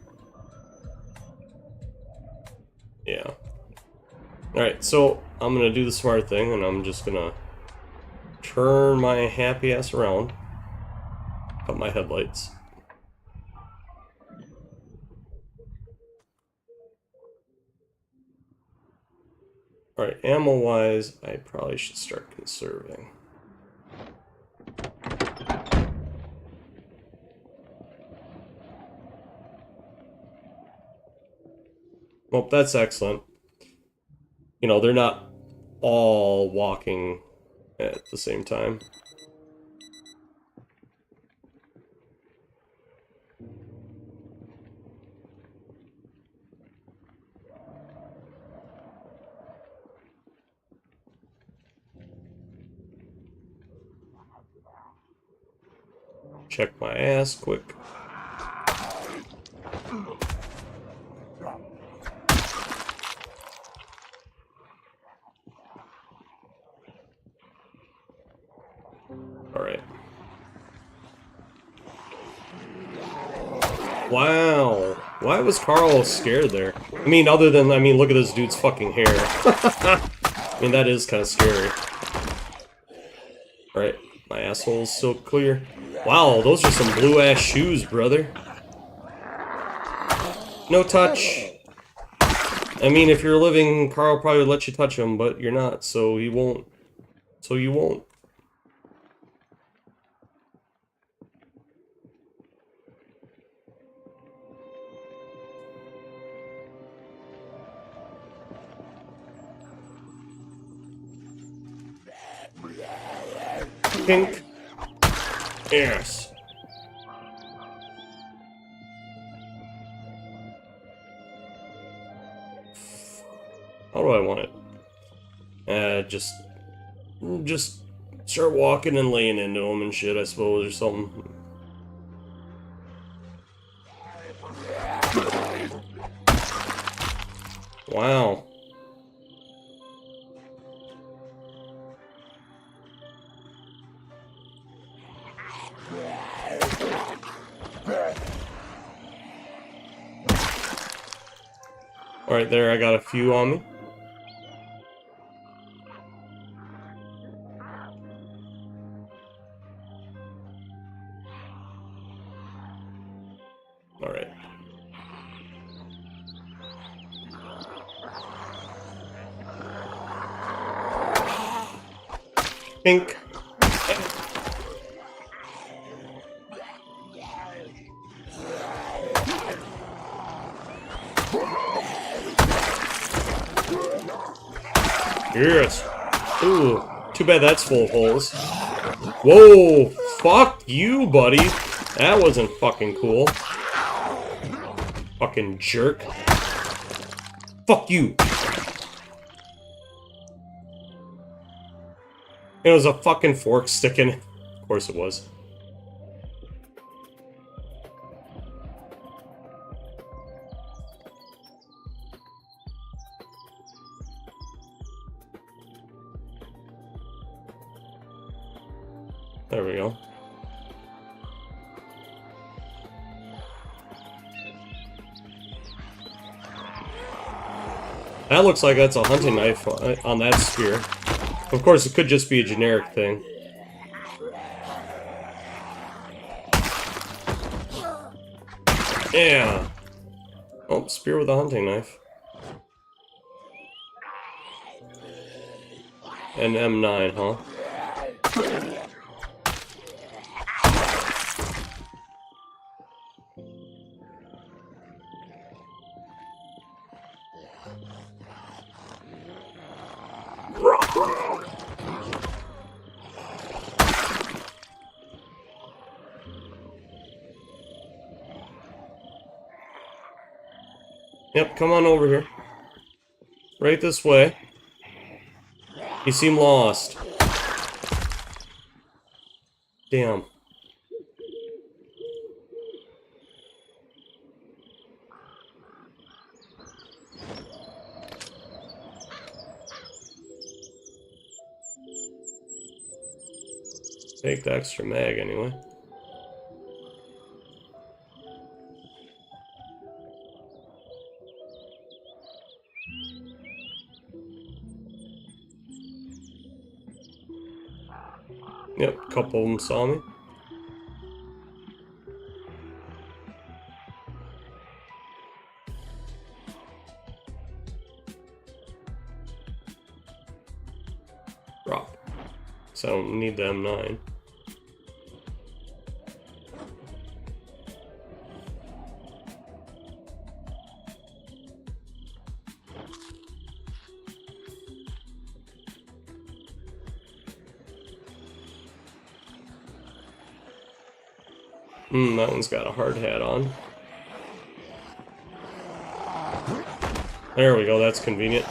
A: Yeah. Alright, so I'm gonna do the smart thing, and I'm just gonna turn my happy ass around. Cut my headlights. Alright, ammo-wise, I probably should start conserving. Well, that's excellent. You know, they're not all walking at the same time. Check my ass quick. Alright. Wow. Why was Karl scared there? I mean, other than, look at this dude's fucking hair. I mean, that is kind of scary. Alright, my asshole's still clear. Wow, those are some blue-ass shoes, brother. No touch. I mean, if you're living, Karl probably would let you touch them, but you're not, so he won't. So you won't. Pink. Yes. How do I want it? Just start walking and laying into them and shit, I suppose, or something. Wow. Alright, there, I got a few on me. Alright. Pink. Yes. Ooh, too bad that's full of holes. Whoa, fuck you, buddy. That wasn't fucking cool. Fucking jerk. Fuck you. It was a fucking fork sticking. Of course it was. There we go. That looks like that's a hunting knife on that spear. Of course, it could just be a generic thing. Yeah. Oh, spear with a hunting knife. And M9, huh? Yep, come on over here. Right this way. You seem lost. Damn. Take the extra mag anyway. Yep, a couple of them saw me. Drop. So I don't need the M9. That one's got a hard hat on. There we go, that's convenient.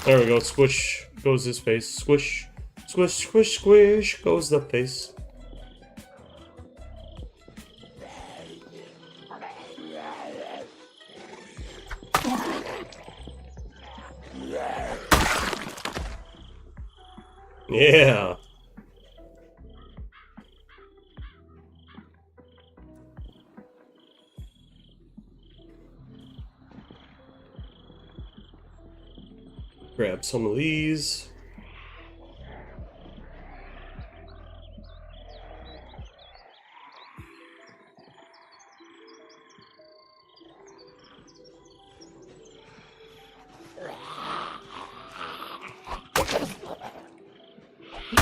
A: There we go, squish goes his face. Squish, squish, squish, squish goes the face. Yeah. Grab some of these.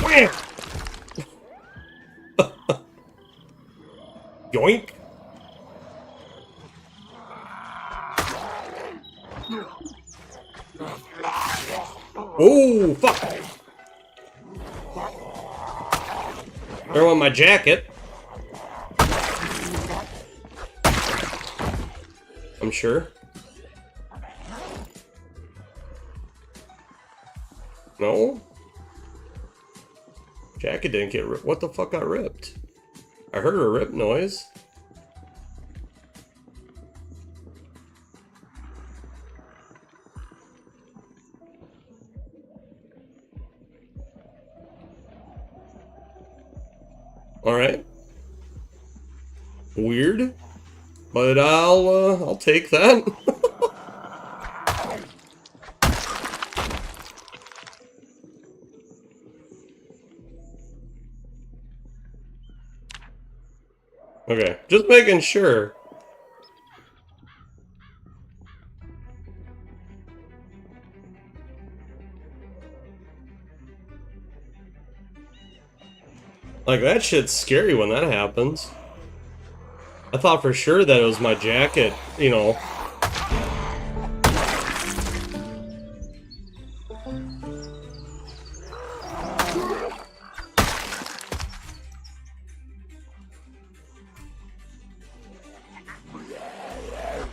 A: Wham! Yoink! Oh, fuck! There went my jacket. I'm sure. No? Jacket didn't get ripped. What the fuck got ripped? I heard a rip noise. Alright. Weird. But I'll take that. Okay, just making sure. Like, that shit's scary when that happens. I thought for sure that it was my jacket, you know.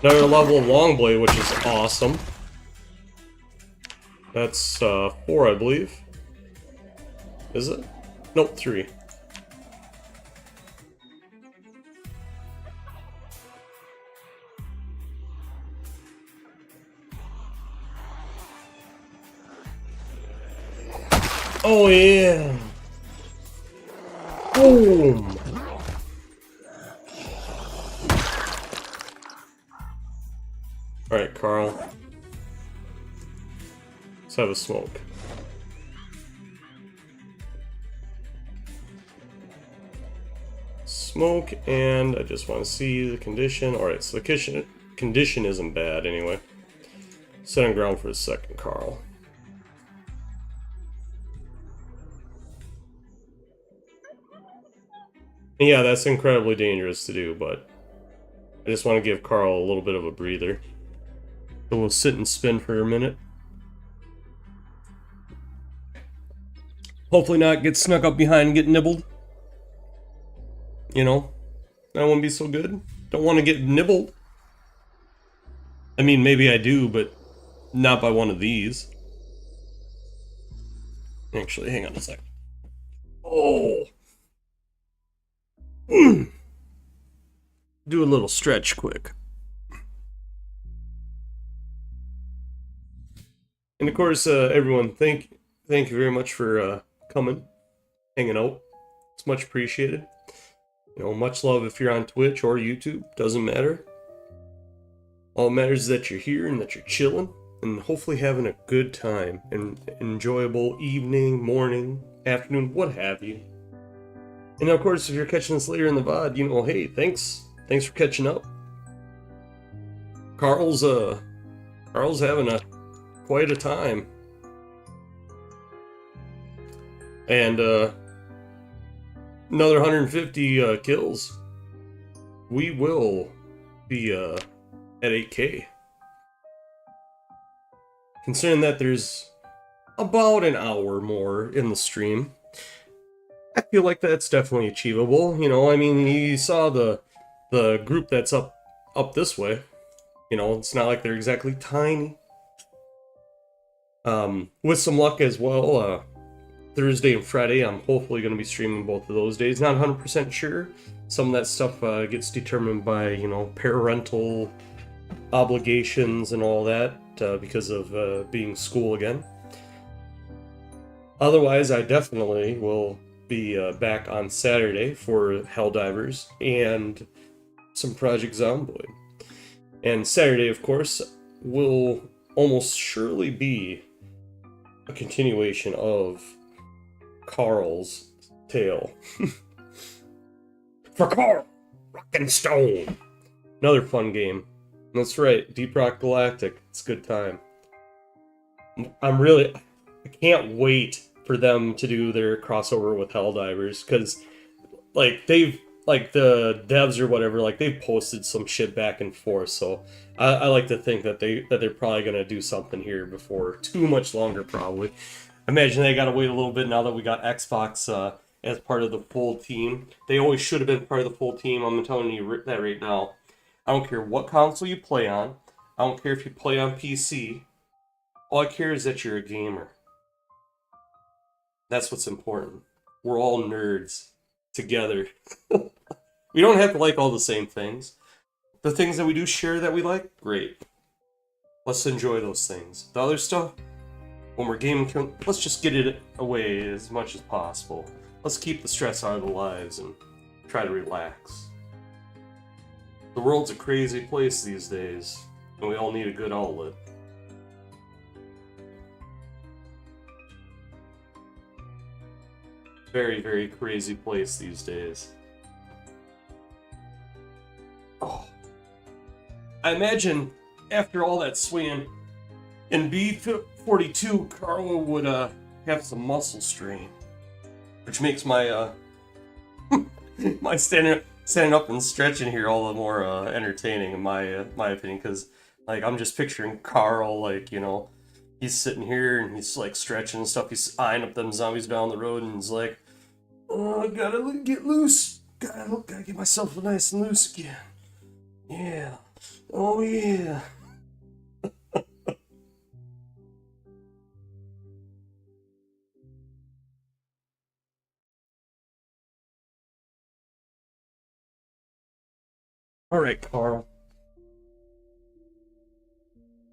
A: Another level of long blade, which is awesome. That's 4, I believe. Is it? Nope, 3. Oh yeah! Boom! Alright, Karl. Let's have a smoke. Smoke, and I just want to see the condition. Alright, so the condition isn't bad anyway. Set on ground for a second, Karl. And yeah, that's incredibly dangerous to do, but I just want to give Karl a little bit of a breather. So we'll sit and spin for a minute. Hopefully not get snuck up behind and get nibbled. You know, that wouldn't be so good. Don't want to get nibbled. I mean, maybe I do, but not by one of these. Actually, hang on a sec. Oh. Do a little stretch quick. And of course, everyone, thank you very much for coming, hanging out. It's much appreciated. You know, much love if you're on Twitch or YouTube, doesn't matter. All that matters is that you're here and that you're chilling and hopefully having a good time and enjoyable evening, morning, afternoon, what have you. And of course, if you're catching this later in the VOD, you know, hey, thanks for catching up. Karl's having quite a time. And another 150 kills. We will be at 8K. Considering that there's about an hour more in the stream, I feel like that's definitely achievable. You know, I mean, you saw the group that's up this way. You know, it's not like they're exactly tiny. With some luck as well, Thursday and Friday, I'm hopefully going to be streaming both of those days. Not 100% sure. Some of that stuff gets determined by, you know, parental obligations and all that because of being school again. Otherwise, I definitely will be back on Saturday for Helldivers and some Project Zomboid. And Saturday, of course, will almost surely be a continuation of Karl's tale. For Karl, Rock and Stone. Another fun game. That's right, Deep Rock Galactic. It's a good time. I can't wait for them to do their crossover with Helldivers, because like the devs or whatever, like they've posted some shit back and forth, so I like to think that they're probably gonna do something here before too much longer, probably. Imagine they gotta wait a little bit now that we got Xbox as part of the full team. They always should have been part of the full team. I'm telling you that right now. I don't care what console you play on. I don't care if you play on PC. All I care is that you're a gamer. That's what's important. We're all nerds together. We don't have to like all the same things. The things that we do share that we like, great. Let's enjoy those things. The other stuff, when we're gaming, let's just get it away as much as possible. Let's keep the stress out of the lives and try to relax. The world's a crazy place these days, and we all need a good outlet. Very, very crazy place these days. Oh. I imagine after all that swinging in B42, Karl would have some muscle strain, which makes my my standing up and stretching here all the more entertaining in my opinion, because like I'm just picturing Karl, like, you know, he's sitting here and he's like stretching and stuff. He's eyeing up them zombies down the road and he's like, "Oh, I gotta get loose. Gotta get myself nice and loose again. Yeah. Oh yeah." All right, Karl.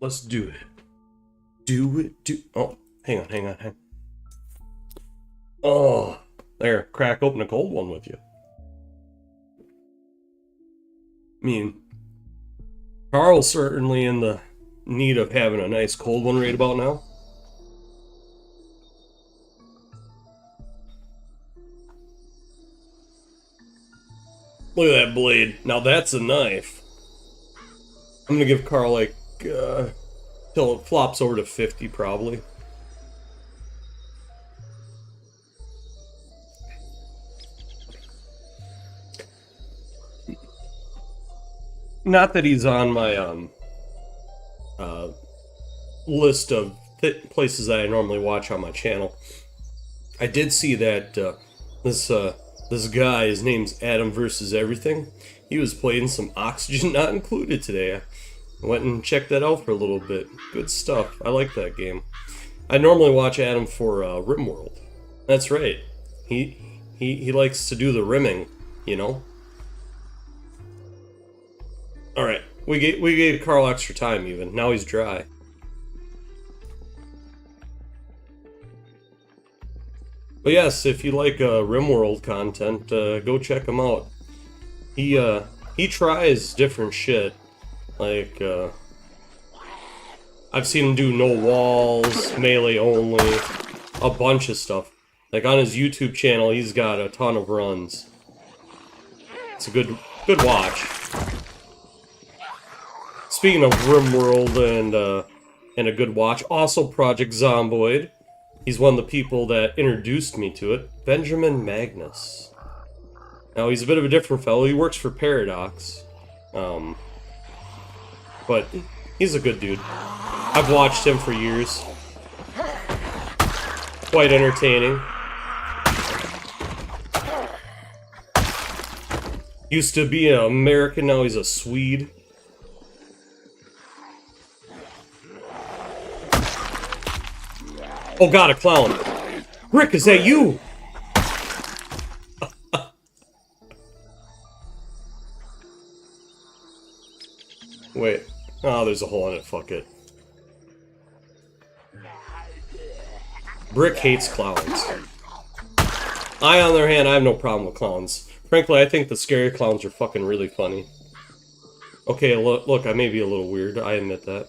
A: Let's do it. Oh, hang on. Oh, there. Crack open a cold one with you. I mean, Karl's certainly in the need of having a nice cold one right about now. Look at that blade. Now that's a knife. I'm gonna give Karl like till it flops over to 50 probably. Not that he's on my list of places that I normally watch on my channel. I did see that this guy, his name's Adam versus Everything. He was playing some Oxygen Not Included today. I went and checked that out for a little bit. Good stuff. I like that game. I normally watch Adam for RimWorld. That's right. He likes to do the rimming, you know. All right, we gave Karl extra time even. Now he's dry. But yes, if you like RimWorld content, go check him out. He tries different shit. Like, I've seen him do no walls, melee only, a bunch of stuff. Like on his YouTube channel, he's got a ton of runs. It's a good watch. Speaking of RimWorld and a good watch, also Project Zomboid. He's one of the people that introduced me to it, Benjamin Magnus. Now he's a bit of a different fellow. He works for Paradox, but he's a good dude. I've watched him for years. Quite entertaining. Used to be an American, now he's a Swede. Oh god, a clown. Rick, is that you? Wait. Oh, there's a hole in it. Fuck it. Brick hates clowns. I, on the other hand, I have no problem with clowns. Frankly, I think the scary clowns are fucking really funny. Okay, look, I may be a little weird. I admit that.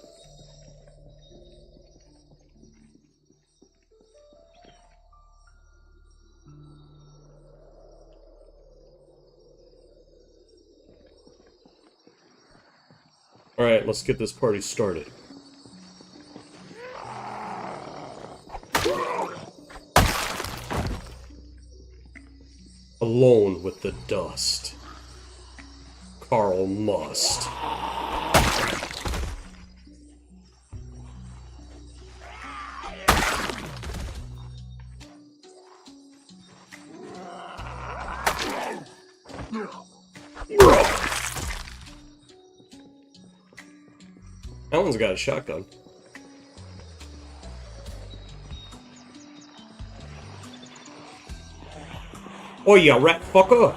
A: Alright, let's get this party started. Alone with the dust. Karl must. That one's got a shotgun. Oh, you rat fucker!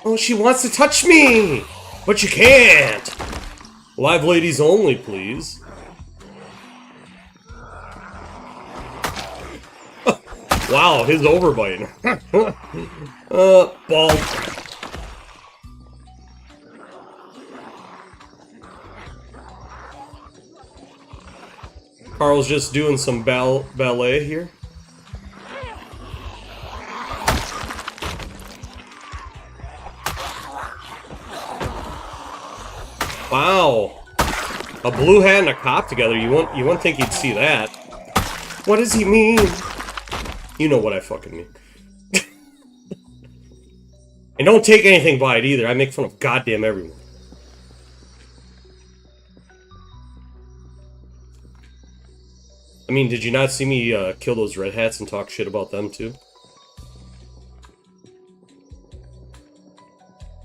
A: Oh, she wants to touch me! But you can't! Live ladies only, please. Wow, his overbite. Ball. Karl's just doing some ballet here. Wow. A blue hat and a cop together, you wouldn't think you'd see that. What does he mean? You know what I fucking mean. And don't take anything by it either. I make fun of goddamn everyone. I mean, did you not see me kill those red hats and talk shit about them too?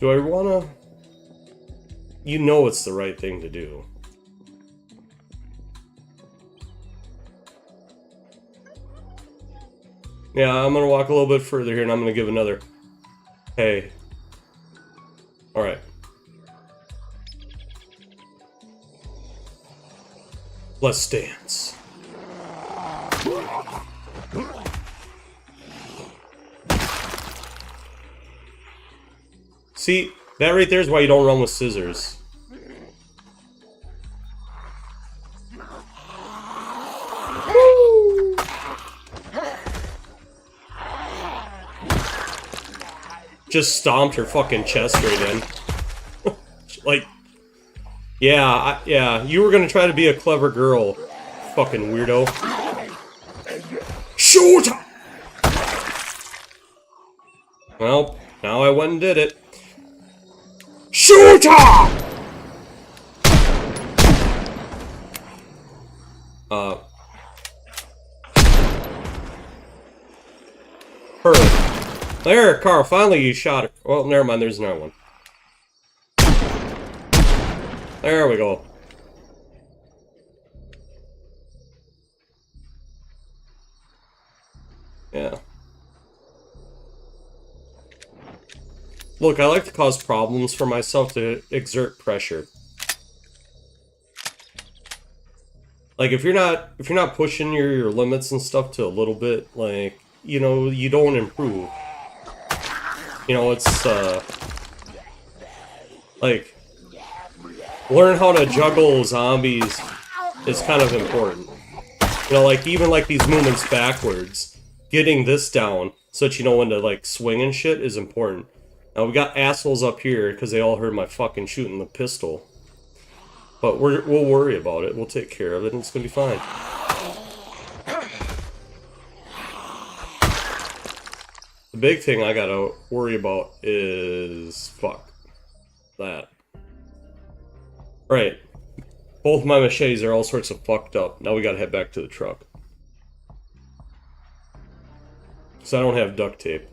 A: Do I wanna... You know it's the right thing to do. Yeah, I'm gonna walk a little bit further here and I'm gonna give another... Hey. Alright. Let's dance. See, that right there is why you don't run with scissors. Just stomped her fucking chest right in. Like, yeah, yeah, you were gonna try to be a clever girl, fucking weirdo. Shoot! Well, now I went and did it. Shoot! Her. There, Karl, finally you shot her. Well, never mind, there's another one. There we go. Yeah. Look, I like to cause problems for myself to exert pressure. Like if you're not pushing your limits and stuff to a little bit, like, you know, you don't improve. You know, it's like learn how to juggle zombies is kind of important. You know, like even like these movements backwards, getting this down so that you know when to like swing and shit is important. Now we got assholes up here because they all heard my fucking shooting the pistol. But we'll worry about it. We'll take care of it and it's gonna be fine. The big thing I gotta worry about is... fuck. That. Right. Both my machetes are all sorts of fucked up. Now we gotta head back to the truck. So I don't have duct tape.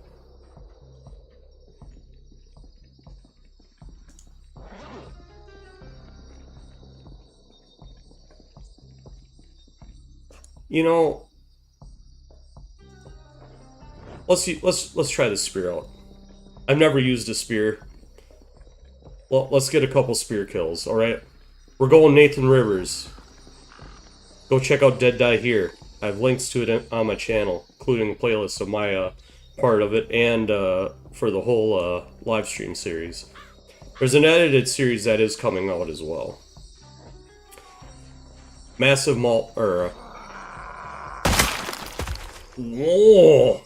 A: You know, let's try the spear out. I've never used a spear. Well, let's get a couple spear kills, alright? We're going Nathan Rivers. Go check out Dead Die Here. I have links to it on my channel, including a playlist of my part of it and for the whole live stream series. There's an edited series that is coming out as well. Massive malt, or whoa!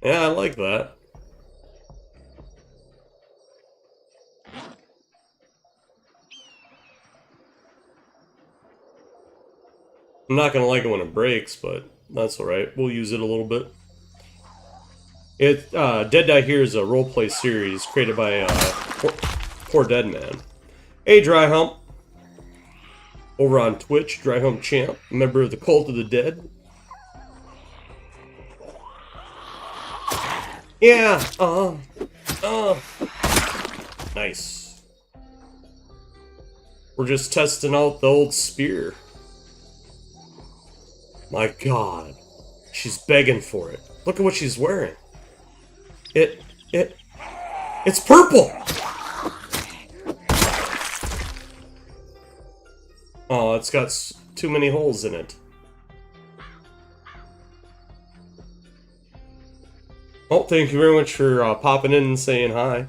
A: Yeah, I like that. I'm not gonna like it when it breaks, but that's alright. We'll use it a little bit. Dead Die Here is a roleplay series created by Poor Dead Man. Hey, Dry Hump. Over on Twitch, Dry Hump Champ, member of the Cult of the Dead. Yeah, nice. We're just testing out the old spear. My God, she's begging for it. Look at what she's wearing. It's purple! Oh, it's got too many holes in it. Oh, thank you very much for popping in and saying hi.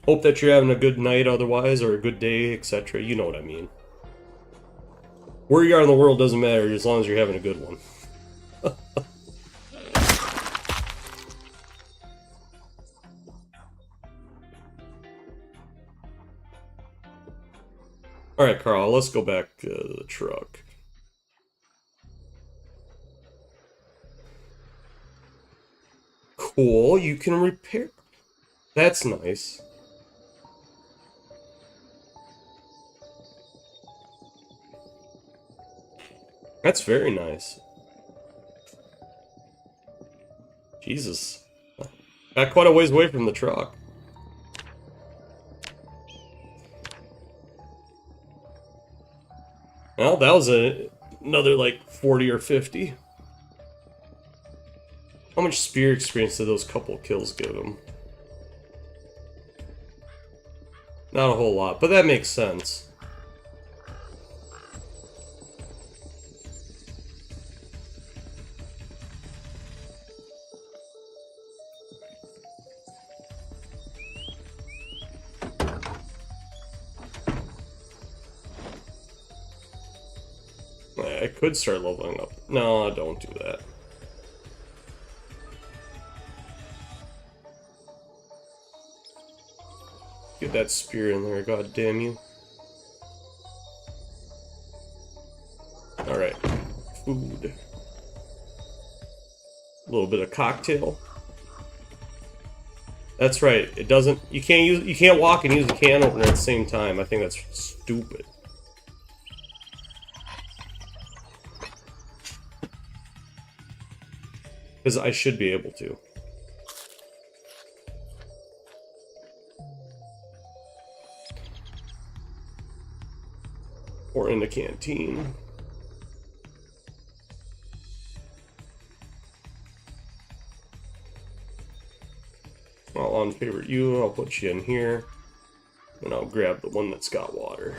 A: Hope that you're having a good night otherwise, or a good day, etc. You know what I mean. Where you are in the world doesn't matter as long as you're having a good one. Alright, Carl, let's go back to the truck. Cool, you can repair. That's nice. That's very nice. Jesus. Got quite a ways away from the truck. Well, that was another like 40 or 50. How much spear experience did those couple kills give him? Not a whole lot, but that makes sense. I could start leveling up. No, don't do that. Get that spear in there, god damn you. Alright. Food. A little bit of cocktail. That's right. It doesn't you can't walk and use a can opener at the same time. I think that's stupid. Because I should be able to. Or in the canteen. I'll unfavorite you, I'll put you in here, and I'll grab the one that's got water.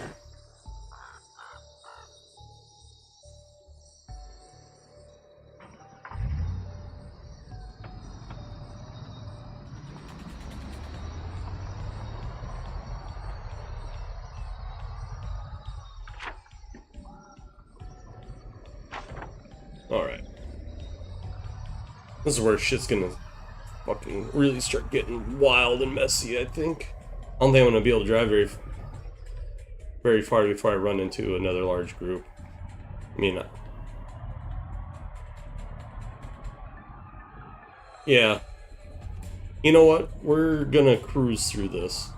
A: Alright. This is where shit's gonna fucking really start getting wild and messy, I think. I don't think I'm gonna be able to drive very far before I run into another large group. I mean, yeah. You know what? We're gonna cruise through this.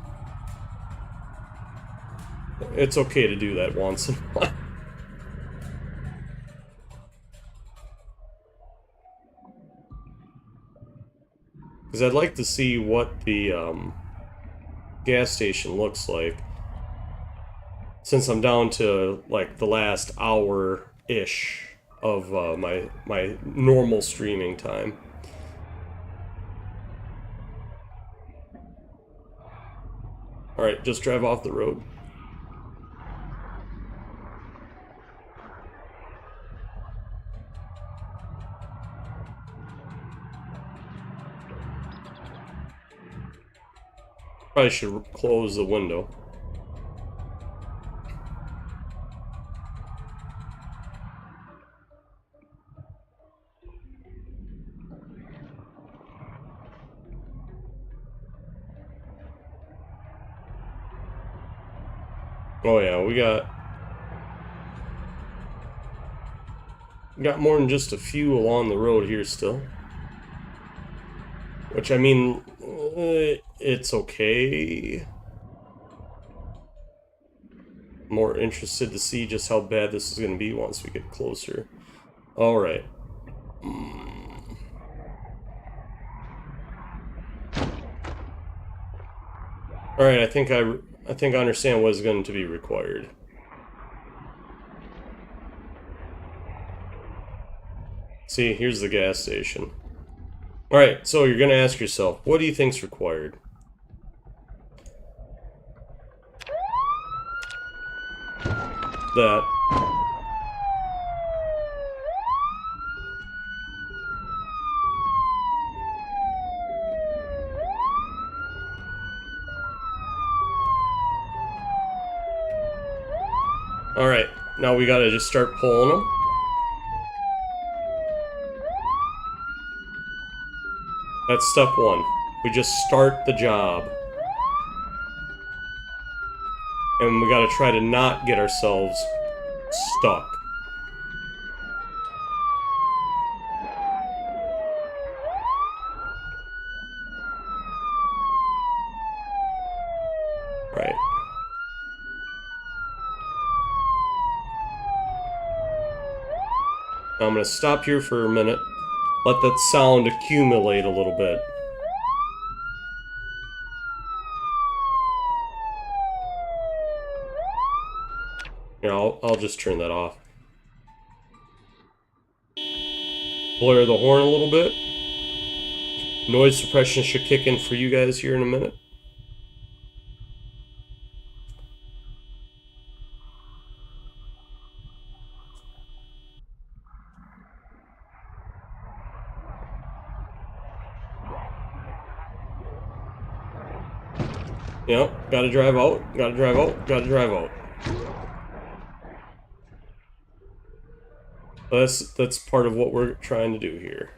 A: It's okay to do that once in a while. Because I'd like to see what the gas station looks like. Since I'm down to like the last hour-ish of my normal streaming time. Alright, just drive off the road. Probably should close the window. Oh yeah, we got more than just a few along the road here still. Which, I mean, it's okay. More interested to see just how bad this is going to be once we get closer. Alright. Alright, I think I understand what is going to be required. See, here's the gas station. Alright, so you're going to ask yourself, what do you think's required? That. Alright, now we gotta just start pulling them. That's step one. We just start the job. And we gotta try to not get ourselves stuck. Right. Now I'm gonna stop here for a minute. Let that sound accumulate a little bit. Here, I'll just turn that off. Blare the horn a little bit. Noise suppression should kick in for you guys here in a minute. Yep, gotta drive out, gotta drive out, gotta drive out. That's part of what we're trying to do here.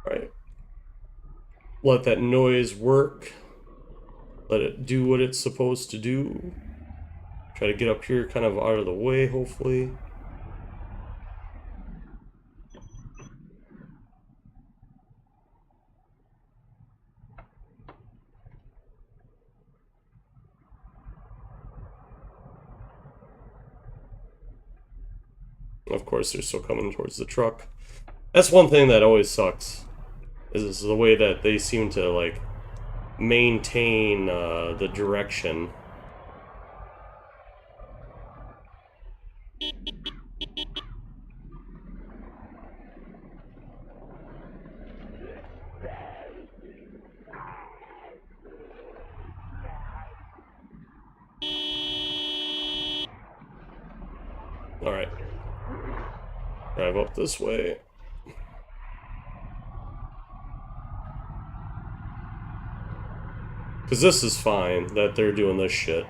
A: Right. Let that noise work. Let it do what it's supposed to do. Try to get up here kind of out of the way, hopefully. Of course, they're still coming towards the truck. That's one thing that always sucks, is the way that they seem to, like, maintain the direction. Alright. Drive up this way. Because this is fine that they're doing this shit.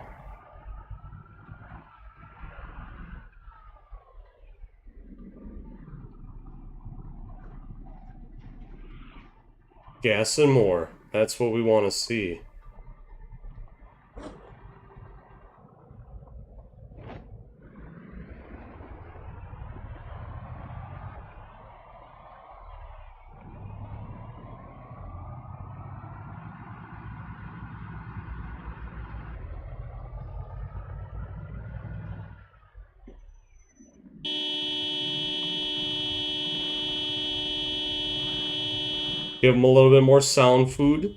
A: Gas and more. That's what we want to see. Give them a little bit more sound food.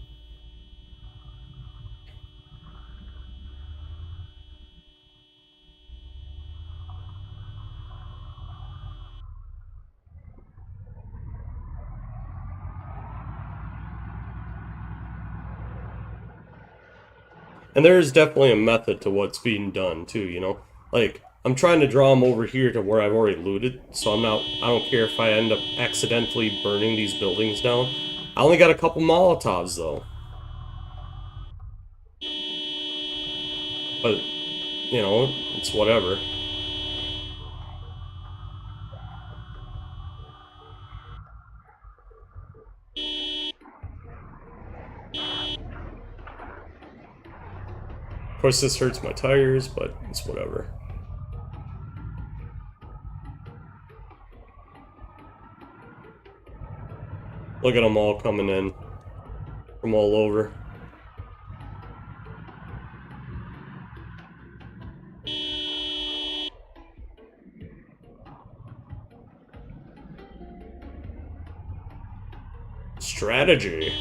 A: And there is definitely a method to what's being done too, you know? Like, I'm trying to draw them over here to where I've already looted, so I don't care if I end up accidentally burning these buildings down. I only got a couple Molotovs though. But, you know, it's whatever. Of course, this hurts my tires, but it's whatever. Look at them all coming in from all over. Strategy.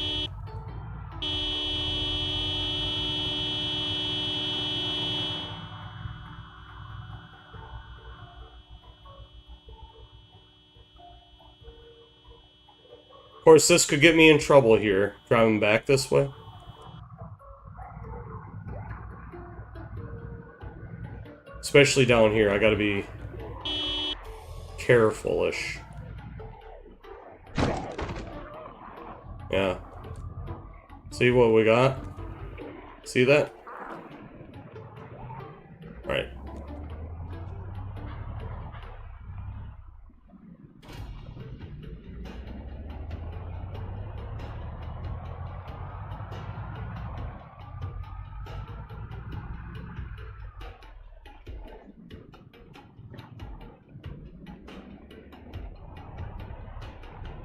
A: Of course, this could get me in trouble here, driving back this way. Especially down here, I gotta be careful-ish. Yeah. See what we got? See that? Alright.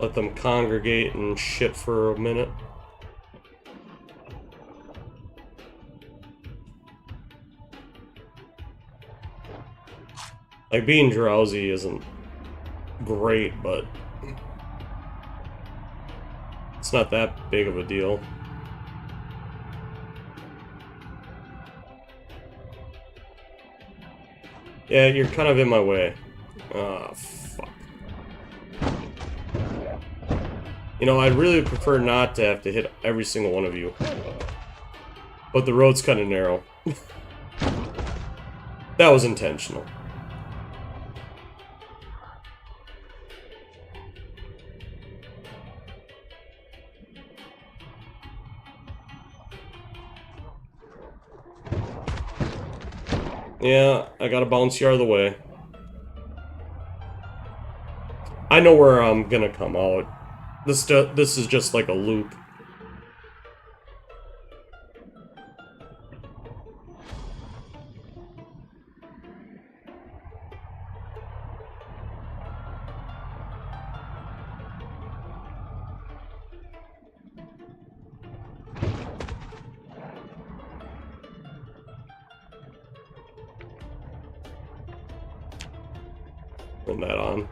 A: Let them congregate and shit for a minute. Like, being drowsy isn't great, but it's not that big of a deal. Yeah, you're kind of in my way. Ah, fuck. You know, I'd really prefer not to have to hit every single one of you. But the road's kind of narrow. That was intentional. Yeah, I gotta bounce you out of the way. I know where I'm gonna come out. This is just like a loop. Turn that on.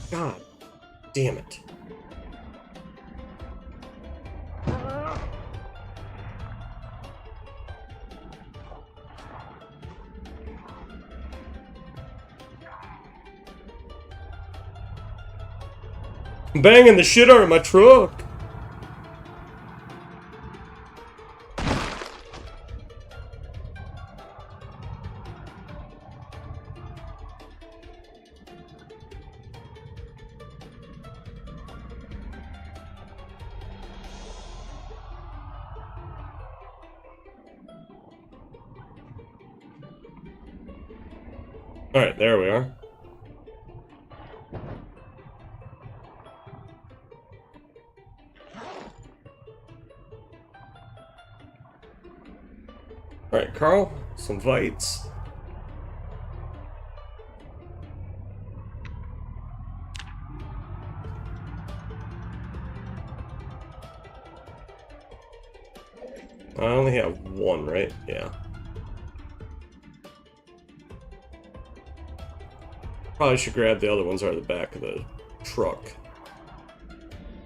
A: God damn it. I'm banging the shit out of my truck. Alright, there we are. Alright, Karl, some Vites. I only have one, right? Yeah. Probably should grab the other ones out of the back of the truck.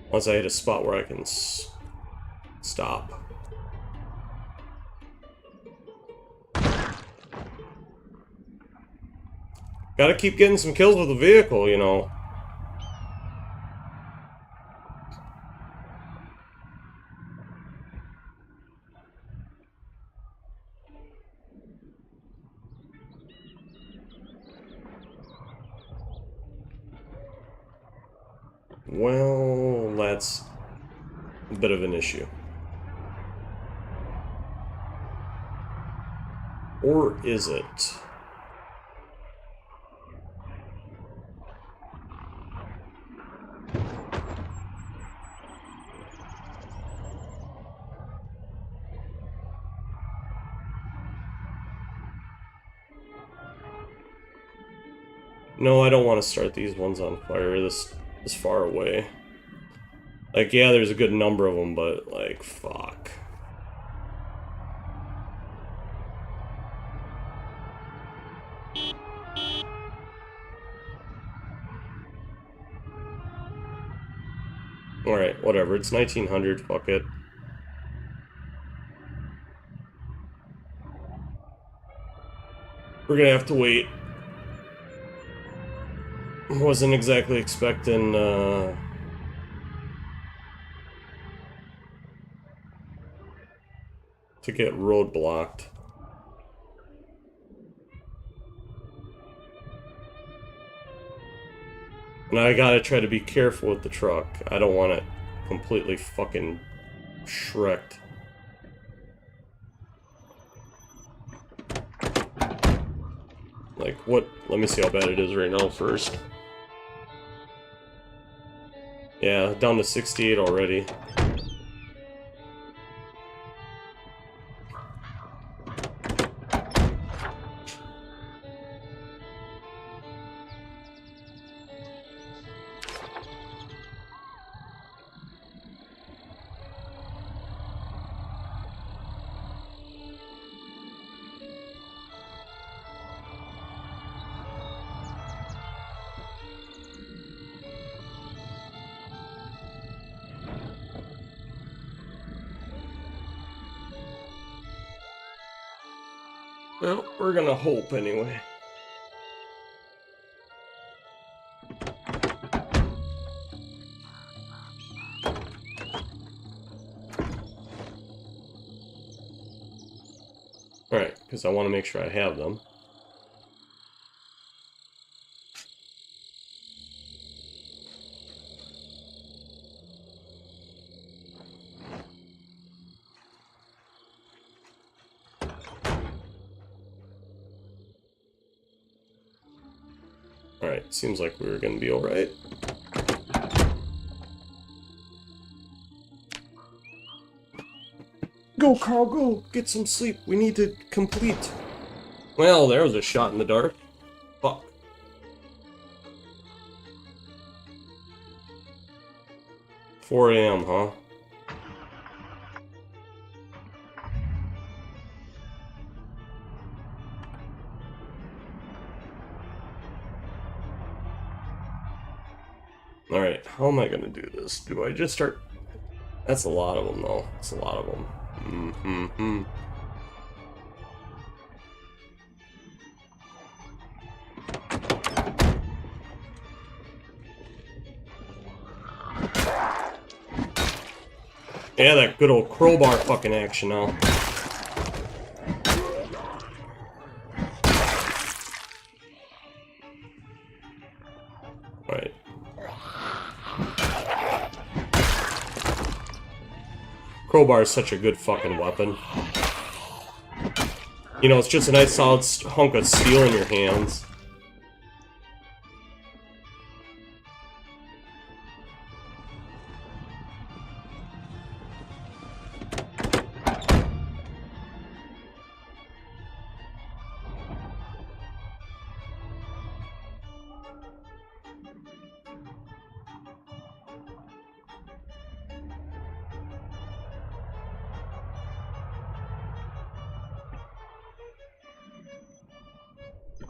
A: Once I hit a spot where I can stop. Gotta keep getting some kills with the vehicle, you know. Well, that's a bit of an issue. Or is it? No, I don't want to start these ones on fire this far away. Like, yeah, there's a good number of them, but, like, fuck. Alright, whatever. It's 1900, fuck it. We're gonna have to wait. Wasn't exactly expecting, to get roadblocked. And I gotta try to be careful with the truck. I don't want it completely fucking shreked. Like, what? Let me see how bad it is right now first. Yeah, down to 68 already. Well, we're gonna hope anyway. Alright, because I want to make sure I have them. Alright, seems like we were gonna be alright. Go, Karl, go! Get some sleep. We need to complete. Well, there was a shot in the dark. Fuck. 4 a.m., huh? Alright, how am I gonna do this? Do I just start... That's a lot of them, though. That's a lot of them. Mm-hmm-hmm. Yeah, that good old crowbar fucking action now. Alright. Crowbar is such a good fucking weapon. You know, it's just a nice solid hunk of steel in your hands.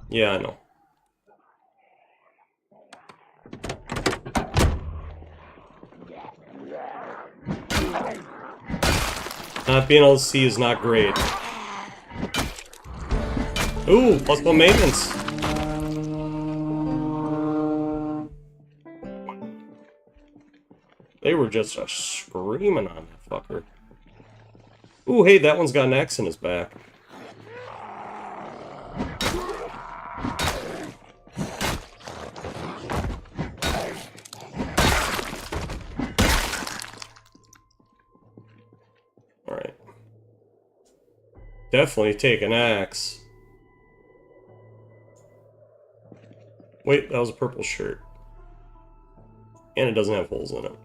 A: Yeah, I know. Not being able to see is not great. Ooh, +1 maintenance. They were just screaming on that fucker. Ooh, hey, that one's got an X in his back. Alright. Definitely take an axe. Wait, that was a purple shirt. And it doesn't have holes in it.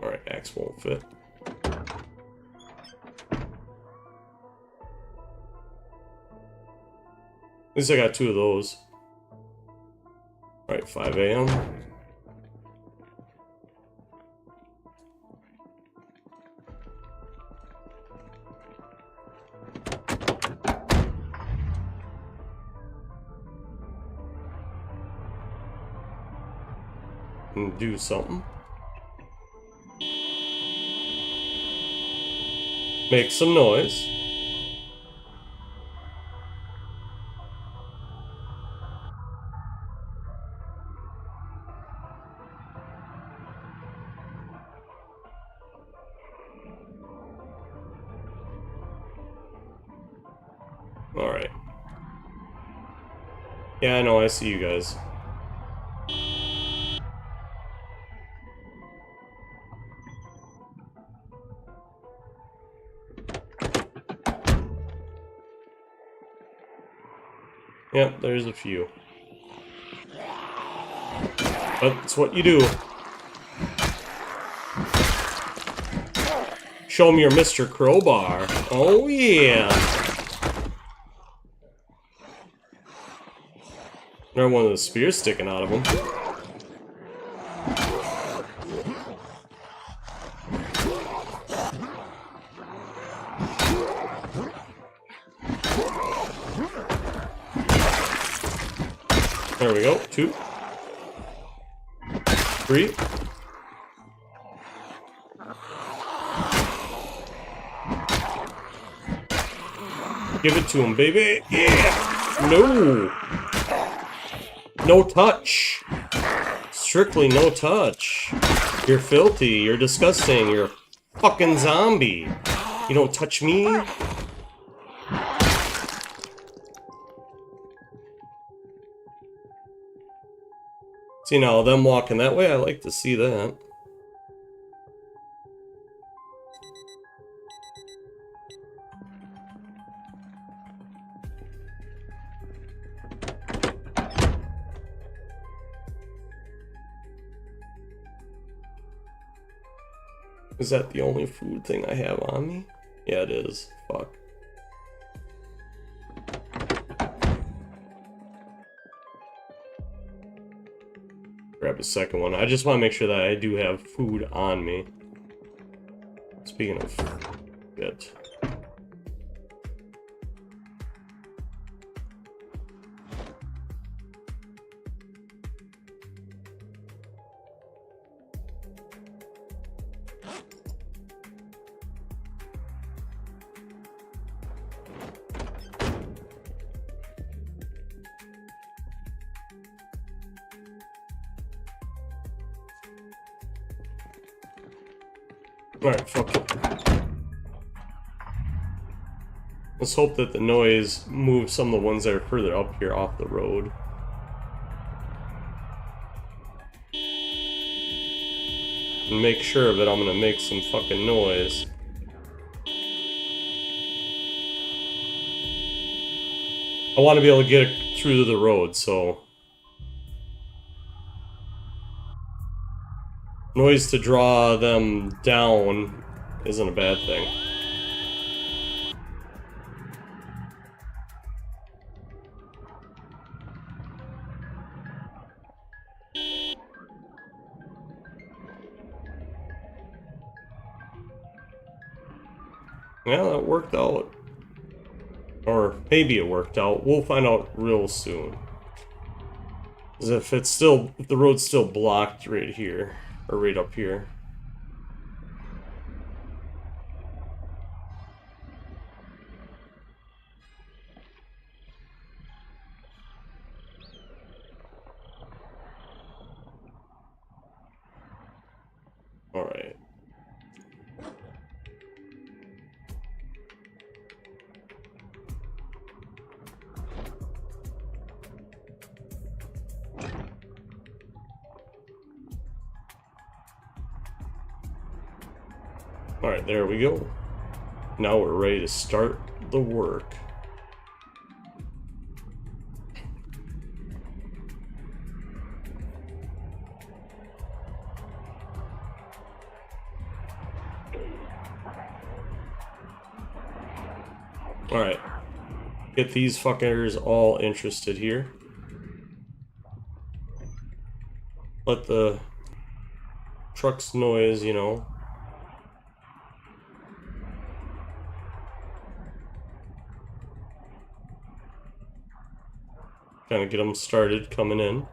A: Alright, axe won't fit. At least I got 2 of those. Alright, 5 a.m. And do something. Make some noise. Alright. Yeah, I know, I see you guys. Yep, there's a few. But it's what you do. Show me your Mr. Crowbar. Oh, yeah. Another one of the spears sticking out of him. There we go. 2. 3. Give it to him, baby. Yeah. No. No touch. Strictly no touch. You're filthy. You're disgusting. You're a fucking zombie. You don't touch me. See, now them walking that way, I like to see that. Is that the only food thing I have on me? Yeah, it is. Fuck. Grab a second one. I just want to make sure that I do have food on me. Speaking of shit. Alright, fuck it. Let's hope that the noise moves some of the ones that are further up here off the road. And make sure that I'm gonna make some fucking noise. I want to be able to get through the road, so... Noise to draw them down isn't a bad thing. Yeah, that worked out. Or maybe it worked out. We'll find out real soon. As if the road's still blocked right here. Or right up here. Alright. Alright, there we go. Now we're ready to start the work. Alright. Get these fuckers all interested here. Let the truck's noise, you know. Kind of get them started coming in.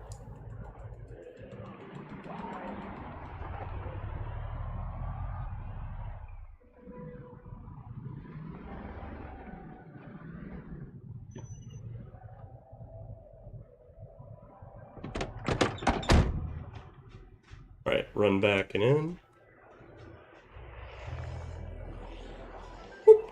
A: Alright, run back and in. Whoop.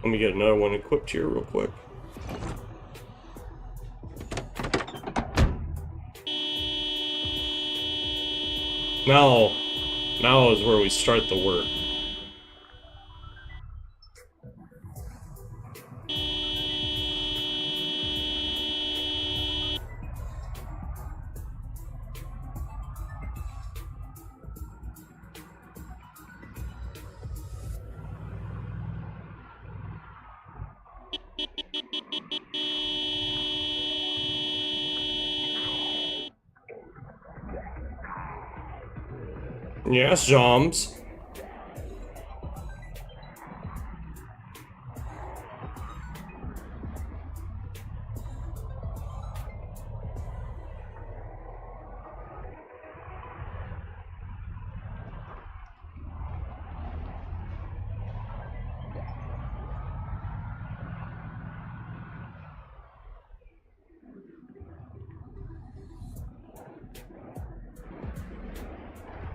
A: Let me get another one equipped here real quick. Now is where we start the work. Yes, Joms.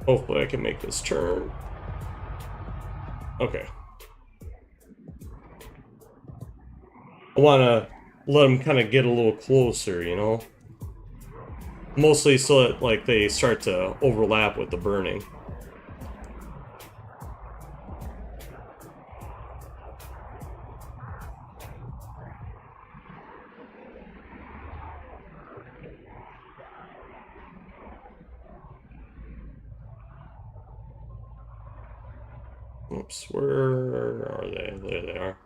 A: Hopefully I can make this turn. Okay. I want to let them kind of get a little closer, you know? Mostly so that, like, they start to overlap with the burning. Oops, where are they? There they are.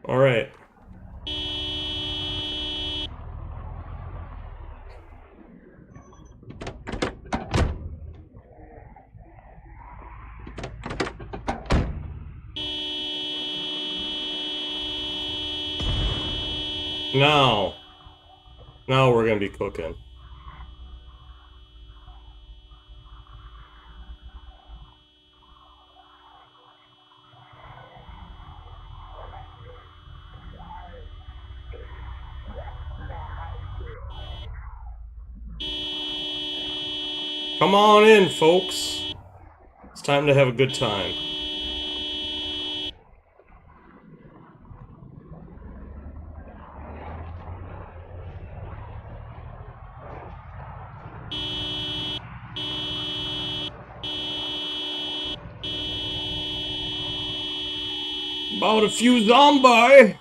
A: All right. Now we're gonna be cooking. Come on in, folks. It's time to have a good time. About a few zombie.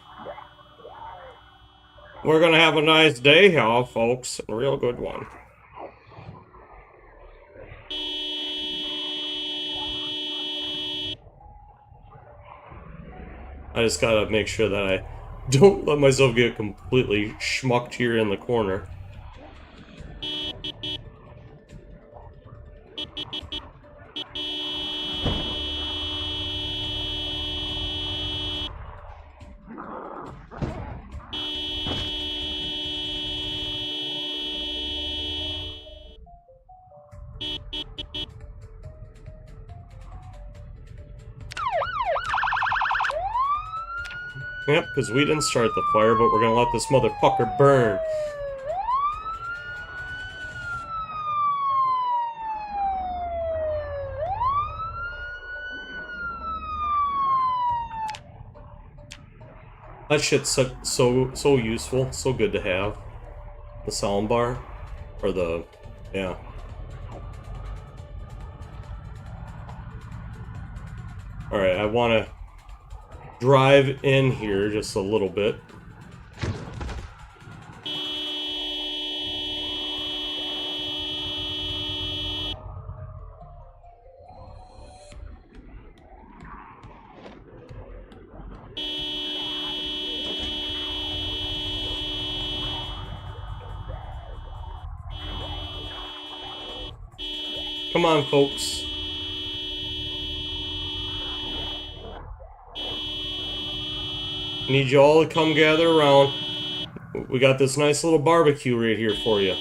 A: We're gonna have a nice day here, folks. A real good one. I just gotta make sure that I don't let myself get completely schmucked here in the corner. Yep, because we didn't start the fire, but we're gonna let this motherfucker burn. That shit's so useful, so good to have. The sound bar, or the, yeah. Alright, I want to drive in here just a little bit. Come on, folks. Need you all to come gather around. We got this nice little barbecue right here for you.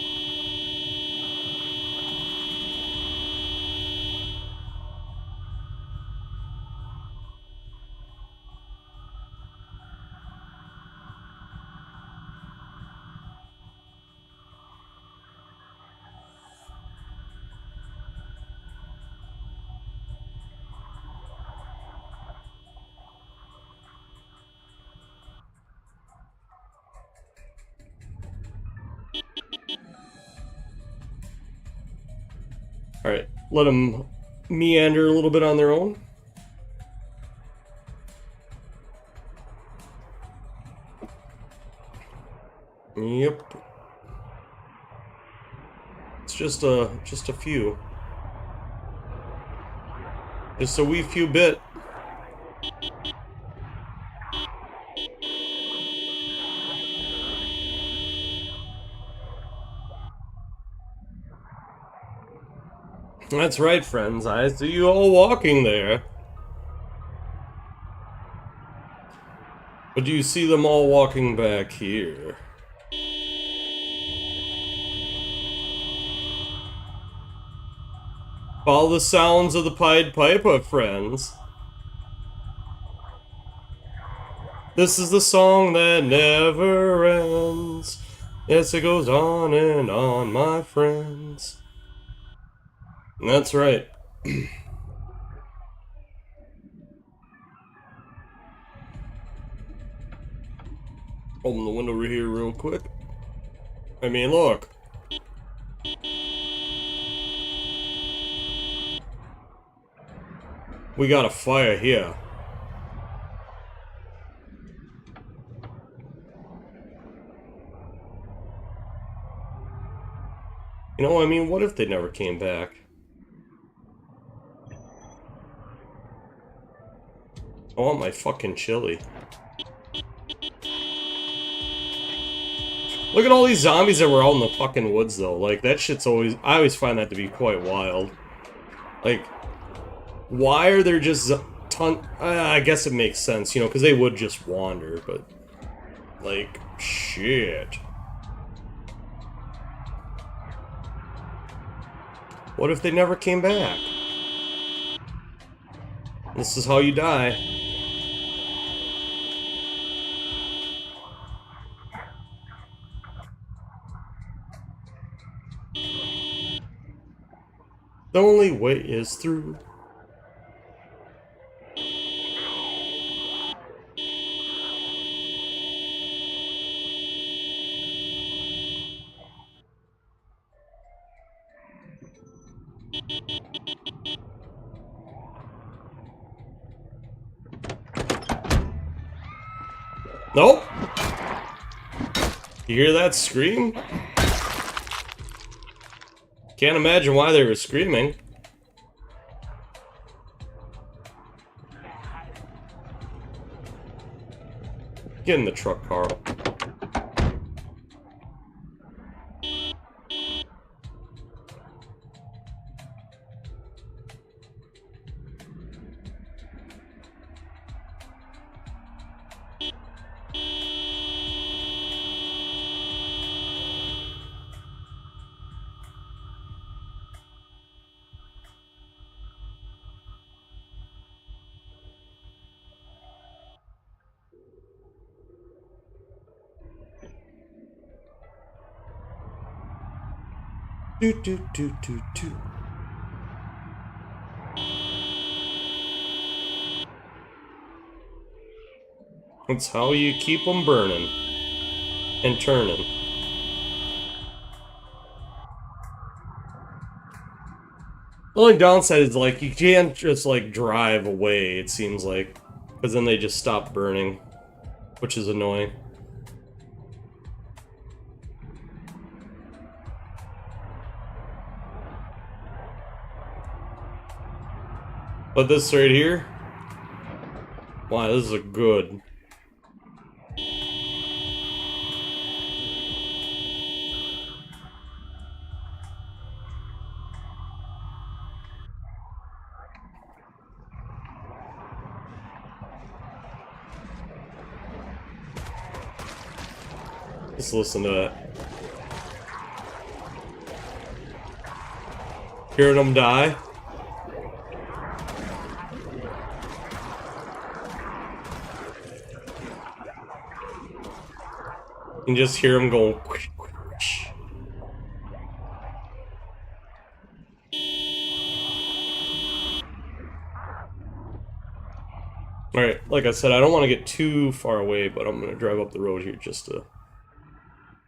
A: Alright, let them meander a little bit on their own. Yep. It's just a few. Just a wee few bit. That's right, friends. I see you all walking there. But do you see them all walking back here? Follow the sounds of the Pied Piper, friends. This is the song that never ends. Yes, it goes on and on, my friends. That's right. Open the window over here real quick. I mean, look. We got a fire here. You know, I mean, what if they never came back? I want my fucking chili. Look at all these zombies that were out in the fucking woods, though. Like, that shit's always... I always find that to be quite wild. Like, why are there just I guess it makes sense, you know, because they would just wander, but... Like, shit. What if they never came back? This is how you die. The only way is through. Nope. You hear that scream? Can't imagine why they were screaming. Get in the truck, Carl. Do do do do do. That's how you keep them burning and turning. The only downside is, like, you can't just, like, drive away, it seems like. Because then they just stop burning, which is annoying. But this right here, wow, this is a good. Just listen to that. Hearing them die. You can just hear them going. Alright, like I said, I don't want to get too far away, but I'm going to drive up the road here just a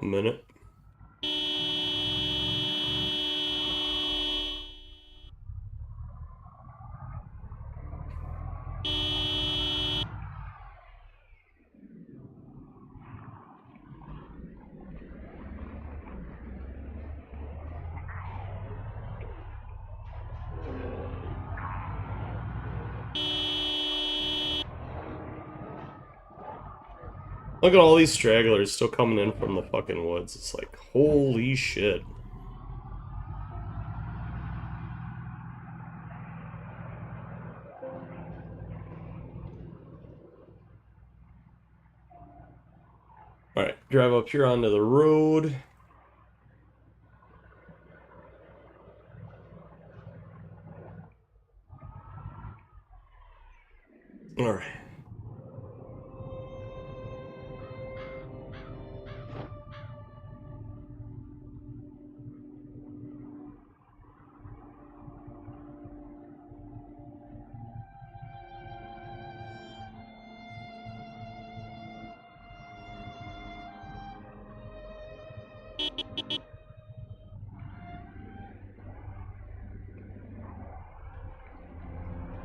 A: minute. Look at all these stragglers still coming in from the fucking woods. It's like, holy shit. Alright, drive up here onto the road. Alright.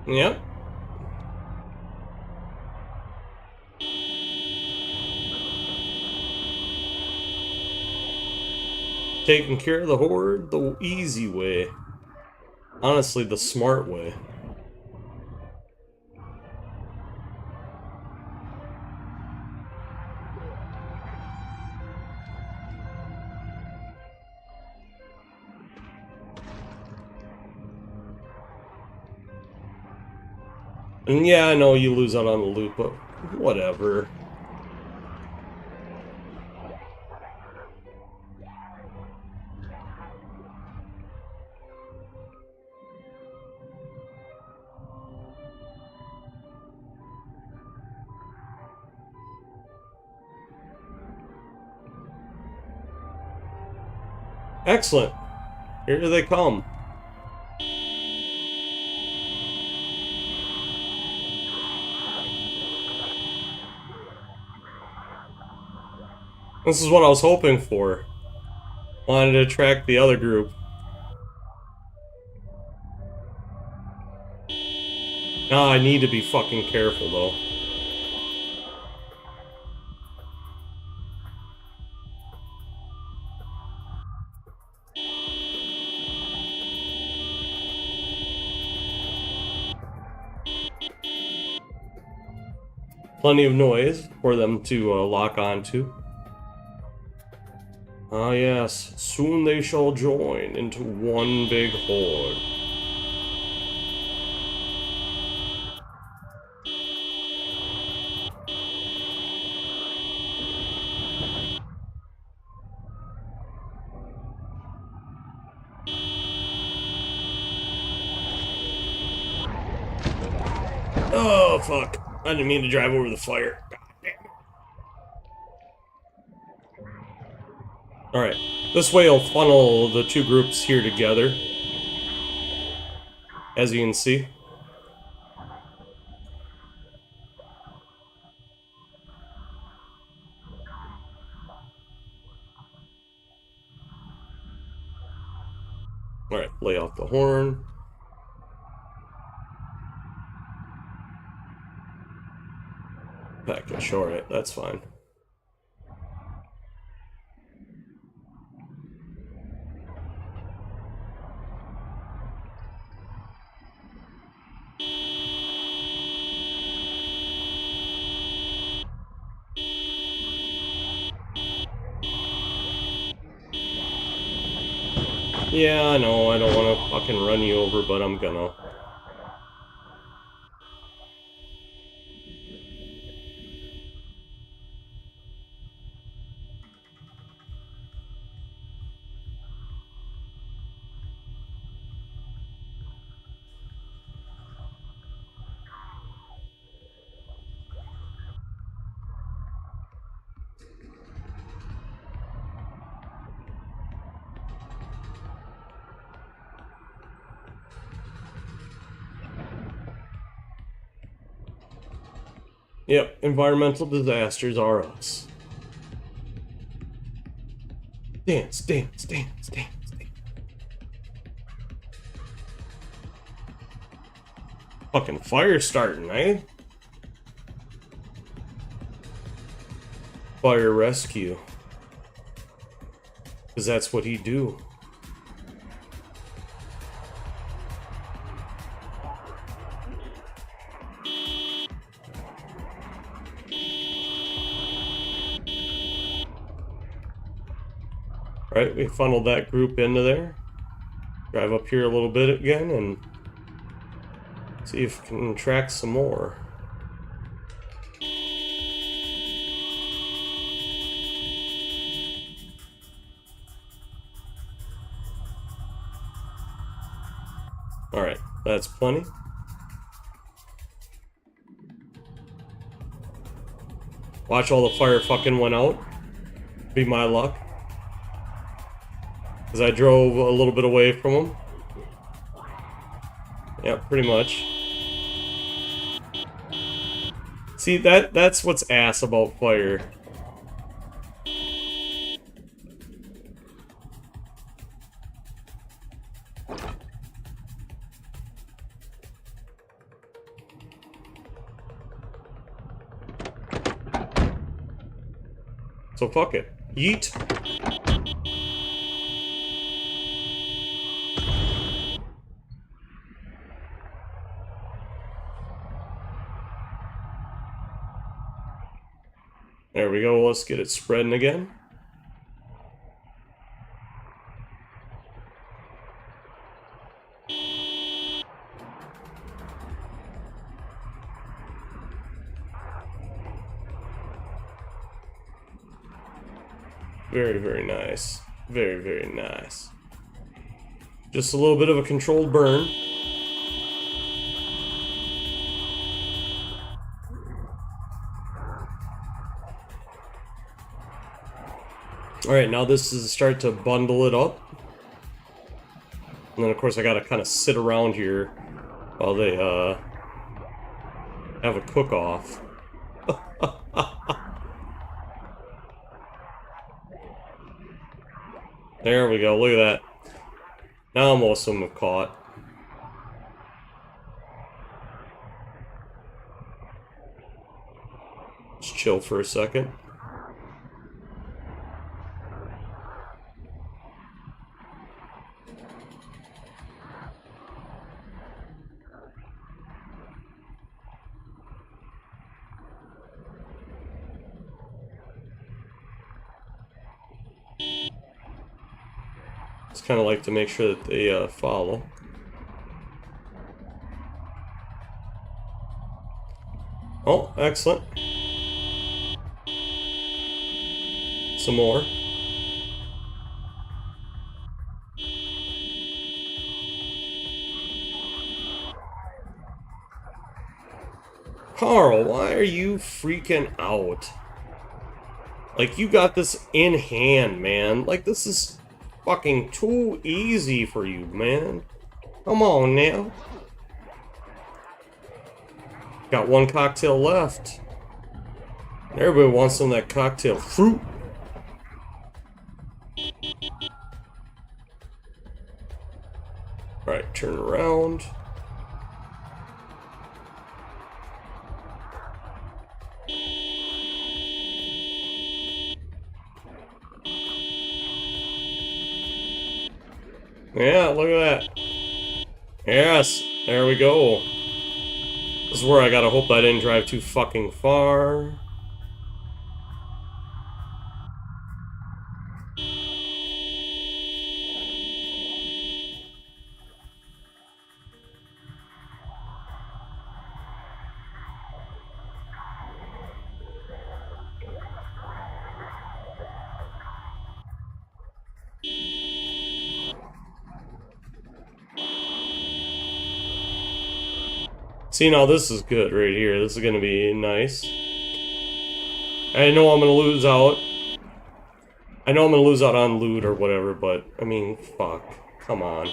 A: Yep. taking care of the horde the easy way. Honestly, the smart way. And yeah, I know you lose out on the loot, but whatever. Excellent. Here they come. This is what I was hoping for. Wanted to attract the other group. Now I need to be fucking careful though. Plenty of noise for them to lock onto. Ah yes, soon they shall join into one big horde. Oh fuck, I didn't mean to drive over the fire. God damn it. Alright, this way will funnel the two groups here together. As you can see. Alright, lay off the horn. Package, alright, that's fine. Yeah, I know, I don't want to fucking run you over, but I'm gonna. Yep, environmental disasters are us. Dance, dance, dance, dance, dance. Fucking fire starting, eh? Fire rescue. Because that's what he do. Right, we funneled that group into there. Drive up here a little bit again and see if we can track some more. Alright, that's plenty. Watch all the fire fucking went out. Be my luck. Because I drove a little bit away from them. Yeah, pretty much. See, that's what's ass about fire. So fuck it. Yeet. There we go. Let's get it spreading again. Very, very nice. Very, very nice. Just a little bit of a controlled burn. Alright, now this is start to bundle it up. And then of course I gotta kind of sit around here while they have a cook-off. There we go, look at that. Now most of them have caught. Just chill for a second. Just kind of like to make sure that they follow. Oh, excellent. Some more. Karl, why are you freaking out? Like, you got this in hand, man. Like, this is fucking too easy for you, man. Come on now. Got one cocktail left. Everybody wants some of that cocktail fruit. Alright, turn around. Yeah, look at that. Yes, there we go. This is where I gotta hope I didn't drive too fucking far. See, now this is good right here. This is gonna be nice. I know I'm gonna lose out. I know I'm gonna lose out on loot or whatever, but, I mean, fuck. Come on.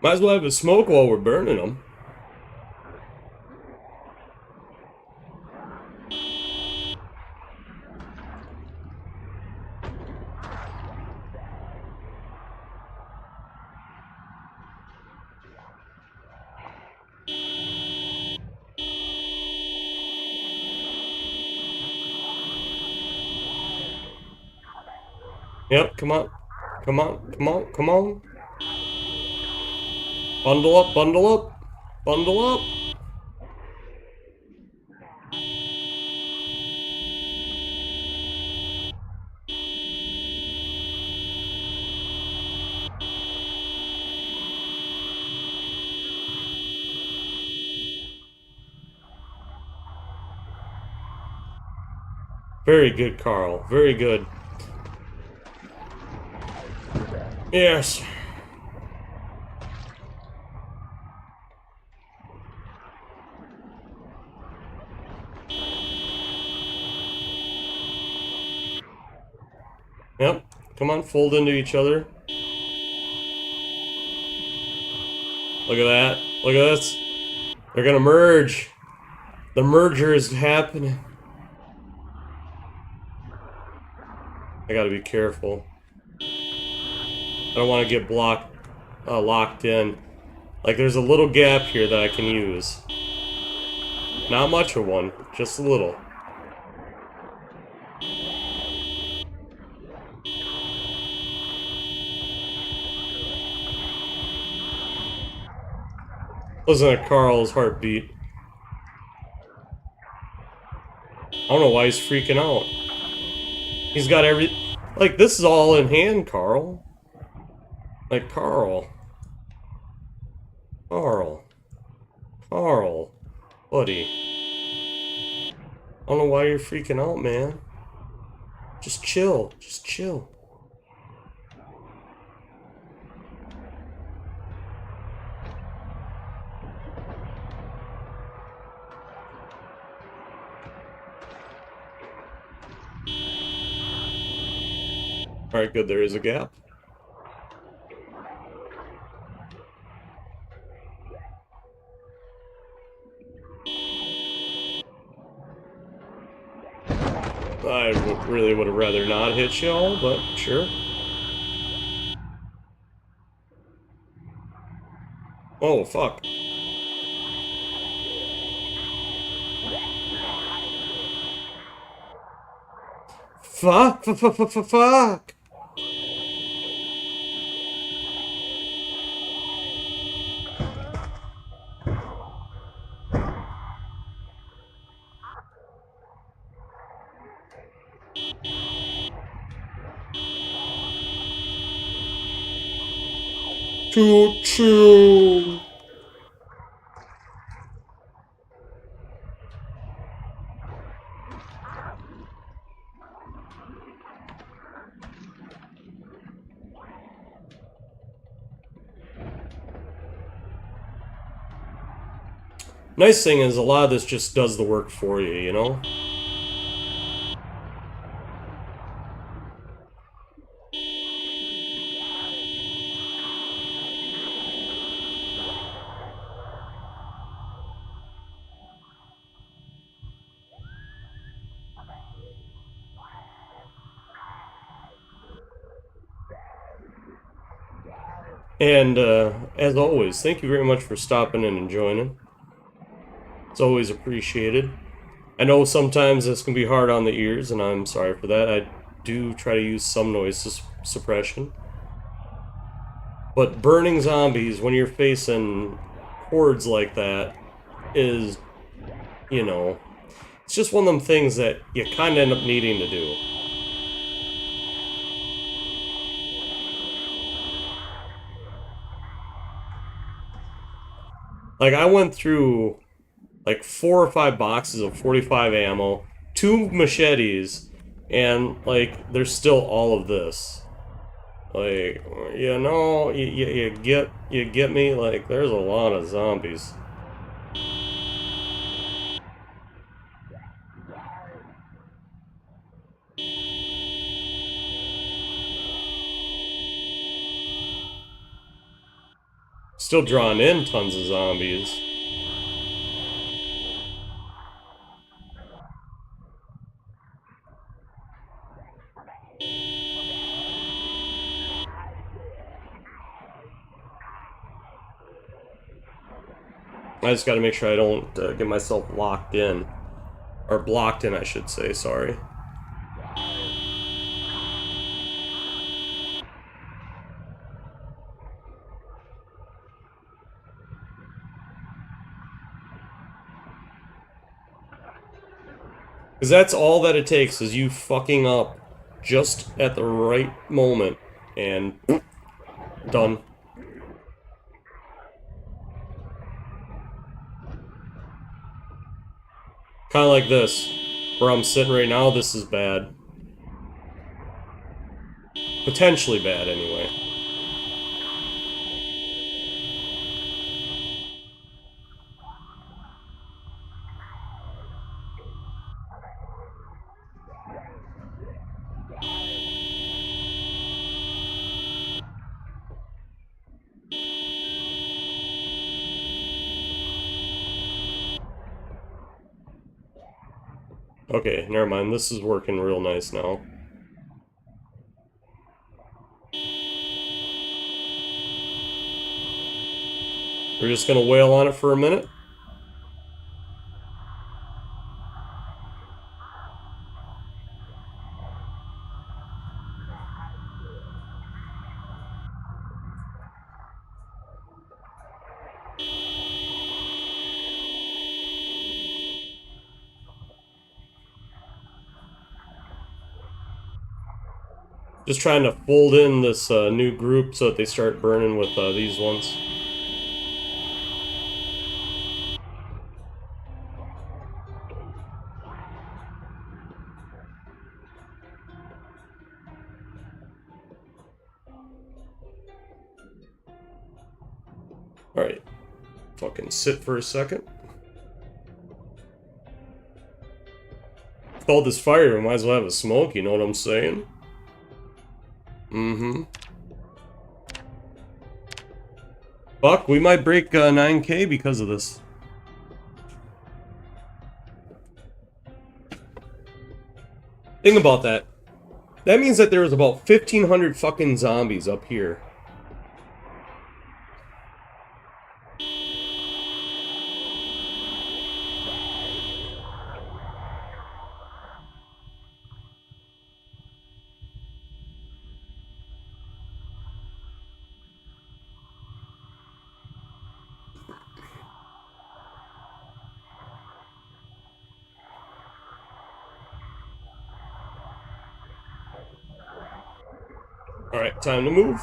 A: Might as well have a smoke while we're burning them. Yep, come on. Come on, come on, come on. Bundle up, bundle up, bundle up. Very good, Karl. Very good. Yes. Yep. Come on, fold into each other. Look at that. Look at this. They're gonna merge. The merger is happening. I gotta be careful. I don't want to get locked in. Like, there's a little gap here that I can use. Not much of one, just a little. Listen to Karl's heartbeat. I don't know why he's freaking out. He's got every... Like, this is all in hand, Karl. Like, Karl. Karl. Karl. Buddy. I don't know why you're freaking out, man. Just chill. Just chill. Alright, good, there is a gap. I really would have rather not hit y'all, but sure. Oh, fuck. Fuck! Choo-choo! Nice thing is, a lot of this just does the work for you, you know? And, as always, thank you very much for stopping in and joining. It's always appreciated. I know sometimes this can be hard on the ears, and I'm sorry for that. I do try to use some noise suppression. But burning zombies when you're facing hordes like that is, you know, it's just one of them things that you kind of end up needing to do. Like, I went through like 4 or 5 boxes of 45 ammo, 2 machetes, and like there's still all of this. Like, you know, you get me. Like, there's a lot of zombies. Still drawing in tons of zombies. I just gotta make sure I don't get myself locked in. Or blocked in, I should say, sorry. Because that's all that it takes, is you fucking up just at the right moment, and done. Kind of like this, where I'm sitting right now. This is bad. Potentially bad, anyway. Okay, never mind. This is working real nice now. We're just gonna wail on it for a minute. Just trying to fold in this new group so that they start burning with these ones. Alright. Fucking sit for a second. With all this fire, we might as well have a smoke, you know what I'm saying? Mm-hmm. Fuck, we might break 9K because of this. Think about that. That means that there was about 1,500 fucking zombies up here. Alright, time to move.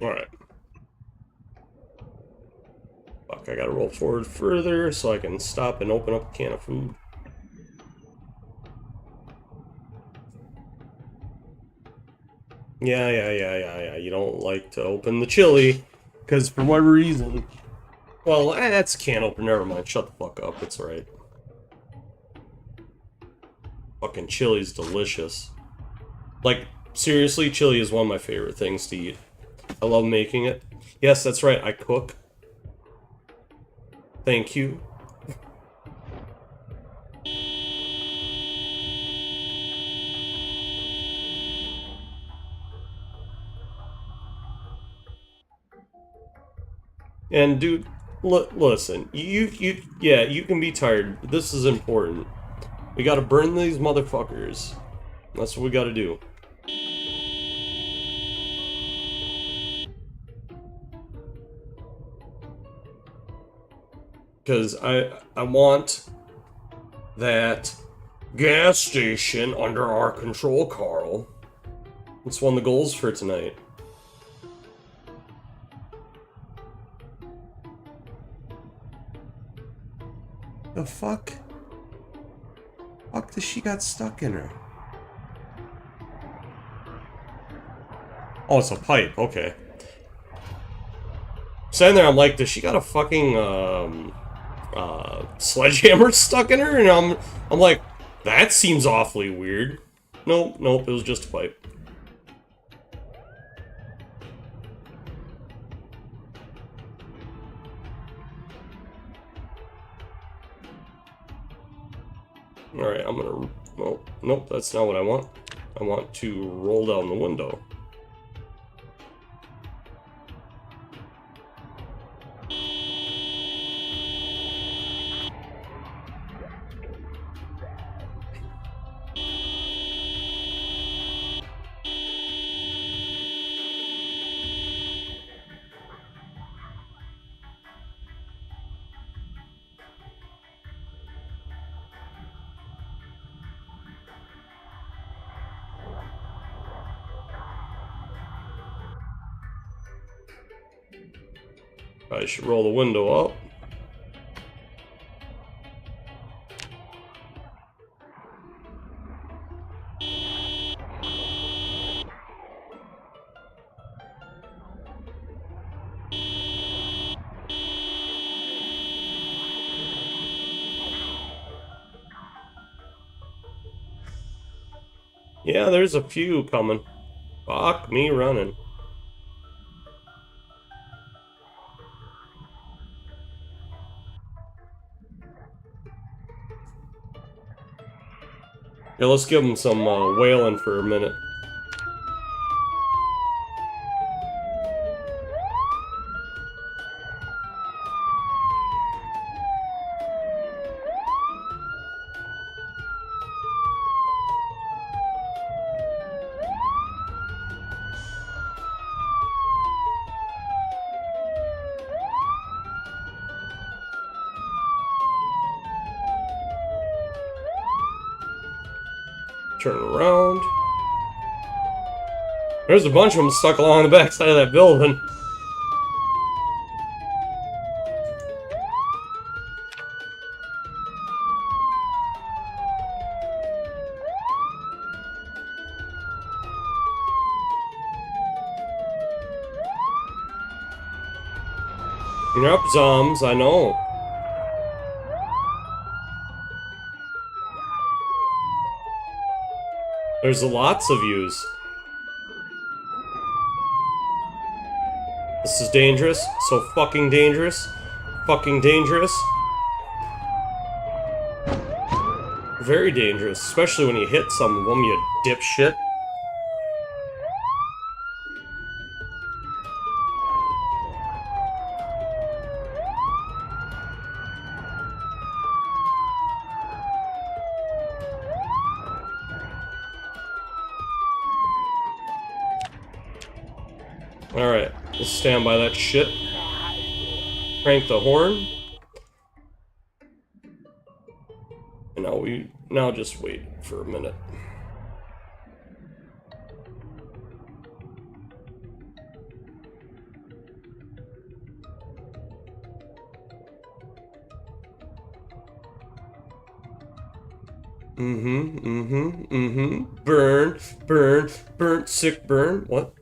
A: Alright. Fuck, I gotta roll forward further so I can stop and open up a can of food. Yeah. You don't like to open the chili, because for whatever reason... Well, that's a can opener, never mind. Shut the fuck up, it's alright. Fucking chili's delicious. Like, seriously, chili is one of my favorite things to eat. I love making it. Yes, that's right, I cook. Thank you. And dude, listen, yeah, you can be tired, but this is important. We gotta burn these motherfuckers. That's what we gotta do. Because I want that gas station under our control, Karl. It's one of the goals for tonight. The fuck? Fuck, this she got stuck in her. Oh, it's a pipe, okay. Standing there, I'm like, does she got a fucking, sledgehammer stuck in her? And I'm like, that seems awfully weird. Nope, it was just a pipe. Alright, I'm gonna... Nope, that's not what I want. I want to roll down the window. I should roll the window up. Yeah, there's a few coming. Fuck me running. Yeah, let's give them some wailing for a minute. Turn around. There's a bunch of them stuck along the backside of that building. Yep, zombs, I know. There's lots of yous. This is dangerous. So fucking dangerous. Fucking dangerous. Very dangerous, especially when you hit some of them, you dipshit. Alright, let's stand by that shit. Crank the horn. And now just wait for a minute. Burn, burn, burn, sick burn. What?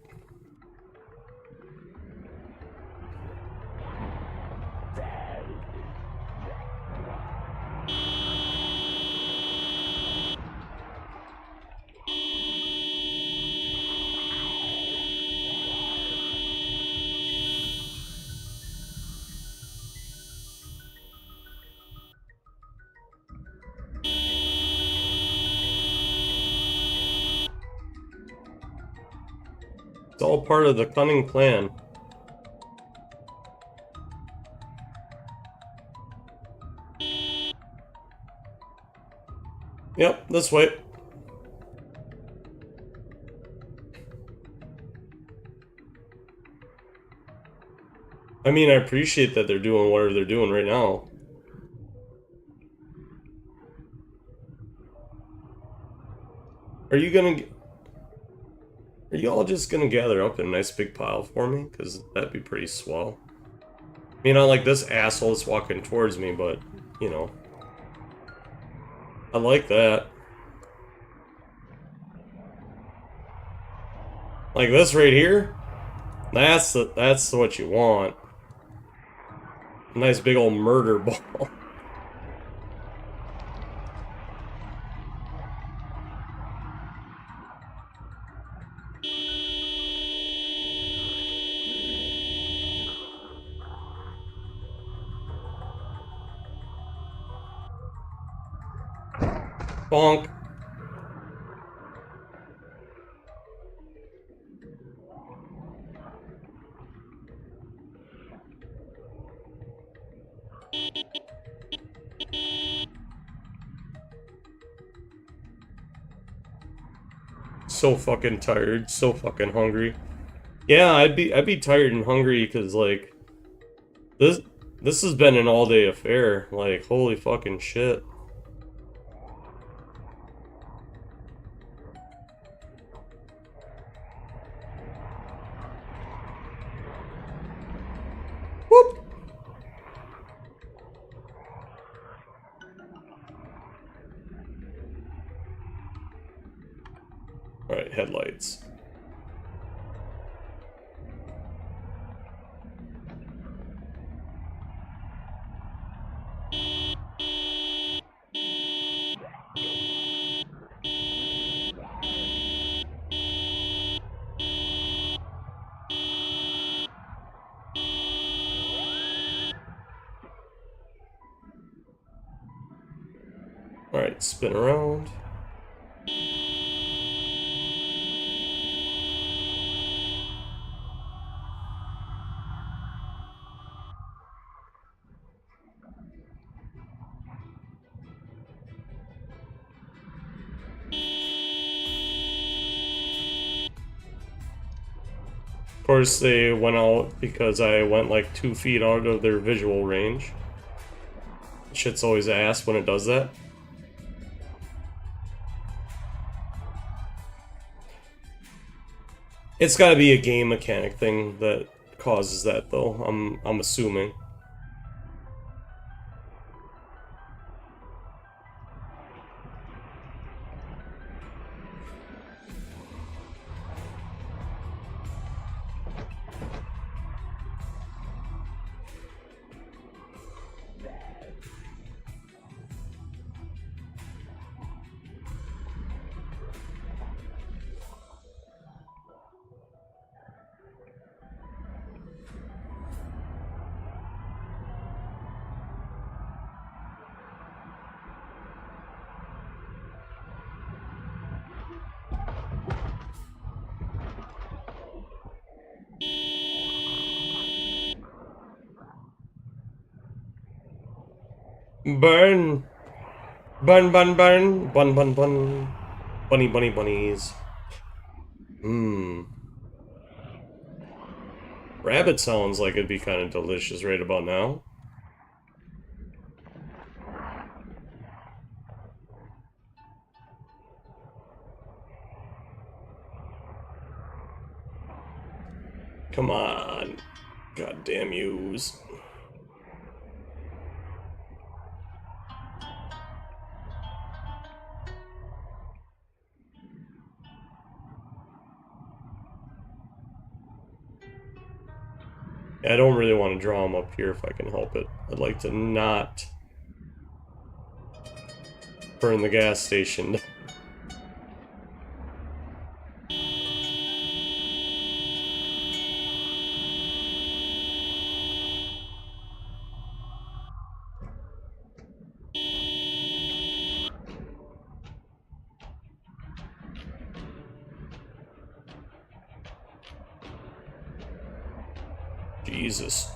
A: It's all part of the cunning plan. Yep, this way. I mean, I appreciate that they're doing whatever they're doing right now. Are you all just gonna gather up in a nice big pile for me? Because that'd be pretty swell. I mean, not like this asshole is walking towards me, but, you know. I like that. Like this right here? That's what you want. A nice big old murder ball. Bonk. So fucking tired, so fucking hungry. Yeah, I'd be tired and hungry because like this has been an all-day affair. Like, holy fucking shit. Whoop. Alright, headlights. Alright, spin around. Of course, they went out because I went like 2 feet out of their visual range. Shit's always ass when it does that. It's gotta be a game mechanic thing that causes that, though, I'm assuming. Burn! Burn, burn, burn! Bun, bun, bun. Bunny, bunny, bunnies. Rabbit sounds like it'd be kind of delicious right about now. Come on. Goddamn yous. I don't really want to draw them up here if I can help it. I'd like to not burn the gas station. Jesus.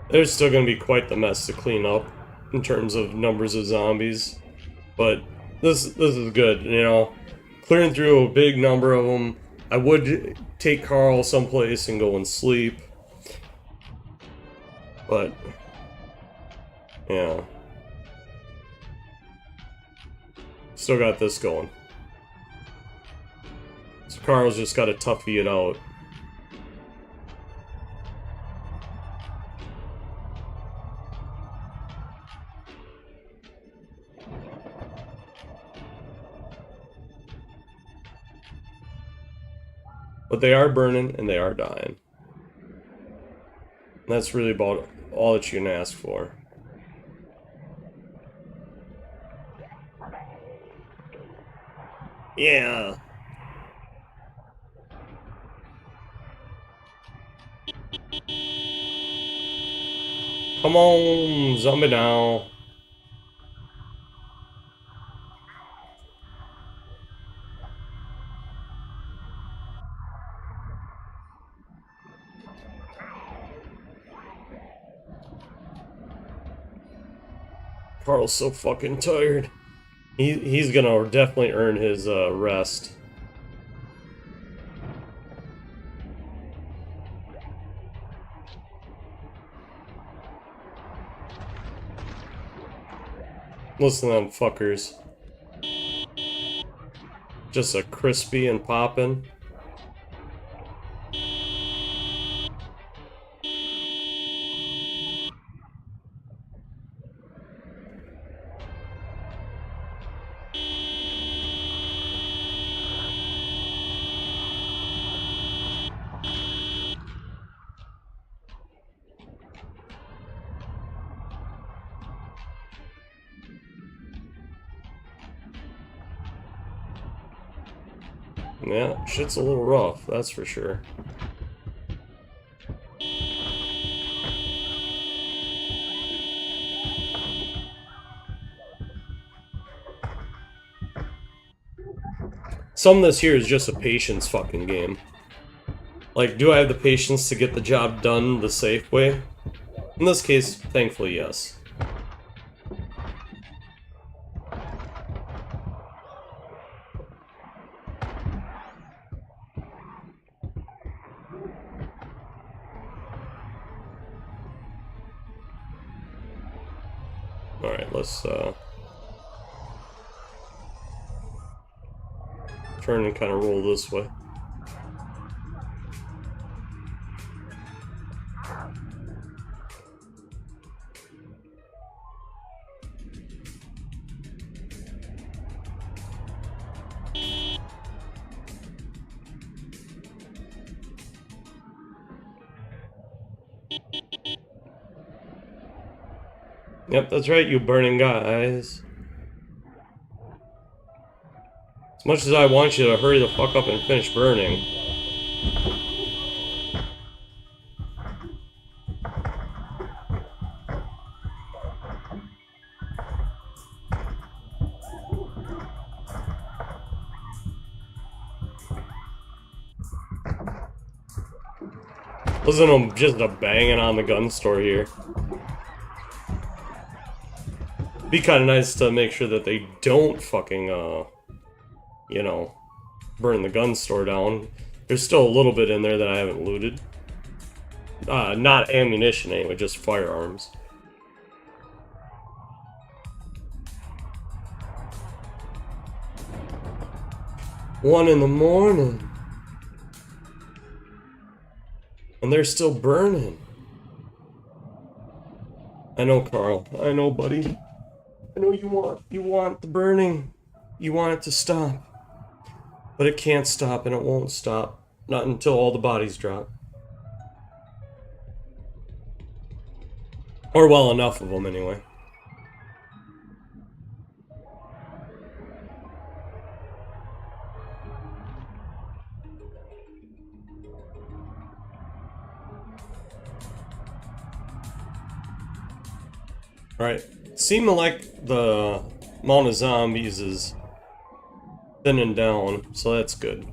A: There's still going to be quite the mess to clean up in terms of numbers of zombies, but this is good, you know. Clearing through a big number of them. I would take Karl someplace and go and sleep, but yeah. Still got this going. So Karl's just got to toughy it out. But they are burning and they are dying. And that's really about all that you can ask for. Yeah. Come on, zombie now. Karl's so fucking tired. He's gonna definitely earn his rest. Listen to them fuckers. Just a crispy and poppin'. Yeah, shit's a little rough, that's for sure. Some of this here is just a patience fucking game. Like, do I have the patience to get the job done the safe way? In this case, thankfully, yes. Alright, let's, turn and kind of roll this way. Yep, that's right, you burning guys. As much as I want you to hurry the fuck up and finish burning. Listen to them just banging on the gun store here. Be kind of nice to make sure that they don't fucking, you know, burn the gun store down. There's still a little bit in there that I haven't looted. Not ammunition anyway, just firearms. One in the morning. And they're still burning. I know, Carl. I know, buddy. I know you want the burning. You want it to stop. But it can't stop and it won't stop. Not until all the bodies drop. Or well, enough of them anyway. Alright, seeming like the amount of zombies is thinning down, so that's good.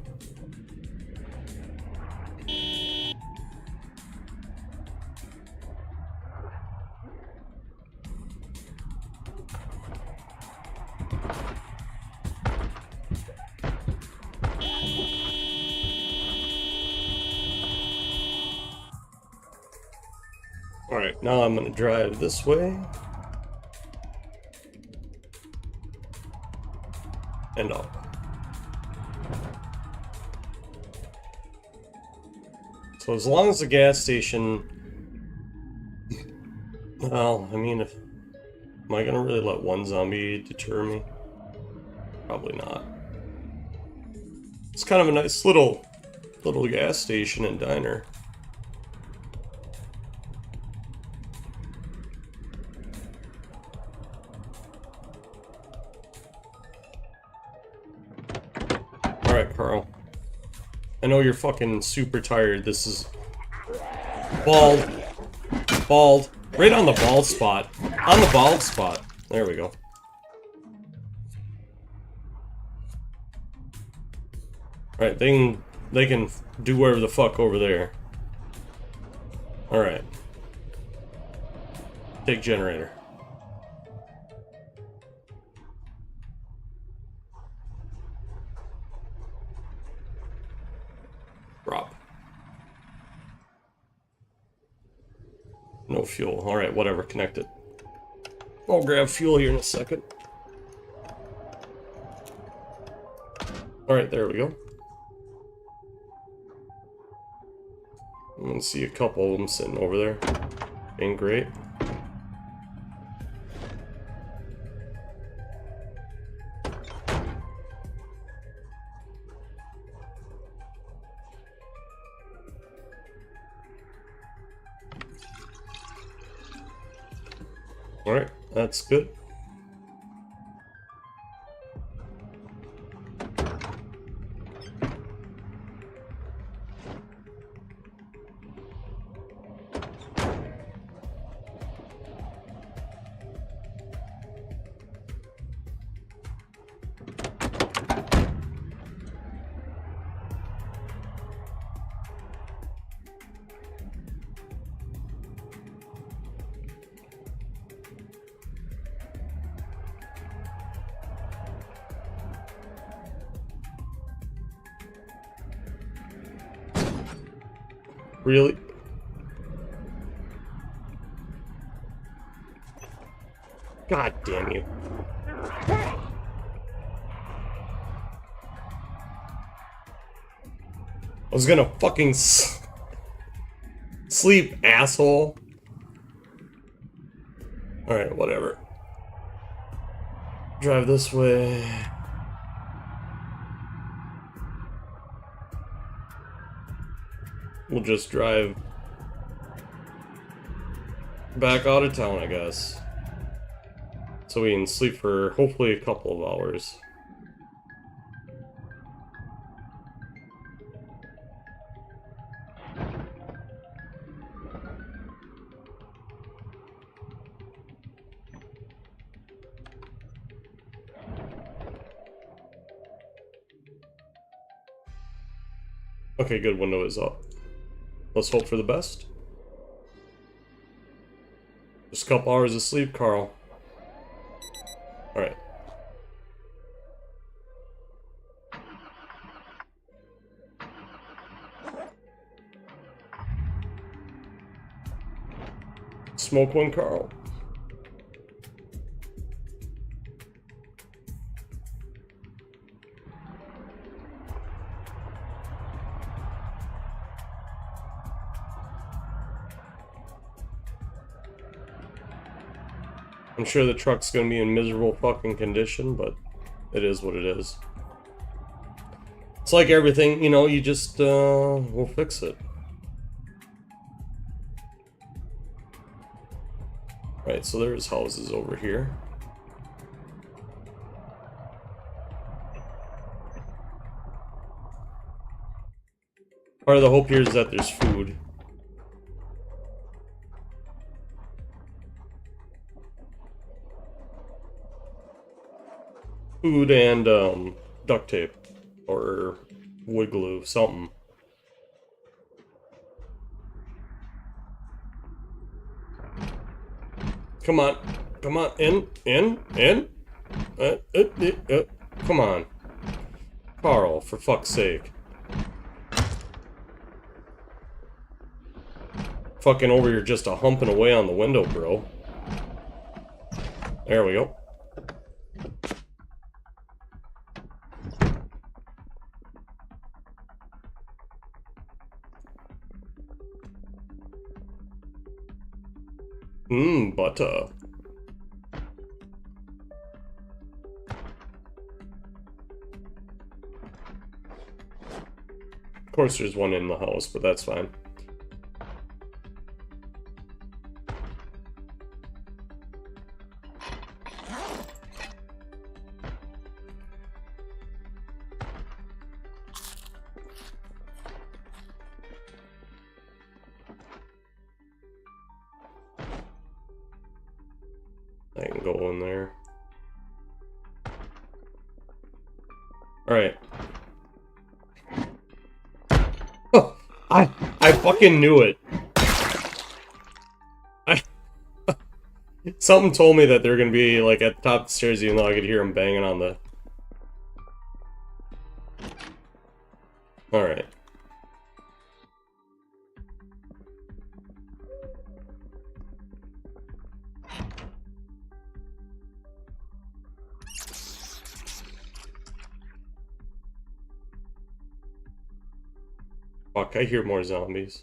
A: Alright, now I'm gonna drive this way. And up. So as long as the gas station... Well, I mean, am I gonna really let one zombie deter me? Probably not. It's kind of a nice little gas station and diner. Alright, Carl. I know you're fucking super tired. This is... Bald. Bald. Right on the bald spot. On the bald spot. There we go. Alright, they can do whatever the fuck over there. Alright. Take generator. Drop. No fuel. Alright, whatever. Connect it. I'll grab fuel here in a second. Alright, there we go. I can see a couple of them sitting over there. Ain't great. Alright, that's good. Really? God damn you. I was gonna fucking sleep, asshole. Alright, whatever. Drive this way. We'll just drive back out of town, I guess. So we can sleep for hopefully a couple of hours. Okay, good, window is up. Let's hope for the best. Just a couple hours of sleep, Carl. Alright. Smoke one, Carl. I'm sure the truck's gonna be in miserable fucking condition, but it is what it is. It's like everything, you know, you just, we'll fix it. Right, so there's houses over here. Part of the hope here is that there's food. Food and, duct tape. Or wood glue, something. Come on. Come on. In. Come on. Carl, for fuck's sake. Fucking over here just a humping away on the window, bro. There we go. Butter. Of course there's one in the house, but that's fine. I can go in there. Alright. Oh, I fucking knew it. Something told me that they're gonna be like at the top of the stairs, even though I could hear them banging on the... Alright. Fuck, I hear more zombies.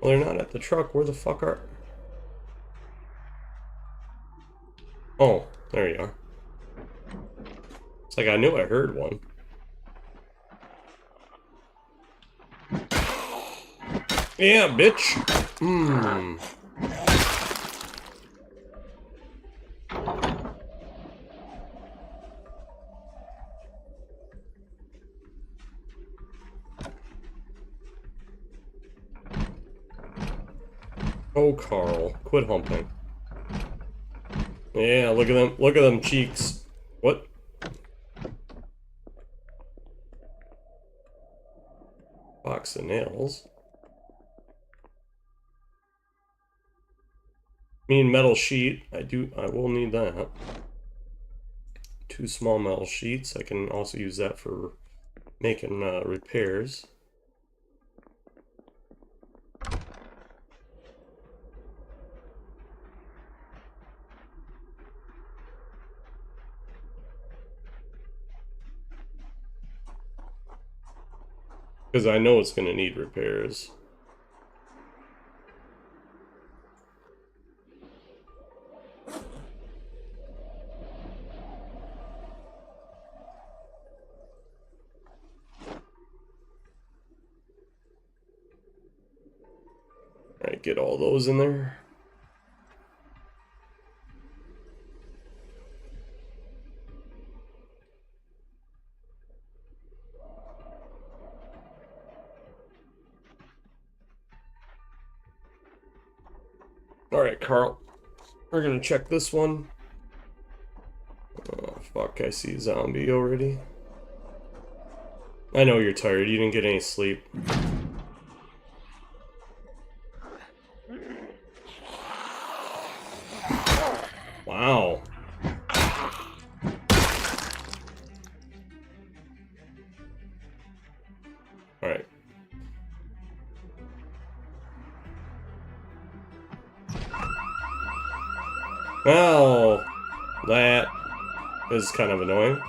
A: Well, they're not at the truck. Where the fuck are... Oh, there you are. It's like I knew I heard one. Yeah, bitch. Oh, Carl, quit humping. Yeah, look at them cheeks. What? Box of nails. mean metal sheet. I will need that. 2 small metal sheets. I can also use that for making repairs. Because I know it's going to need repairs. Alright, get all those in there. Alright, Carl. We're gonna check this one. Oh, fuck, I see a zombie already. I know you're tired, you didn't get any sleep. Wow. Alright. Well, that is kind of annoying.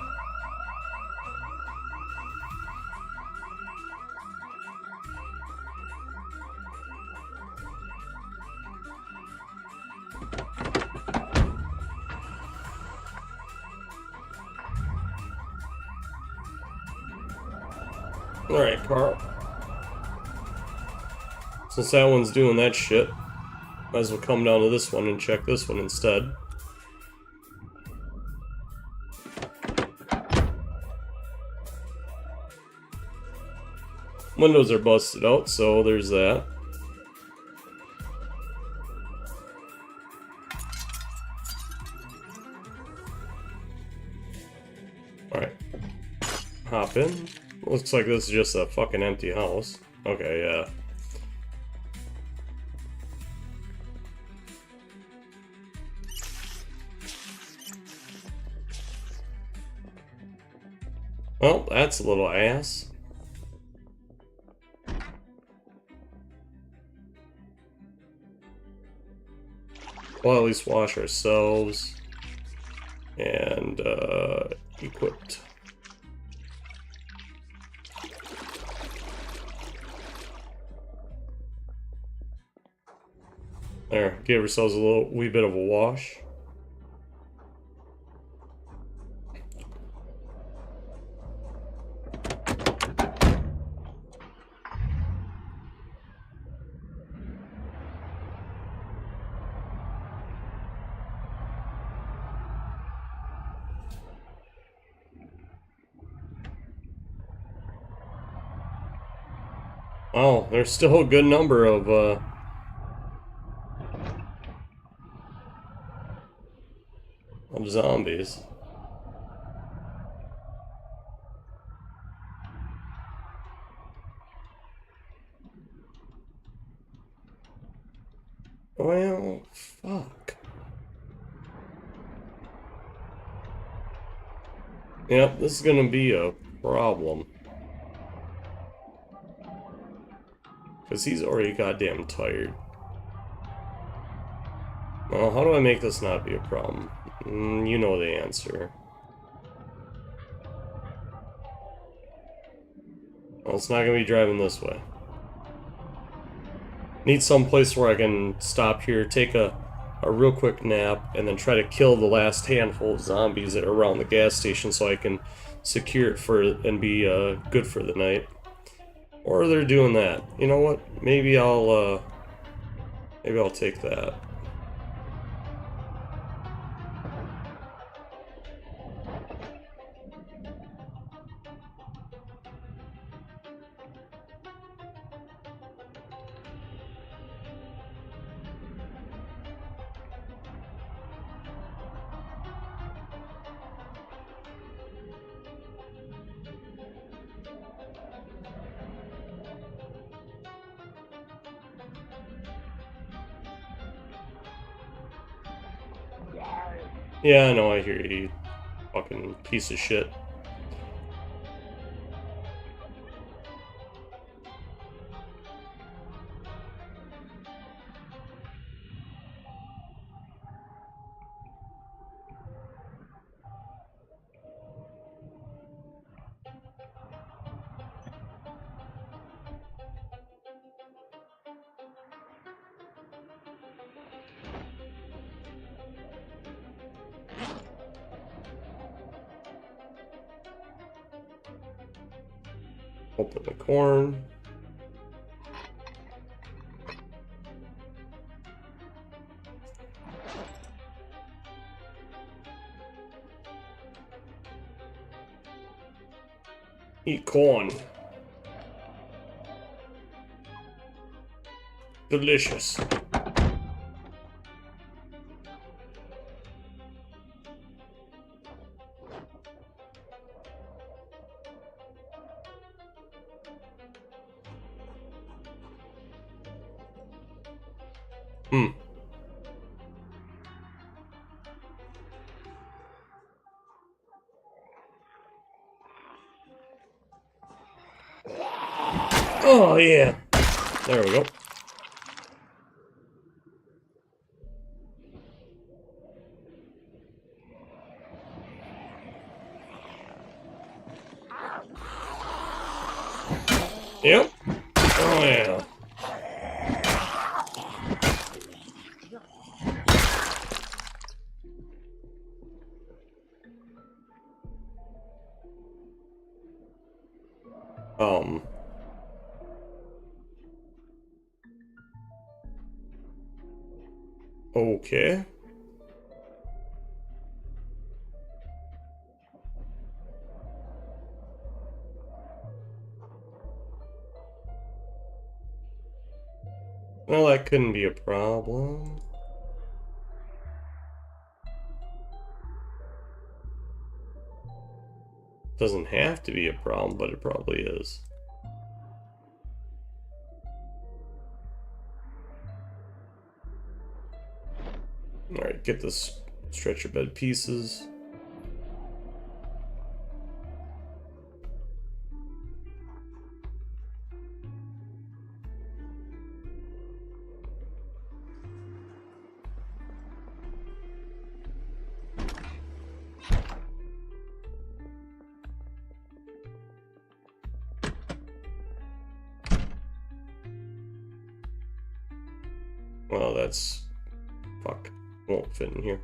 A: Alright, Carl. Since that one's doing that shit, might as well come down to this one and check this one instead. Windows are busted out, so there's that. Alright. Hop in. Looks like this is just a fucking empty house. Okay, yeah. Well, that's a little ass. Well, at least wash ourselves. And, equipped. There, give ourselves a wee bit of a wash. Oh, there's still a good number of zombies. Well, fuck. Yep, this is gonna be a problem. Because he's already goddamn tired. Well, how do I make this not be a problem? You know the answer. Well, it's not gonna be driving this way. Need some place where I can stop here, take a real quick nap, and then try to kill the last handful of zombies that are around the gas station so I can secure it and be good for the night. Or they're doing that. You know what? Maybe I'll take that. Yeah, I know, I hear you, fucking piece of shit. Open the corn. Eat corn. Delicious. Hmm. Oh, yeah. There we go. Yep. Oh, yeah. Okay. Well, that couldn't be a problem. Doesn't have to be a problem, but it probably is. Alright, get this stretcher bed pieces. Well, that's... fuck. Won't fit in here.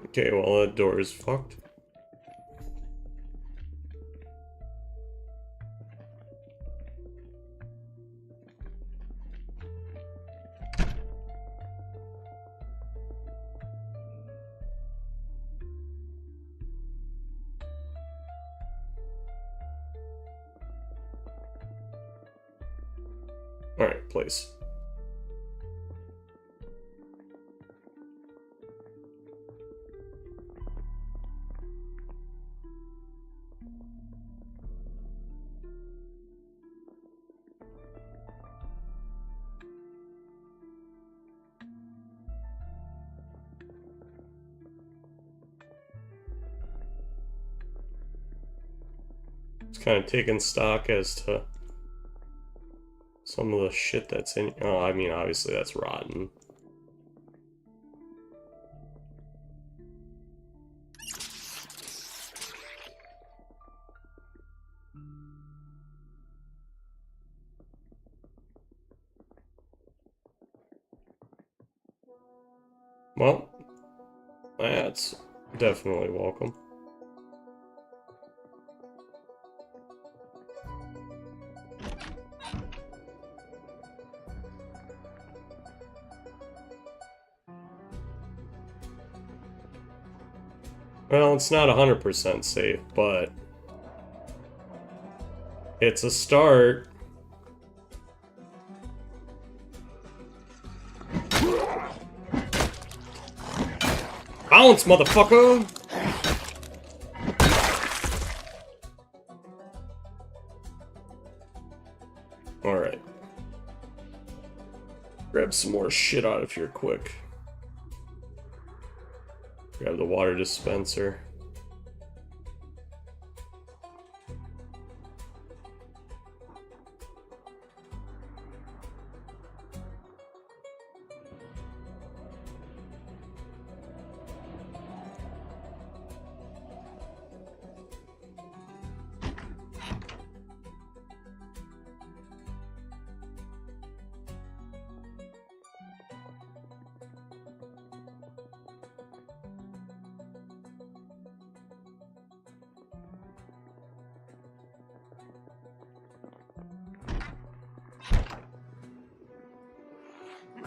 A: Okay, well, that door is fucked. Alright, place. Just kind of taking stock as to some of the shit that's in... Oh, I mean, obviously that's rotten. Well, that's definitely welcome. Well, it's not 100% safe, but it's a start. Bounce, motherfucker! Alright. Grab some more shit out of here quick. Grab the water dispenser.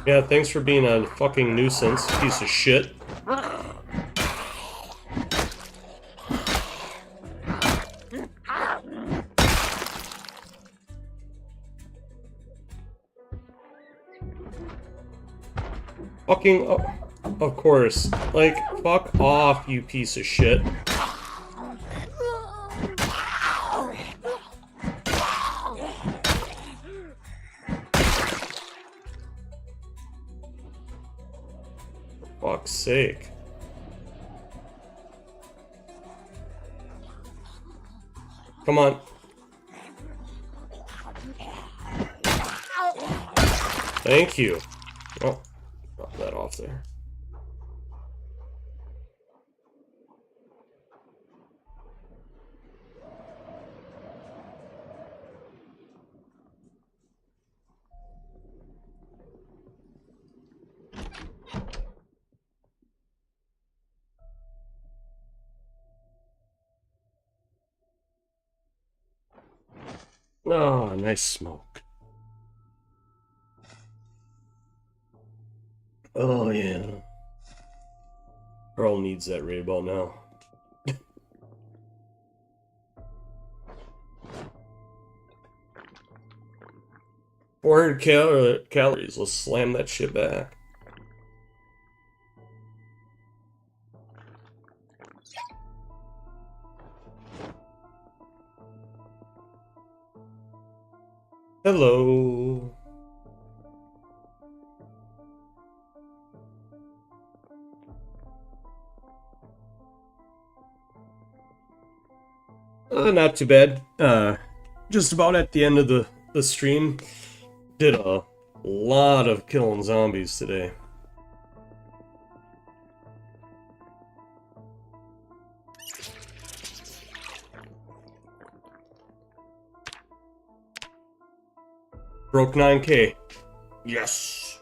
A: Yeah, thanks for being a fucking nuisance, piece of shit. Fucking, of course. Like, fuck off, you piece of shit. Fuck's sake. Come on. Thank you. Oh, drop that off there. Oh, nice smoke. Oh, yeah. Karl needs that ray ball now. 400 calories. Let's slam that shit back. Hello. Not too bad. Just about at the end of the stream. Did a lot of killing zombies today. Broke 9K. Yes.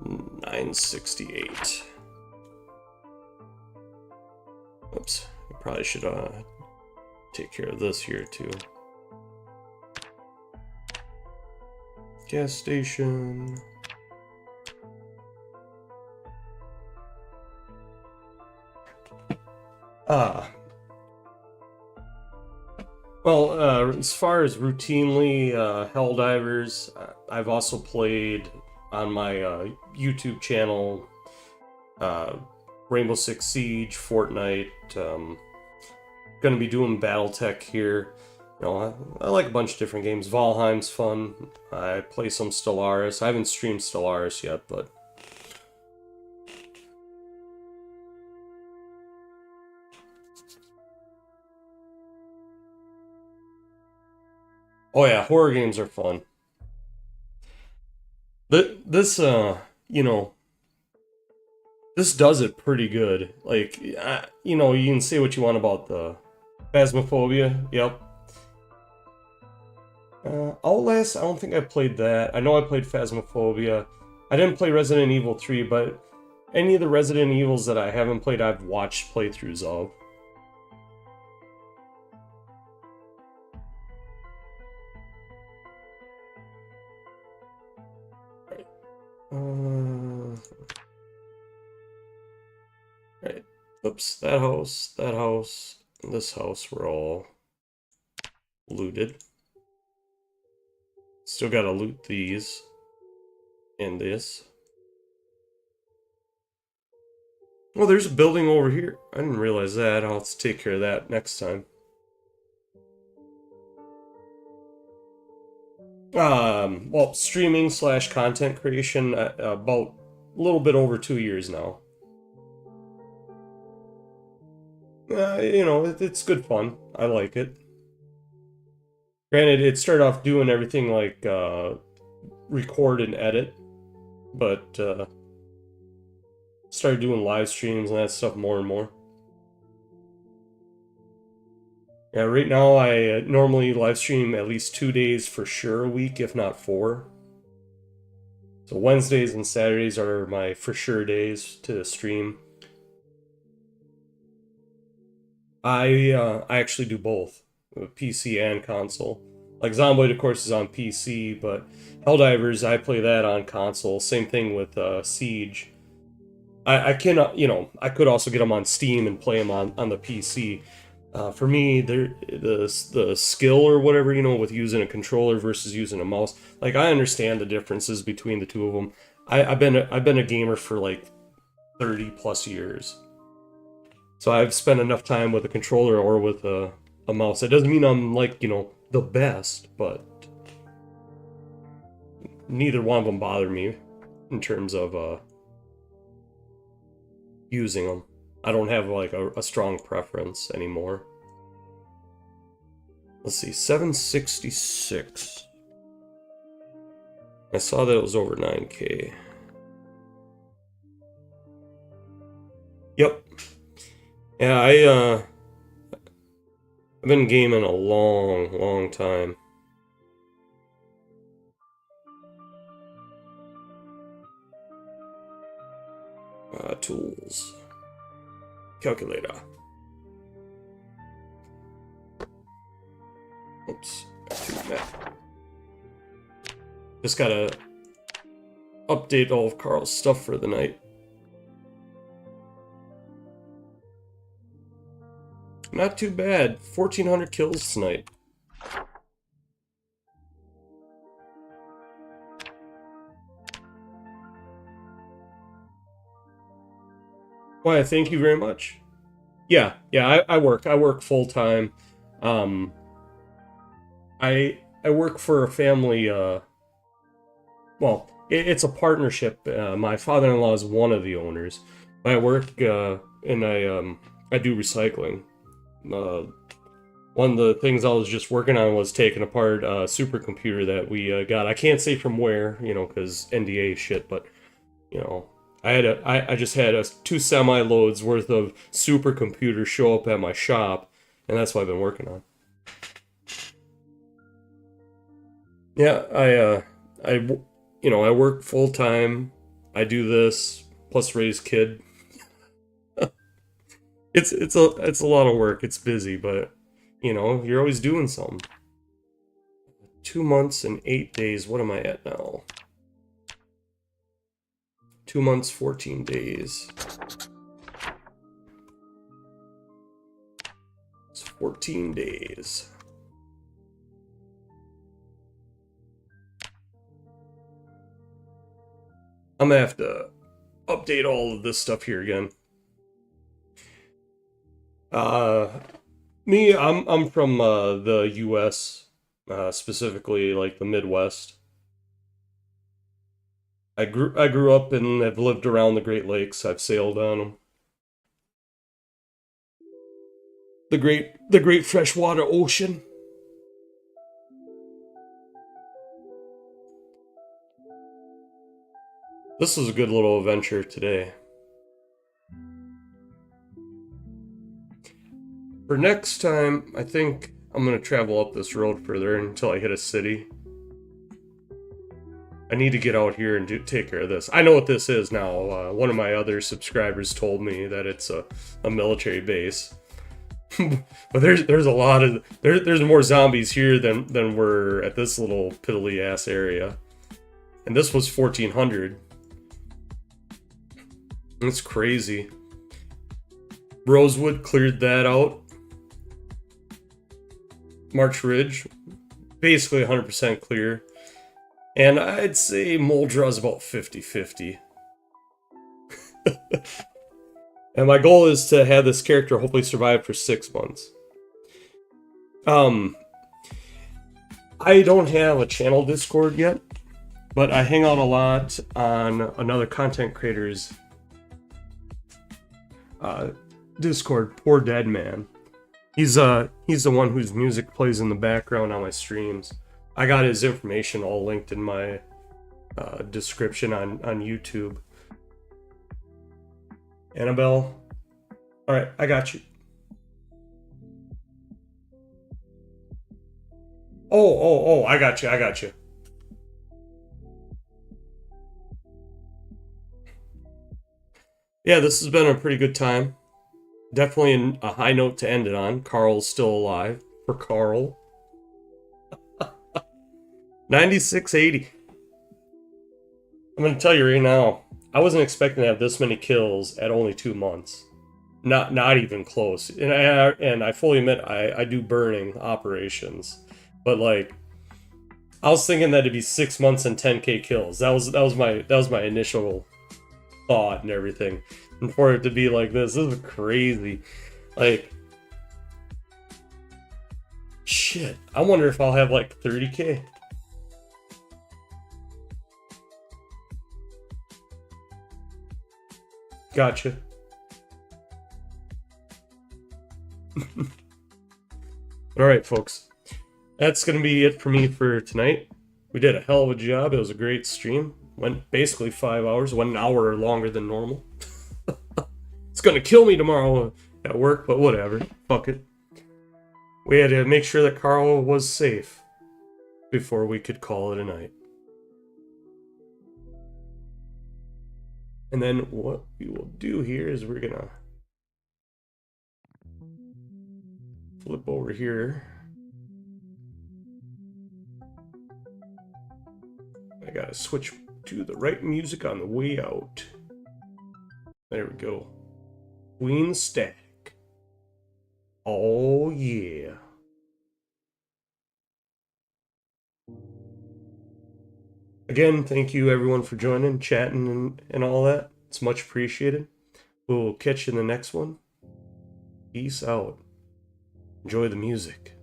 A: 968. Oops. I probably should take care of this here too. Gas station. Well, as far as routinely Helldivers, I've also played on my YouTube channel Rainbow Six Siege, Fortnite. Gonna be doing BattleTech here. You know, I like a bunch of different games. Valheim's fun. I play some Stellaris. I haven't streamed Stellaris yet, but... Oh yeah, horror games are fun. This, you know, this does it pretty good. Like, you know, you can say what you want about the Phasmophobia. Yep. Outlast, I don't think I played that. I know I played Phasmophobia. I didn't play Resident Evil 3, but any of the Resident Evils that I haven't played, I've watched playthroughs of. Right. Oops, that house, and this house were all looted. Still gotta loot these and this. Oh, there's a building over here. I didn't realize that. I'll have to take care of that next time. Well, streaming / content creation, about a little bit over 2 years now. You know, it's good fun. I like it. Granted, it started off doing everything like record and edit, but started doing live streams and that stuff more and more. Yeah, right now I normally live stream at least 2 days for sure a week, if not 4. So Wednesdays and Saturdays are my for sure days to stream. I actually do both, PC and console. Like Zomboid, of course, is on PC, but Helldivers, I play that on console. Same thing with Siege. I cannot, you know, I could also get them on Steam and play them on the PC. For me, the skill or whatever, you know, with using a controller versus using a mouse, like I understand the differences between the two of them. I've been a gamer for like 30 plus years. So I've spent enough time with a controller or with a mouse. That doesn't mean I'm like, you know, the best, but neither one of them bother me in terms of using them. I don't have like a strong preference anymore. Let's see, 766. I saw that it was over 9K. Yep. Yeah, I've been gaming a long time. Tools. Calculator. Oops. Just gotta update all of Karl's stuff for the night. Not too bad. 1,400 kills tonight. Why, thank you very much. Yeah, I work full time. I work for a family. Well, it's a partnership. My father-in-law is one of the owners. I work and I do recycling. One of the things I was just working on was taking apart a supercomputer that we got. I can't say from where, you know, because NDA shit, but you know. I just had 2 semi-loads worth of supercomputers show up at my shop, and that's what I've been working on. Yeah, you know, I work full time. I do this plus raise kid. It's a lot of work. It's busy, but you know, you're always doing something. 2 months and 8 days. What am I at now? 2 months, 14 days. It's 14 days. I'm gonna have to update all of this stuff here again. I'm from the US, specifically like the Midwest. I grew up and have lived around the Great Lakes. I've sailed on them. The great freshwater ocean. This was a good little adventure today. For next time, I think I'm gonna travel up this road further until I hit a city. I need to get out here and take care of this. I know what this is now. One of my other subscribers told me that it's a military base. But there's a lot of there's more zombies here than were at this little piddly ass area. And this was 1,400. That's crazy. Rosewood cleared that out. March Ridge, basically 100% clear. And I'd say Moldra is about 50-50. And my goal is to have this character hopefully survive for 6 months. I don't have a channel Discord yet, but I hang out a lot on another content creator's Discord, Poor Dead Man. He's the one whose music plays in the background on my streams. I got his information all linked in my description on YouTube. Annabelle, all right, I got you. Oh, I got you. Yeah, this has been a pretty good time. Definitely a high note to end it on. Carl's still alive. For Karl. 9680. I'm going to tell you right now, I wasn't expecting to have this many kills at only 2 months. Not even close. And I fully admit I do burning operations. But like, I was thinking that it'd be 6 months and 10k kills. That was my initial thought and everything. And for it to be like this is crazy. Like, shit. I wonder if I'll have like 30k. Gotcha. Alright, folks. That's going to be it for me for tonight. We did a hell of a job. It was a great stream. Went basically 5 hours. Went an hour longer than normal. It's going to kill me tomorrow at work, but whatever. Fuck it. We had to make sure that Karl was safe before we could call it a night. And then what we will do here is we're going to flip over here. I gotta switch to the right music on the way out. There we go. Queen Stack. Oh yeah. Again, thank you everyone for joining, chatting, and all that. It's much appreciated. We'll catch you in the next one. Peace out. Enjoy the music.